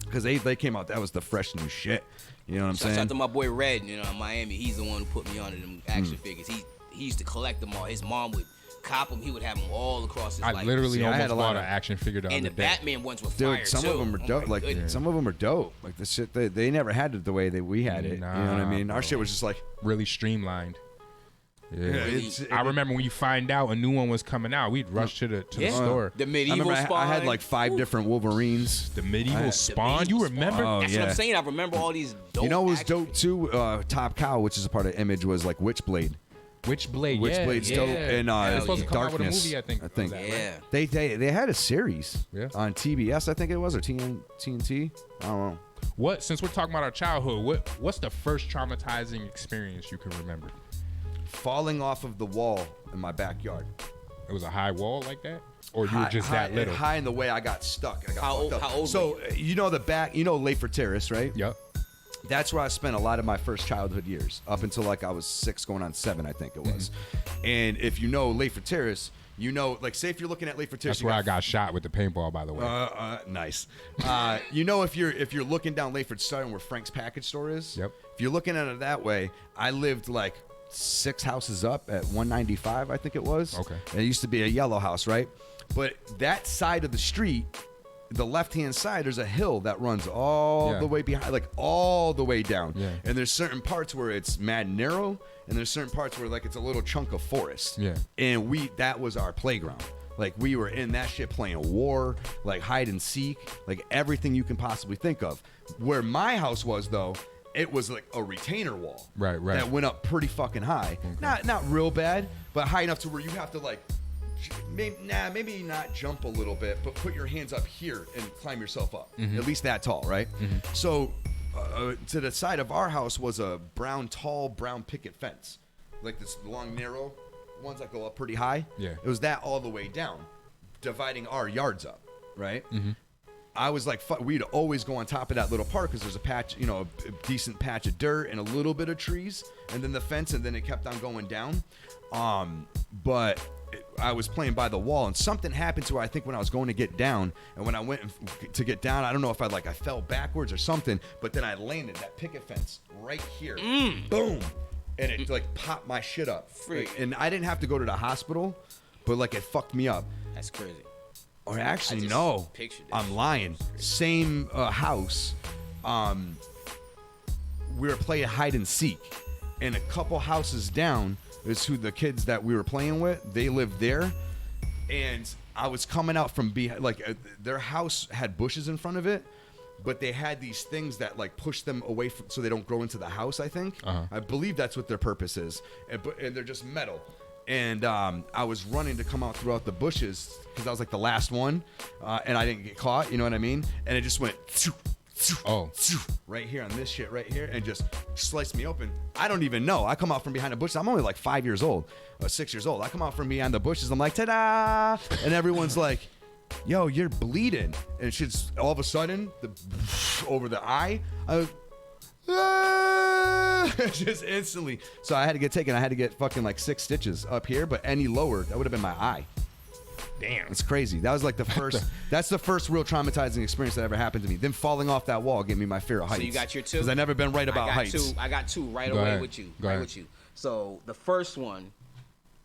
because they came out. That was the fresh new shit. You know what I'm Shout out saying? to my boy Red, in Miami. He's the one who put me onto them action figures. He used to collect them all. His mom would cop them. He would have them all across his life. I literally See, I almost had a bought lot an of- action figure the And other the day. Batman ones were fire Dude, some too. of them are Oh dope. my Like goodness. some of them are dope. Like the shit they never had it the way that we had it. you know what I Nah, mean? Our bro. shit was just like Really streamlined. Yeah. it's- I remember when you find out a new one was coming out, we'd rush to the Yeah. store. The I medieval remember Spawn. I had like 5 different Wolverines. The medieval Spawn. medieval You remember? Spawn. Oh, That's yeah. what I'm saying. I remember all these dope You know what was action dope too? Top Cow, which is a part of Image, was like Witchblade. Witchblade. Witchblade's yeah. dope in They're supposed to come out with a Darkness. movie, I think. I think. of that, Yeah. right? They had a series Yeah. on TBS, I think it was, or TNT. I don't know. What? Since we're talking about our childhood, what's the first traumatizing experience you can remember? Falling off of the wall in my backyard. It was a high wall like that, or you were just that little? High in the way I got stuck. I got How fucked up. old So you know the back, you know Layford Terrace, right? Yep. That's where I spent a lot of my first childhood years, up until like I was 6 going on 7, I think it was. And if you know Layford Terrace, you know, like say if you're looking at Layford Terrace, That's where I got shot with the paintball, by the way. Nice. You know, if you're looking down Layford, starting where Frank's package store is. Yep. If you're looking at it that way, I lived like 6 houses up at 195, I think it was. Okay. And it used to be a yellow house, right? But that side of the street, the left-hand side, there's a hill that runs all the way behind, like all the way down. Yeah. And there's certain parts where it's mad narrow, and there's certain parts where like it's a little chunk of forest. Yeah. And that was our playground. Like we were in that shit playing war, like hide and seek, like everything you can possibly think of. Where my house was though, it was like a retainer wall. Right. That went up pretty fucking high. Okay. Not real bad, but high enough to where you have to like maybe not jump a little bit, but put your hands up here and climb yourself up. At least that tall, right? So to the side of our house was a tall brown picket fence, like this long, narrow ones that go up pretty high. Yeah. It was that all the way down, dividing our yards up, right? I was like, we'd always go on top of that little park because there's a patch, you know, a decent patch of dirt and a little bit of trees, and then the fence, and then it kept on going down. But I was playing by the wall, and something happened to where I think when I was going to get down, and when I went to get down, I don't know if I fell backwards or something, but then I landed that picket fence right here, boom, and it like popped my shit up. And I didn't have to go to the hospital, but like it fucked me up. That's crazy. Or actually, no, I'm lying. Same house. We were playing hide and seek, and a couple houses down is who the kids that we were playing with. They lived there, and I was coming out from behind. Like their house had bushes in front of it, but they had these things that like push them away from, so they don't grow into the house. I think. I believe that's what their purpose is, and they're just metal. And I was running to come out throughout the bushes because I was like the last one, and I didn't get caught. You know what I mean? And it just went right here on this shit right here, and just sliced me open. I don't even know. I come out from behind the bushes. I'm only like 5 years old, or 6 years old. I come out from behind the bushes. I'm like, ta-da! And everyone's like, yo, you're bleeding. And shit's all of a sudden over the eye. Just instantly. So I had to get taken. I had to get fucking like 6 stitches up here, but any lower, that would have been my eye. Damn. It's crazy. That was like the first, that's the first real traumatizing experience that ever happened to me. Then falling off that wall gave me my fear of heights. So you got your 2? Because I've never been right about heights. I got 2 right away with you. With you. So the first one,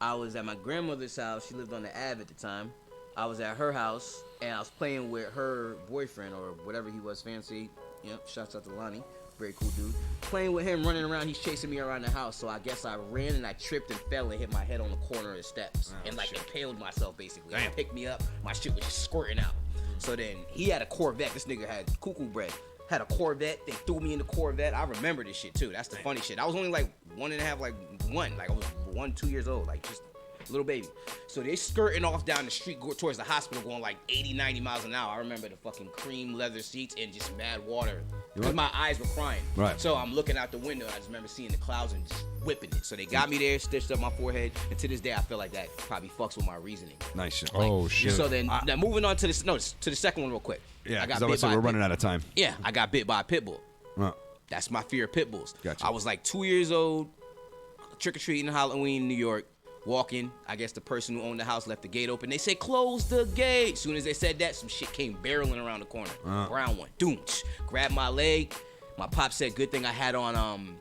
I was at my grandmother's house. She lived on the Ave at the time. I was at her house, and I was playing with her boyfriend, or whatever he was, fancy. Yep, shouts out to Lonnie. Very cool dude. Playing with him, running around, he's chasing me around the house. So I guess I ran and I tripped and fell and hit my head on the corner of the steps. And like impaled myself basically. He picked me up, my shit was just squirting out. So then he had a Corvette. This nigga had cuckoo bread. Had a Corvette. They threw me in the Corvette. I remember this shit too. That's the funny shit. I was only like 1.5, like I was 1-2 years old, like just little baby. So they skirting off down the street, go towards the hospital, going like 80-90 miles an hour. I remember the fucking cream leather seats and just mad water. Because my eyes were crying. Right. So I'm looking out the window, and I just remember seeing the clouds and just whipping it. So they got me there, stitched up my forehead, and to this day, I feel like that probably fucks with my reasoning. Nice shit. Oh, shit. So then, now moving on to the second one real quick. Yeah, because we're running out of time. Yeah, I got bit by a pit bull. That's my fear of pit bulls. Gotcha. I was like 2 years old, trick-or-treating Halloween in New York. Walking, I guess the person who owned the house left the gate open. They said, close the gate. As soon as they said that, some shit came barreling around the corner. Brown one. Doom. Grabbed my leg. My pop said, good thing I had on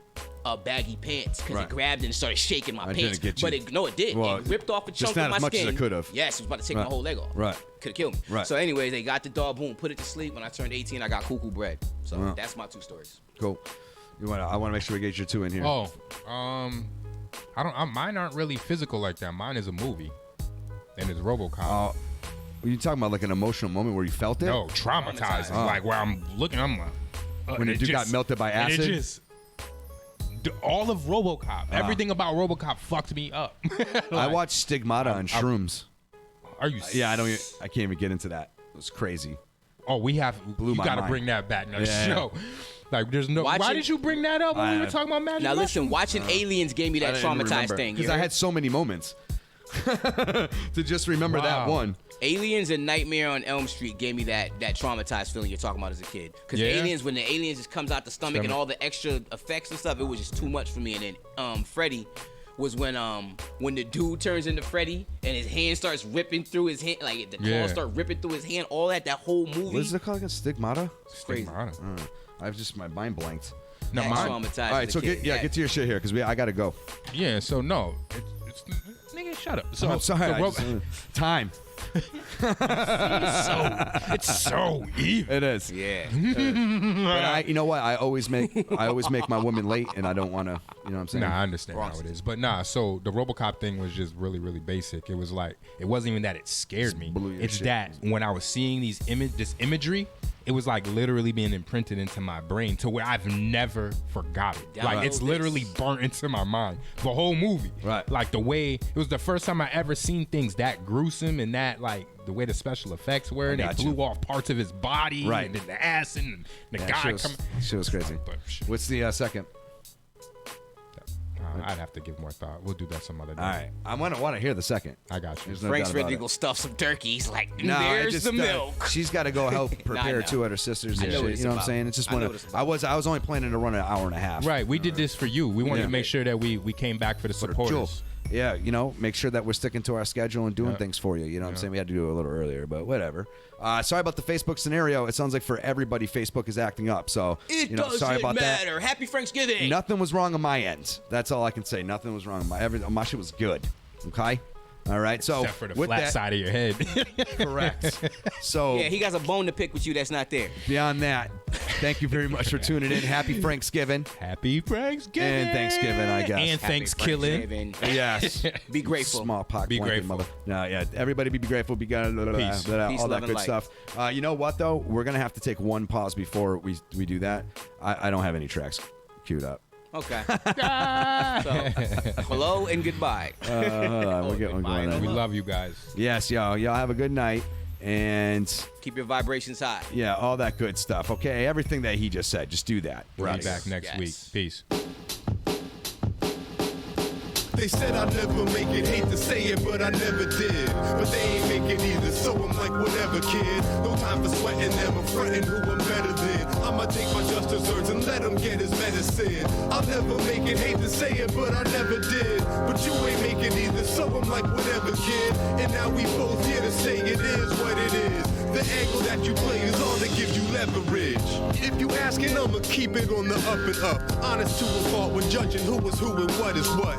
baggy pants, because it grabbed and started shaking my pants. Didn't get you. But it did. Well, it ripped off a chunk just not of my as much skin. as it could have. Yes, it was about to take my whole leg off. Right. Could have killed me. Right. So anyways, they got the dog, boom, put it to sleep. When I turned 18, I got cuckoo bread. So that's my 2 stories. Cool. I want to make sure we get your 2 in here. Mine aren't really physical like that. Mine is a movie, and it's RoboCop. Are you talking about like an emotional moment where you felt it? No, traumatizing. Like where I'm looking, I'm like, when the dude got melted by acid. And it just, all of RoboCop, everything about RoboCop fucked me up. I watched Stigmata on shrooms. Are you? Yeah, I can't even get into that. It was crazy. Oh, you gotta bring that back next show. Like, there's no. Why did you bring that up when we were talking about magic? Now listen, watching Aliens gave me that traumatized thing. Because I had so many moments. to just remember that one. Aliens and Nightmare on Elm Street gave me that traumatized feeling you're talking about as a kid. Because Aliens, when the aliens just comes out the stomach and all the extra effects and stuff, it was just too much for me. And then Freddy was when the dude turns into Freddy and his hand starts ripping through his hand, like the claws start ripping through his hand. All that whole movie. What is it called again? Stigmata? Stigmata. I've just my mind blanked. No, mine. All right, so get to your shit here because I gotta go. Yeah, so no, it's nigga, shut up. So I'm sorry. Time. It's so evil. It is. Yeah. But you know what? I always make my woman late, and I don't want to. You know what I'm saying? Nah, I understand how it is, but so the RoboCop thing was just really, really basic. It was like it wasn't even that it scared me. It's that when I was seeing this imagery, it was like literally being imprinted into my brain to where I've never forgot it. Like it's literally burnt into my mind. The whole movie. Right. Like the way it was the first time I ever seen things that gruesome and that like the way the special effects were. They blew off parts of his body. Right. And then the ass and the guy coming. Shit was crazy. What's the second? I'd have to give more thought. We'll do that some other day. All right. I want to hear the second. I got you. Frank's ready to go stuff some turkeys. Like, there's the milk. She's got to go help prepare too at her sister's and shit. You know what I'm saying? It's just I was only planning to run an hour and a half. Right. We did this for you. We wanted to make sure that we came back for the supporters. Yeah, make sure that we're sticking to our schedule and doing things for you. You know what I'm saying? We had to do it a little earlier, but whatever. Sorry about the Facebook scenario. It sounds like for everybody, Facebook is acting up. So, sorry about matter. that. Happy Franksgiving. Nothing was wrong on my end. That's all I can say. Nothing was wrong. My shit was good. Okay? All right, so except for the flat side of your head. Correct. So he got a bone to pick with you that's not there. Beyond that, thank you very much for tuning in. Happy Franksgiving. Happy Thanksgiving. And Thanksgiving, I guess. And Thanksgiving. Yes. Be grateful. Smallpox. Be grateful. Mother. No, yeah. Everybody be grateful. Be peace. All that good stuff. You know what though? We're gonna have to take one pause before we do that. I don't have any tracks queued up. Okay. So, hello and goodbye. Hold on. We'll get one going on. We love you guys. Yes, y'all. Y'all have a good night. And keep your vibrations high. Yeah, all that good stuff. Okay, everything that he just said, just do that. We'll be back next week. Peace. They said I'd never make it, hate to say it, but I never did. But they ain't make it either, so I'm like, whatever, kid. No time for sweating them, I'm fronting who I'm better than. I'ma take my just desserts and let him get his medicine. I'll never make it, hate to say it, but I never did. But you ain't make it either, so I'm like, whatever, kid. And now we both here to say it is what it is. The angle that you play is all that gives you leverage. If you asking, I'ma keep it on the up and up. Honest to a fault when judging who is who and what is what.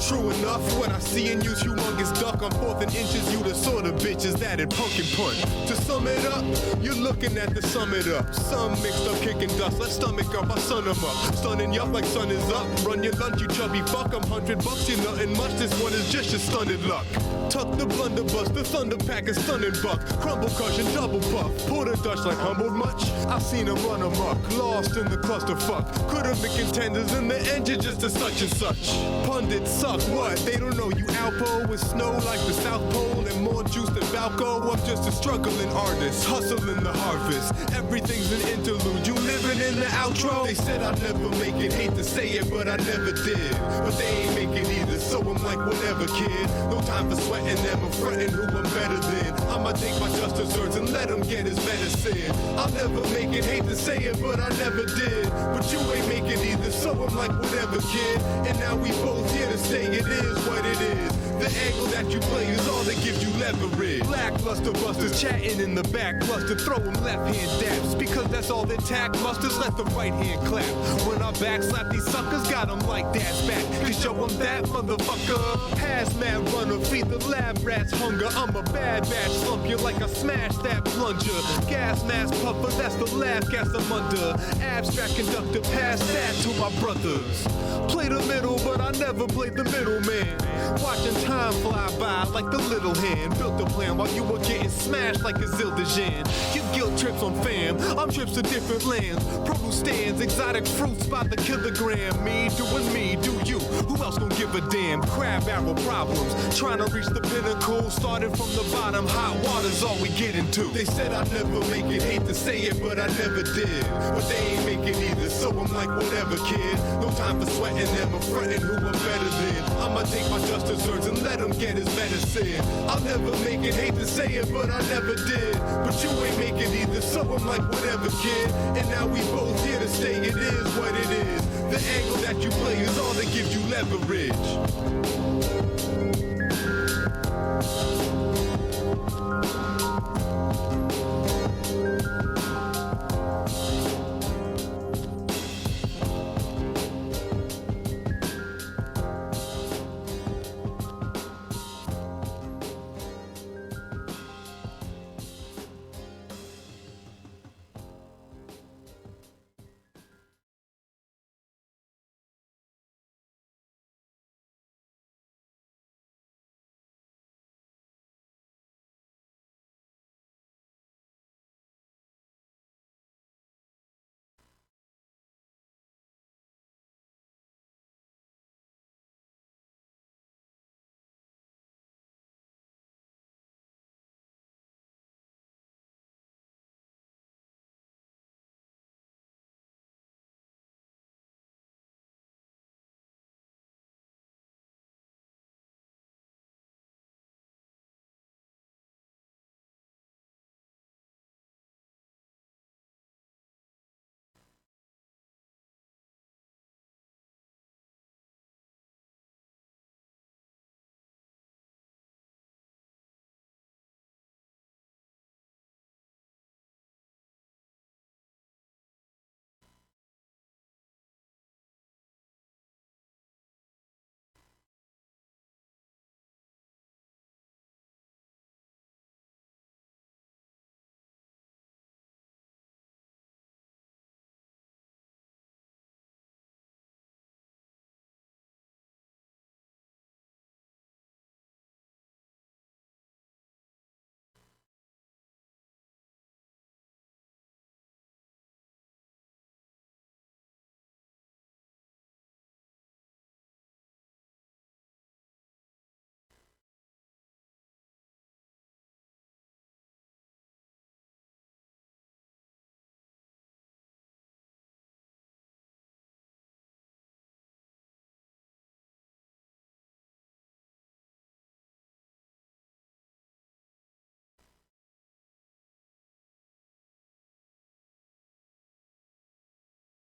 True enough, what I see in you's humongous duck. I'm fourth and inches, you the sort of bitches that it pumpkin punch. To sum it up, you're looking at the sum it up. Some mixed up kicking dust, let's stomach up, I sun them up. Stunning you up like sun is up. Run your lunch, you chubby fuck. I'm $100, you're nothing much. This one is just your stunted luck. Tuck the blunderbuss, the thunder pack is stunning buck. Crumble cushion, double puff. Pull the Dutch like humbled much. I seen him run amok, lost in the clusterfuck. Could've been contenders in the engine just to such and such. Pundits suck, what? They don't know you Alpo with snow like the South Pole and more juice than Balco. I'm just a struggling artist, hustling the harvest. Everything's an interlude, you living in the outro. They said I'd never make it, hate to say it, but I never did. But they ain't make it either, so I'm like, whatever, kid. No time for sweating them, I'm fronting who I'm better than. I'ma take my just desserts and let him get his medicine. I'll never make it, hate to say it, but I never did. But you ain't make it either, so I'm like, whatever, kid. And now we both here to say it is what it is. The angle that you play is all that gives you leverage. Lackluster busters chatting in the back, cluster throwing left hand dabs. Because that's all that tack musters, let the right hand clap. When I backslap these suckers, got them like that's back. Cause show them that motherfucker. Hazmat runner, feed the lab rats hunger. I'm a bad batch, slump you like I smashed that plunger. Gas mask puffer, that's the laugh gas I'm under. Abstract conductor, pass that to my brothers. Play the middle, but I never played the middleman. Watching time fly by like the little hand. Built a plan while you were getting smashed like a Zildajan. You guilt trips on fam, I'm trips to different lands. Produce stands, exotic fruits by the kilogram. Me doing me, do you? Who else gon' give a damn? Crab barrel problems, trying to reach the pinnacle. Starting from the bottom, hot water's all we get into. They said I'd never make it, hate to say it, but I never did. But they ain't make it either, so I'm like, whatever, kid. No time for sweating them, I'm fronting who I'm better than. I'ma take my just desserts and him, let him get his medicine. I'll never make it, hate to say it, but I never did. But you ain't make it either, so I'm like, whatever, kid. And now we both here to stay, it is what it is. The angle that you play is all that gives you leverage.